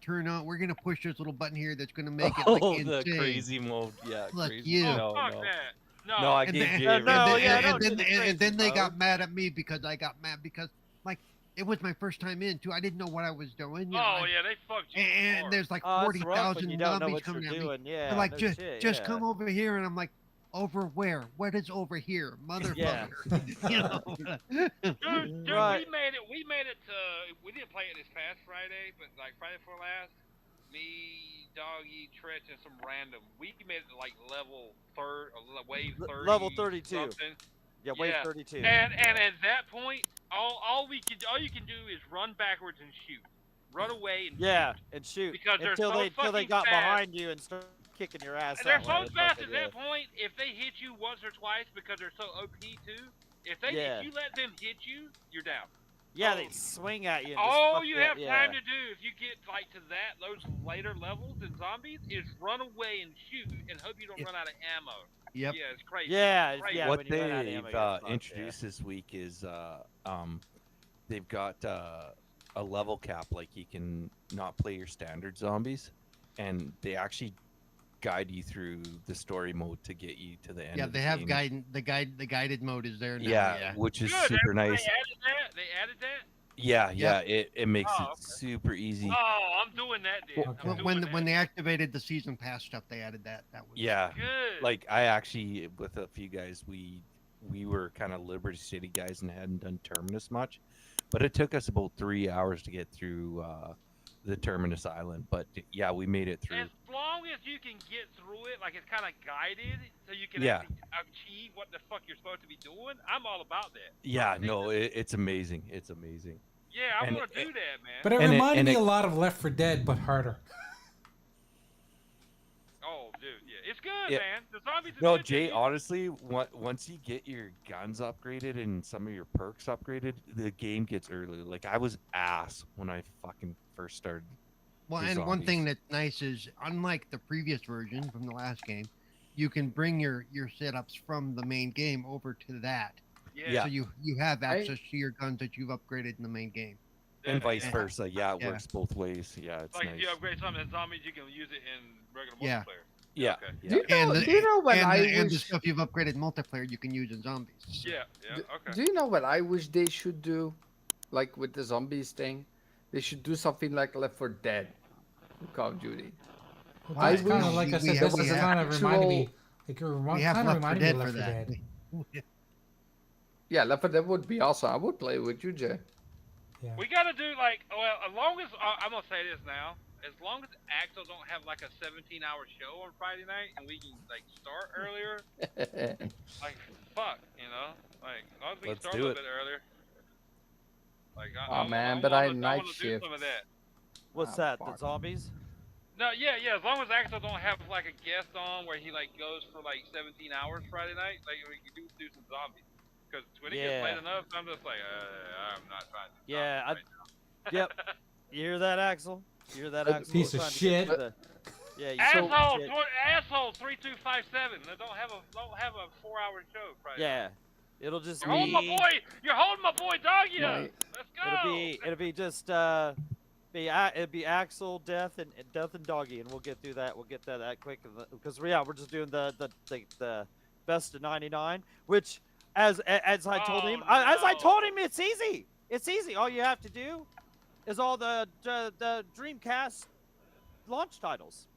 push this little button here that's gonna make it like Oh, insane. the crazy mode. Yeah, Look, crazy. you. Oh, No, fuck no. that. No. No, I And gave then, Jay a and, No, then, yeah, and, don't do then, the and then they crazy got mode. mad at me because I got mad because like it was my first time in too. I didn't know what I was doing. You know, Oh yeah, they fucked you. and hard. there's like Oh, it's rough when 40,000 you don't know zombies what coming you're at me. doing. Yeah, They're like, no just shit, just yeah. come over here, and I'm like, over where? What is over here, Yeah. motherfucker? You know. Dude, Right. we made it to. We didn't play it this past Friday, but like Friday before last, me, Doggy, Tretch, and some random. We made it to like wave 30. Level 32. Something. Yeah, wave Yeah. 32. And at that point, all you can do is run backwards and shoot, run away and Yeah, shoot. and shoot Because they're until so they fucking got fast. behind you and start kicking your ass. And they're that so way. fast Fucking, at that point. If they hit you once or twice because they're so OP too, if you let them hit you, you're down. Yeah, they swing at you. And just All fuck you up, have yeah. time to do if you get like to those later levels in zombies is run away and shoot and hope you don't Yep. run out of ammo. Yep. Yeah, it's crazy. Yeah, Crazy. yeah. What when you run out of ammo, they've you're fucked, introduced this week is they've got a level cap, like you can not play your standard zombies, and they actually guide you through the story mode to get you to the end. Yeah, of they the have game. the guided mode is there now. Yeah, which is Good. super nice. They added that. They added that. Yeah, Yep. it makes Oh, it okay. super easy. Oh, I'm doing that. Then. Well, I'm When doing when that. they activated the season pass stuff, they added that. That was Yeah, Good. like I actually with a few guys we were kind of Liberty City guys and hadn't done Terminus much, but it took us about 3 hours to get through the Terminus Island. But yeah, we made it through. As long as you can get through it, like it's kind of guided, so you can Yeah. actually achieve what the fuck you're supposed to be doing. I'm all about that. Yeah, I think no, it's amazing. It's amazing. Yeah, I And want to do that, man. But it And it- reminded and me it- a lot of Left 4 Dead, but harder. Oh, dude, yeah, it's good, Yeah. man. The zombies. Is No, good, Jay, dude. honestly, once you get your guns upgraded and some of your perks upgraded, the game gets early. Like I was ass when I fucking first started. Well, the and one thing zombies. that's nice is, unlike the previous version from the last game, you can bring your setups from the main game over to that. Yeah. So you have access to your guns that you've upgraded in the main game. And vice Yeah. versa. Yeah, it Yeah. works both ways. Yeah, it's Like nice. if you upgrade something in zombies, you can use it in regular Yeah. multiplayer. Yeah, Okay. yeah. Do you know, And do you know what I and the wish? stuff you've upgraded multiplayer you can use in zombies. Yeah. Yeah. Do, Okay. do you know what I wish they should do? Like with the zombies thing, they should do something like Left 4 Dead, in Call of Duty. Well, I that's kind of wish like I we said. have- This we is have kind of reminding me. actual- Like it We have kind of Left 4 reminded me Dead of for Left 4 that. Dead. Yeah, Left 4 Dead would be awesome. I would play with you, Jay. Yeah. We gotta do like, well, as long as I'm gonna say this now, as long as Axel don't have like a 17-hour show on Friday night and we can like start earlier, like fuck, you know, like as long as we can Let's start a do little it. bit earlier. Like, Oh, man, but I wanna night do shift. some of that. What's Ah, that? The fuck. zombies? No, yeah, as long as Axel don't have like a guest on where he like goes for like 17 hours Friday night, like we can do some zombies. Because when it gets late Yeah. enough, I'm just like, I'm not trying to. do Yeah, zombies Yep. You hear that, Axel? You hear that, But- Axel? Piece We're of trying to get shit. to the- Yeah, you Asshole, shit. asshole, 3257. They don't have a 4-hour show Friday. Yeah, it'll just You're holding my be. boy. You're holding my boy Doggy up. Right. Let's go. It'll be just it'd be Axel, Death, and Doggy, and we'll get through that. We'll get to that quick because we're just doing the best of 99, which as I told him, as I no. told him, it's easy. It's easy. All you have to do is all the Dreamcast launch titles.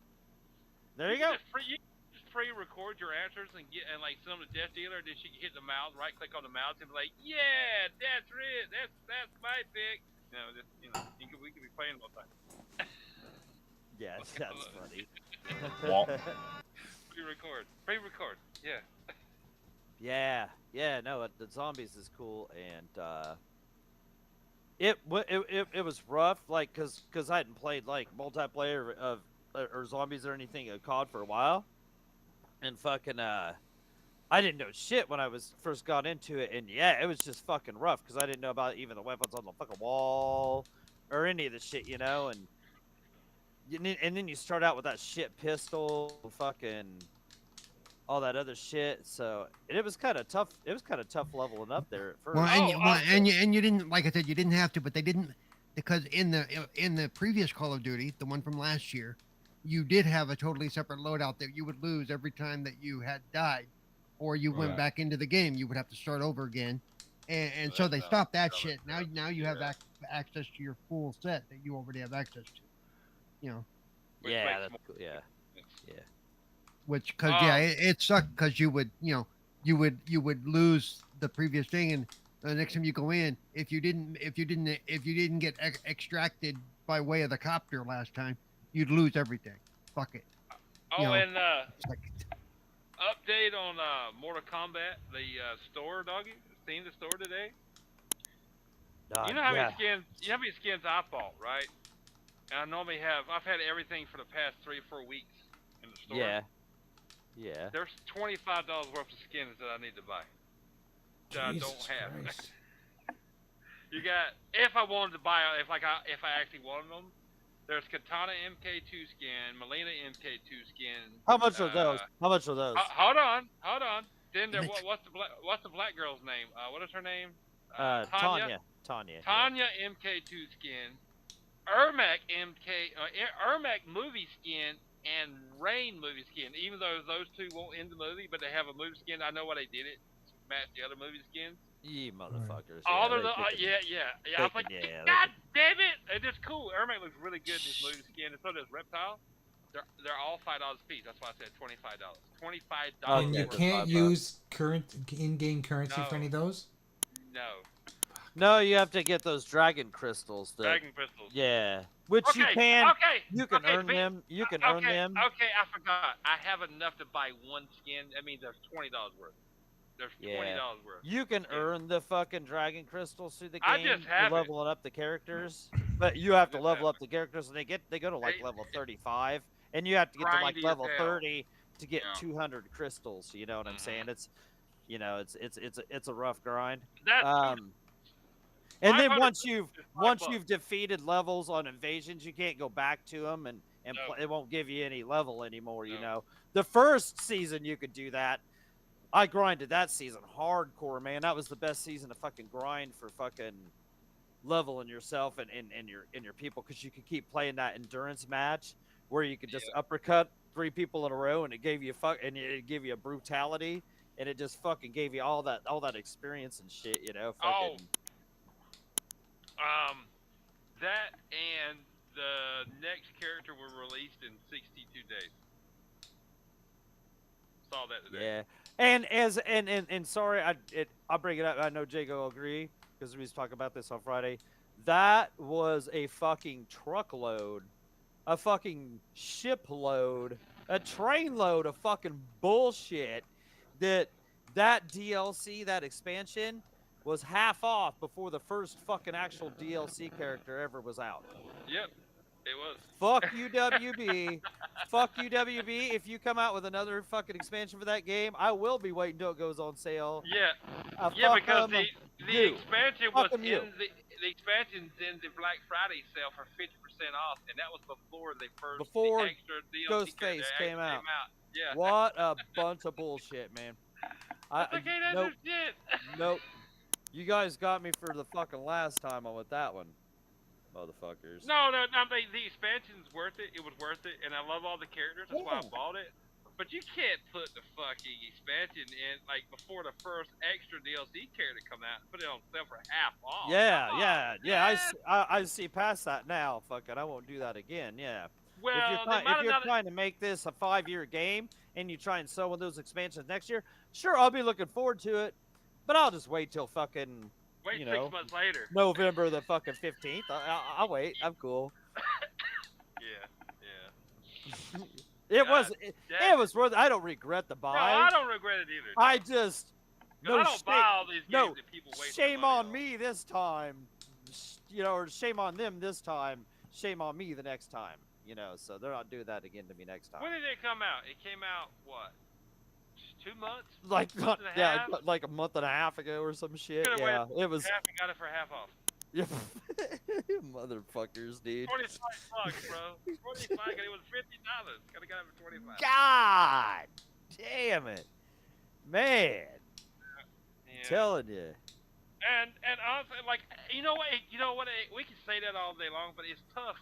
There you go. You just pre-record your answers and like send them to Death Dealer. Then she can hit the mouse, right-click on the mouse, and be like, "Yeah, that's it. That's my pick." We could be playing all the time. Yeah, that's funny. Pre-record. Yeah. Yeah, no, the zombies is cool, and it was rough, like, cause I hadn't played like multiplayer of or zombies or anything of COD for a while, and fucking I didn't know shit when I first got into it, and yeah, it was just fucking rough, cause I didn't know about even the weapons on the fucking wall or any of the shit, you know, and and then you start out with that shit pistol, fucking all that other shit. So it was kind of tough. It was kind of tough leveling up there at first. Well, and, Oh, you, well, okay. and you didn't, like I said, you didn't have to, but they didn't, because in the previous Call of Duty, the one from last year, you did have a totally separate loadout that you would lose every time that you had died, or you went Right. back into the game. You would have to start over again, and Well, so that they sounds stopped that dumb shit. as Now fuck. now you have Yeah. access to your full set that you already have access to. You know, Which Yeah, makes that's more cool. Yeah, sense. yeah. which because Oh. yeah, it sucked because you would you would lose the previous thing, and the next time you go in, if you didn't get extracted by way of the copter last time, you'd lose everything. Fuck it. Oh, You know, and It's like, update on Mortal Kombat, the store, doggy. Seen the store today? You know how yeah. many skins? You know how many skins I bought, right? And I normally I've had everything for the past 3 or 4 weeks in the store. Yeah. Yeah. There's $25 worth of skins that I need to buy that I don't Jesus have. Christ. You got, if I wanted to buy, if I actually wanted them, there's Katana MK2 skin, Melina MK2 skin. How much are those? How much are those? Hold on. Then there, Next. what's the black girl's name? What is her name? Tanya. Tanya MK2 skin, Ermac Ermac movie skin, and Rain movie skin. Even though those two won't end the movie, but they have a movie skin. I know why they did it to match the other movie skins. You motherfuckers. All yeah, of the they I was like, can- yeah, they God damn it! It is cool. Ermac looks really good in this movie skin, and so does Reptile. They're all $5 a piece. That's why I said $25. $25. And you Okay. can't use current in-game currency for any of those? No. No, you have to get those dragon crystals. Dragon crystals. Yeah, which Okay. you can. Okay. You can okay, earn them. You can okay, earn them. Okay, I forgot. I have enough to buy one skin. That means there's $20 worth. There's Yeah. $20 worth. You can Yeah. earn the fucking dragon crystals through the I game. just have it. leveling up the characters, but you have to just level have up the characters, and they go to like They- level 35, and you have to get to like Grindy as level hell. 30 to get Yeah. 200 crystals. You know what I'm Mhm. saying? It's it's a rough grind. That's And then 500 once is once $5. you've defeated levels on invasions, you can't go back to them, and No. it won't give you any level anymore. You No. know, the first season you could do that. I grinded that season hardcore, man. That was the best season to fucking grind for fucking leveling yourself and your people, because you could keep playing that endurance match where you could just uppercut 3 people in a row, and it gave you it gave you a brutality, and it just fucking gave you all that experience and shit, you know. Oh. Fucking, that and the next character were released in 62 days. Saw that today. yeah. And sorry, I'll bring it up. I know Jago will agree because we was talking about this on Friday. That was a fucking truckload, a fucking shipload, a trainload of fucking bullshit. That DLC, that expansion, was half off before the first fucking actual DLC character ever was out. Yep, it was. Fuck you, WB. Fuck you, WB. If you come out with another fucking expansion for that game, I will be waiting till it goes on sale. Yeah, Fuck because 'em. the you. expansion Fuck was 'em, you. in the expansion's in the Black Friday sale for 50% off, and that was before the first Before the extra DLC Ghostface character came actually out. Yeah. What a bunch of bullshit, man. That's okay, that's nope, just shit. nope. You guys got me for the fucking last time on with that one, motherfuckers. No, I mean, the expansion's worth it. It was worth it, and I love all the characters. That's why I Yeah. bought it. But you can't put the fucking expansion in like before the first extra DLC character come out and put it on sale for half off. Yeah, Come yeah, on, yeah. man. I see past that now. Fucking, I won't do that again. Yeah. Well, If you're trying to make this a 5-year game and you try and sell one of those expansions next year, sure, I'll be looking forward to it. But I'll just wait till fucking wait you 6 know, months later. November the fucking 15th. I'll wait. I'm cool. Yeah. It was God it, damn it was worth. I don't regret the No, buy. I don't regret it either. I just 'Cause no I don't shame, buy all these games no, that people waste shame their money on me this time. You know, or shame on them this time. Shame on me the next time. You know, so they're not doing that again to me next time. When did it come out? It came out what? Just 2 months? Like month and a yeah, half? like a month and a half ago or some shit. Could've Yeah, waited it was. Half and got it for half off. Yeah. Motherfuckers, dude. 25 bucks, bro. 25, and it was $50. Gotta got it for 25. God damn it, man! Yeah. Telling you. And honestly, like, you know what? We can say that all day long, but it's tough.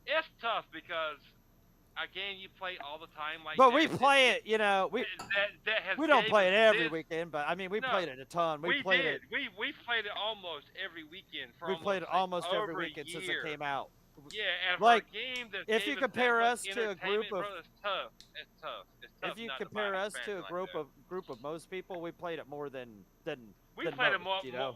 It's tough because a game you play all the time, like. But that, we play it, you know. that has We don't gave play it us every this. weekend, but I mean, we No, played it a ton. We played did. it. We played it almost every weekend for We played it almost every over a weekend since year. it came out. Yeah, and Like, for a game that if gave you us compare that much us to a group entertainment, of- bro, it's tough. It's tough. It's tough. If you not to compare buy an us to a expansion like group that. of most people, we played it more than We than played it most, more, you know?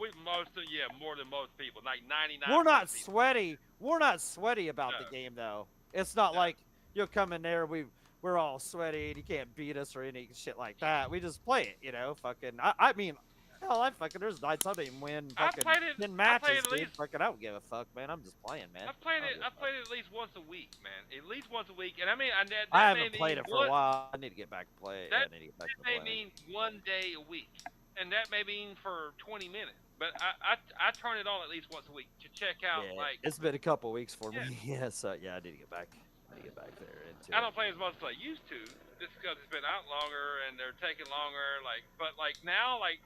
more than most people, like 99. We're not sweaty. We're not sweaty about the No. game though. It's not like you'll come in there. We're all sweaty and you can't beat us or any shit like that. We just play it, you know. Fucking. I mean, hell, there's nights I didn't win I fucking played it- 10 I matches, played at dude. least- Fucking, I don't give a fuck, man. I'm just playing, man. I played don't it. give a I fuck. played it at least once a week, man. At least once a week, and I mean, I haven't played it for a while. I need to get back to play it. Yeah, I That- need to get back to That may playing. mean 1 day a week, and that may mean for 20 minutes. But I turn it on at least once a week to check out. Yeah, Like, it's been a couple weeks for Yeah. me. Yeah, so yeah, I need to get back. I need to get back there into I it. don't play as much as I used to, just because it's been out longer and they're taking longer. Like, but like now, like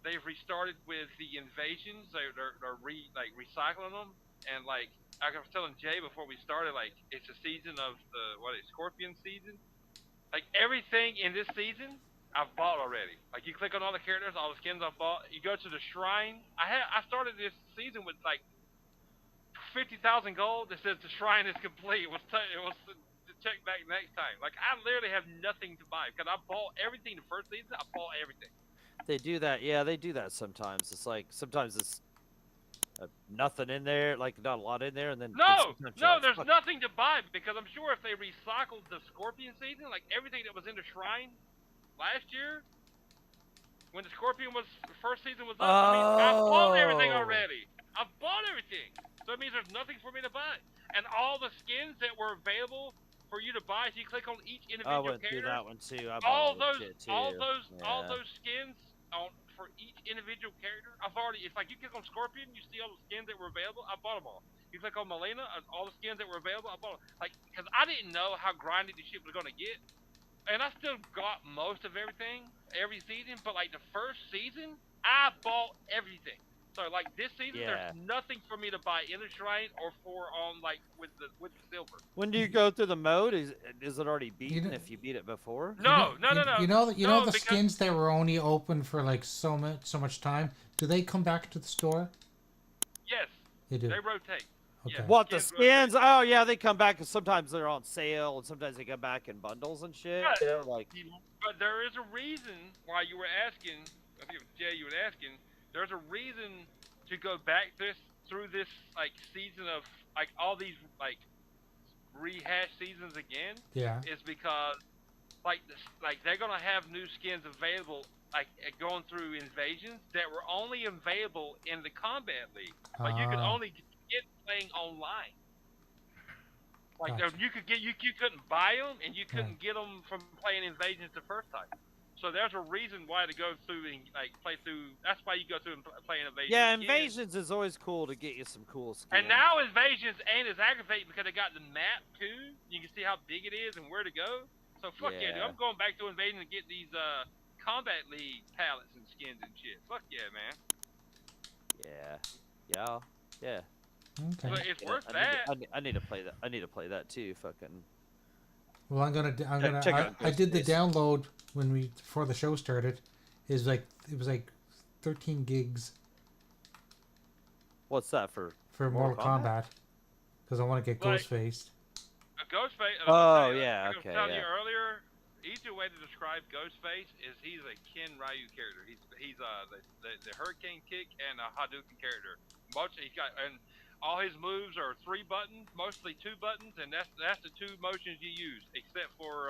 they've restarted with the invasions. They're recycling them, and like I was telling Jay before we started, like it's a season of the Scorpion season. Like everything in this season, I've bought already. Like you click on all the characters, all the skins I've bought. You go to the shrine. I started this season with like 50,000 gold that says the shrine is complete. It was to check back next time. Like I literally have nothing to buy because I bought everything the first season. I bought everything. They do that. Yeah, they do that sometimes. It's like sometimes it's nothing in there, like not a lot in there, and then No, sometimes you're no, like, there's "Fuck." nothing to buy because I'm sure if they recycled the Scorpion season, like everything that was in the shrine last year, when the Scorpion first season was up, I mean, I bought everything Oh. already. I bought everything, so it means there's nothing for me to buy. And all the skins that were available for you to buy, if you click on each I individual went through character, that one too. I all bought that those, shit too. all Yeah. those skins for each individual character. It's like you click on Scorpion, you see all the skins that were available. I bought them all. You click on Melina, all the skins that were available. I bought them. Like, because I didn't know how grindy the shit was gonna get, and I still got most of everything every season. But like the first season, I bought everything. So like this season, Yeah. there's nothing for me to buy in the shrine or for like with the silver. When do you go through the mode? Is it already beaten know- if you beat it before? No. You know No, the because- skins that were only open for like so much time. Do they come back to the store? Yes, They do. they rotate. Okay. Yeah. What, the Skins rotate. skins? Oh yeah, they come back. 'Cause sometimes they're on sale, and sometimes they come back in bundles and shit. Yeah. You know, like But there is a reason why you were asking. I think it was Jay you were asking. There's a reason to go back through this like season of like all these like rehash seasons again. Yeah. Is because like they're gonna have new skins available like going through invasions that were only available in the combat league. Like you could Ah. only get playing online. Like Gotcha. you couldn't buy them and you couldn't get them from playing invasions the first time. So there's a reason why to go through and like play through. That's why you go through and play invasions. yeah, again. invasions is always cool to get you some cool skins. And now invasions ain't as aggravating because they got the map too. You can see how big it is and where to go. So fuck yeah, dude. Yeah. I'm going back to invasion to get these combat league palettes and skins and shit. Fuck yeah, man. Yeah. Okay. But it's Yeah, worth I that. need, I need to play that. I need to play that too. Fucking. Well, I'm gonna. check out I did the Ghostface. download before the show started. It was like 13 gigs What's that for? for Mortal Kombat because I want to get Like- Ghostface. A Ghostface. Oh, yeah, Like okay, I was telling you yeah. earlier, easier way to describe Ghostface is he's a Ken Ryu character. He's the Hurricane Kick and a Hadouken character. He's got and all his moves are 3 buttons, mostly 2 buttons, and that's the 2 motions you use, except for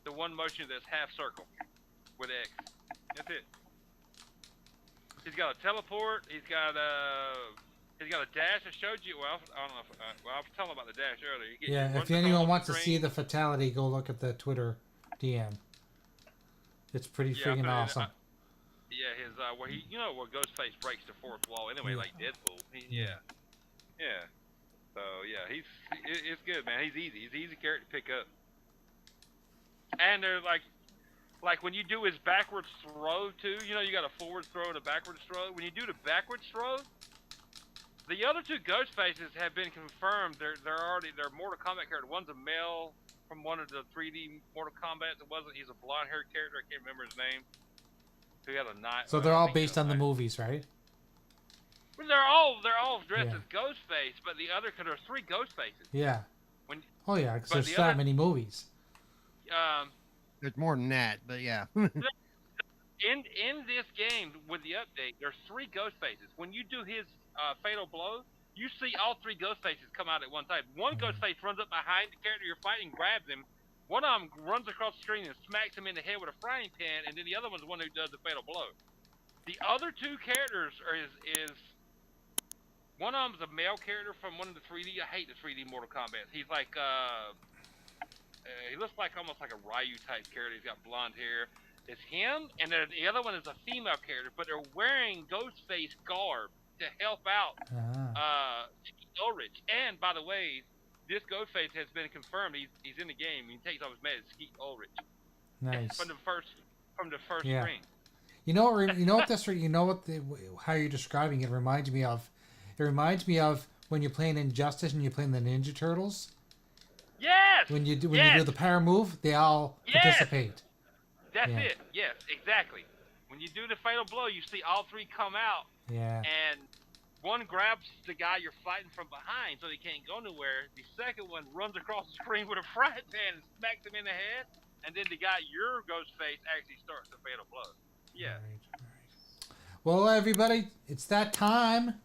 the one motion that's half circle with X. That's it. He's got a teleport. He's got a dash. I showed you. Well, I don't know. I was telling about the dash earlier. You Yeah. run If across anyone the wants to screen. see the fatality, go look at the Twitter DM. It's pretty Yeah, I freaking put it- awesome. Yeah, his where he, where Ghostface breaks the fourth wall. Anyway, like Deadpool. Yeah. So yeah, it's good, man. He's easy. He's an easy character to pick up. And they're like when you do his backwards throw too. You got a forward throw and a backwards throw. When you do the backwards throw, the other two Ghostfaces have been confirmed. They're Mortal Kombat character. One's a male from one of the 3D Mortal Kombat. He's a blonde-haired character. I can't remember his name. Who had a knife. So they're all based on the movies, right? Well, they're all dressed Yeah. as Ghostface, but the other because there's 3 Ghostfaces. Yeah. When Oh yeah, because but there's the that other- many movies. There's more than that, but yeah. in this game with the update, there's 3 Ghostfaces. When you do his fatal blow, you see all 3 Ghostfaces come out at one time. One Ghostface runs up behind the character you're fighting, grabs him. One of them runs across the screen and smacks him in the head with a frying pan, and then the other one's the one who does the fatal blow. The other 2 characters is one of them's a male character from one of the 3D. I hate the 3D Mortal Kombat. He's like he looks like almost like a Ryu type character. He's got blonde hair. It's him, and then the other one is a female character, but they're wearing Ghostface garb to help out Ulrich. And by the way, this Ghostface has been confirmed. He's in the game. He takes off his mask. Skeet Ulrich Nice. from the first Yeah. screen. You know what how you're describing it reminds me of. It reminds me of when you're playing Injustice and you're playing the Ninja Turtles. Yes. When you do Yes! the power move, they all Yes! participate. That's Yeah. it. Yes, exactly. When you do the fatal blow, you see all 3 come out, Yeah. and one grabs the guy you're fighting from behind so he can't go nowhere. The second one runs across the screen with a frying pan and smacks him in the head, and then the guy, your Ghostface, actually starts the fatal blow. Yeah. All right. Well, everybody, it's that time.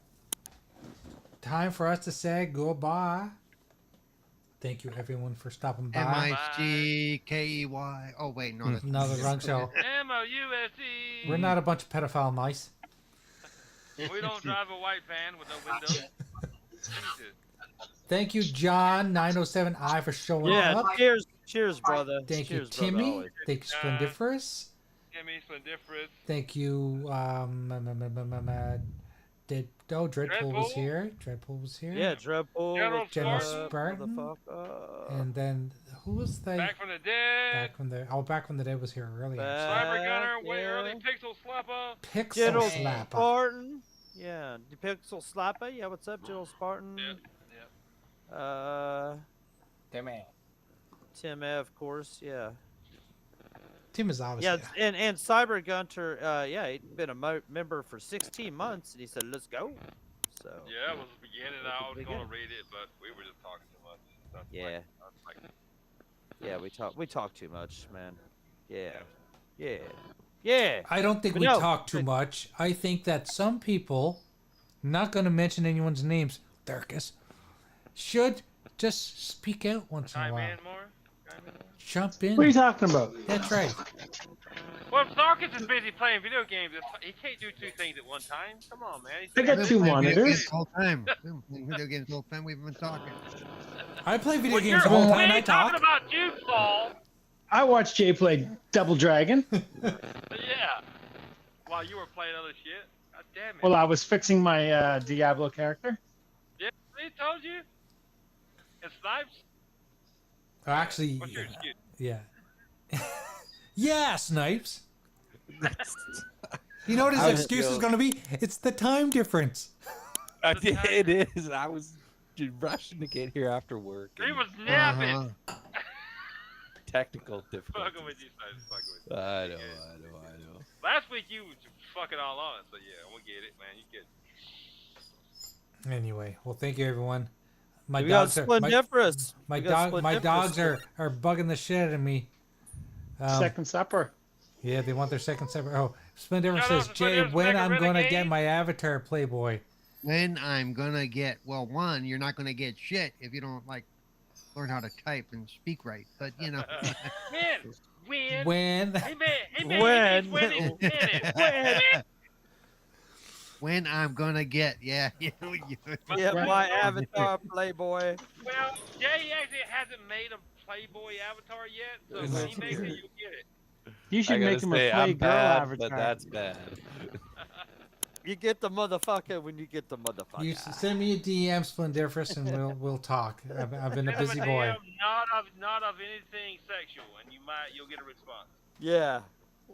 Time for us to say goodbye. Thank you, everyone, for stopping by. MICKEY. Oh wait, no, that's No, the wrong show. MOUSE. We're not a bunch of pedophile mice. We don't drive a white van with no windows. Jesus. Thank you, John907I, for showing Yeah, up. cheers, brother. Thank you, cheers, brother, Timmy. always. Thank you, Splendiferous. Gimme Splendiferous. Thank you, Dreadpool was Dreadpool? here. Dreadpool was here. Yeah, Dreadpool. General General Spartan. Spartan. And then who was the Back from the dead. Back from the dead was here earlier. Cyber Gunner, way yeah. early Pixel Slapper. Pixel General Slapper. Spartan. Yeah, the Pixel Slapper. Yeah, what's up, General Spartan? Yep. Tim F, of course. Yeah. Tim is obviously. Yeah, and Cyber Gunter. Yeah, he'd been a member for 16 months, and he said, "Let's go." So. Yeah, it was the beginning. At the I was going to beginning. read it, but we were just talking too much. Stuff Yeah. like, Yeah, we talk too much, man. Yeah. I don't think But we no, talk too much. I think that some people, not going to mention anyone's names, Darkus, should just speak out once in a Chime while. in more? Jump in. What are you talking about? That's right. Well, Sarkis is busy playing video games. He can't do 2 things at one time. Come on, man. I got We've 2 been playing video monitors. games the whole time. We've been playing video games the whole time we've been talking. I play video Well, games the whole we time I ain't talking talk. about you, Paul. I watched Jay play Double Dragon. Yeah. While you were playing other shit. God damn it. Well, I was fixing my Diablo character. Yeah, he told you. And Snipes. Actually, What's your excuse? yeah. Yeah, Snipes. You know what his I was excuse is joking. going to be? It's the time difference. It is. I was just rushing to get here after work. He and was napping. technical difficulties. Fucking with you, Snipes. Fucking with you. I know. Last week you was fucking all on it, so yeah, we'll get it, man. You get Anyway, well, thank you, everyone. My We got dogs are my, Splendiferous. my We got dog my Splendiferous dogs here. are bugging the shit out of me. Second Supper. Yeah, they want their second separate. Oh, Splendiferous Shout out says, to Jay, Splendiferous, when Mega I'm gonna get Renegades. my avatar, Playboy. When I'm gonna get, well, one, you're not gonna get shit if you don't like learn how to type and speak right. But you know, when When he made When? when he said it. when I'm gonna get, yeah. Yeah, Right. my avatar, Playboy. Well, Jay actually hasn't made a Playboy avatar yet, so when he makes it, you'll get it. You should I gotta make him say, a play I'm girl bad, avatar. but that's bad. You get the motherfucker when you get the motherfucker. You send me a DM, Splendiferous, and we'll talk. I've been a busy boy. Not of anything sexual, and you'll get a response. Yeah.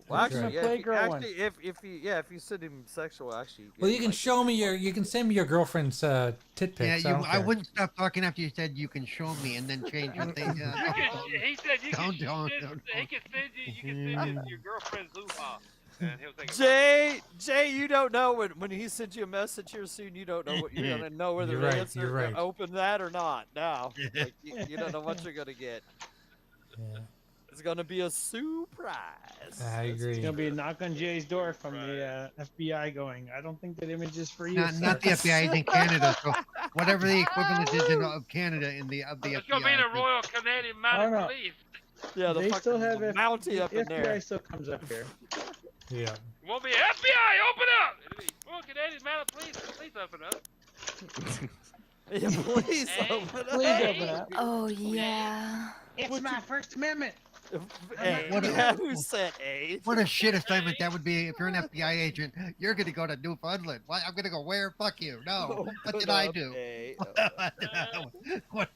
Well, That's actually, right. yeah, Playgirl one. if you send him sexual, actually. Well, get, you can like, show me you can send me your girlfriend's tit Yeah, pics. I wouldn't stop talking after you said you can show me and then change your thing. He said you can. Don't. He can send you. You can send your girlfriend's hoo-ha, and he'll take it. Jay, you don't know when he sends you a message here soon. You don't know what you're gonna know whether You're to right, answer you're right. open that or not. Now, like, you don't know what you're gonna get. Yeah, It's gonna be a surprise. I agree. It's gonna be a knock on Jay's door from the FBI going, I don't think that image is for you. Not the FBI is in Canada, so whatever the equivalent is of Canada of the It's FBI. gonna be the Royal Canadian I Mounted don't know. Police. Yeah, the They still fucking have Mountie up in FBI there. still comes up here. Yeah. It won't be FBI. Open up. It'll be Royal Canadian Mounted Police. Please open up. Yeah, please Hey, open Please up. open up. Oh yeah. It's my First Amendment. Hey, What a- yeah, who said A? What a shit assignment that would be if you're an FBI agent. You're gonna go to Newfoundland. Why? I'm gonna go where? Fuck you. No. What did I do? A. What?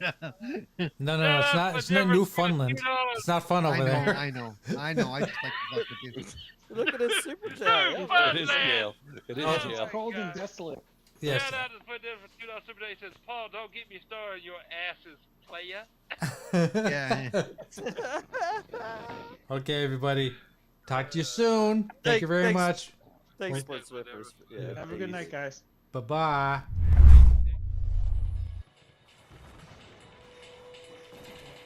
No, it's not. It's not Newfoundland. It's not fun over there. I know. I just like to fuck with you. Look at his super chat. It is jail. It is It's jail. cold and desolate. Yes. Shout out to put there for $2 Super Day. Says Paul, don't get me started. Your ass is player. Yeah. Okay, everybody. Talk to you soon. Thank you very Thanks. much. Thanks, Wait. Split Swippers. Yeah, Have a good night, guys. Bye bye.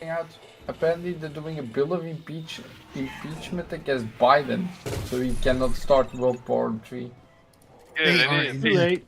Out. Apparently, they're doing a bill of impeachment against Biden, so he cannot start World War III. They are Too late.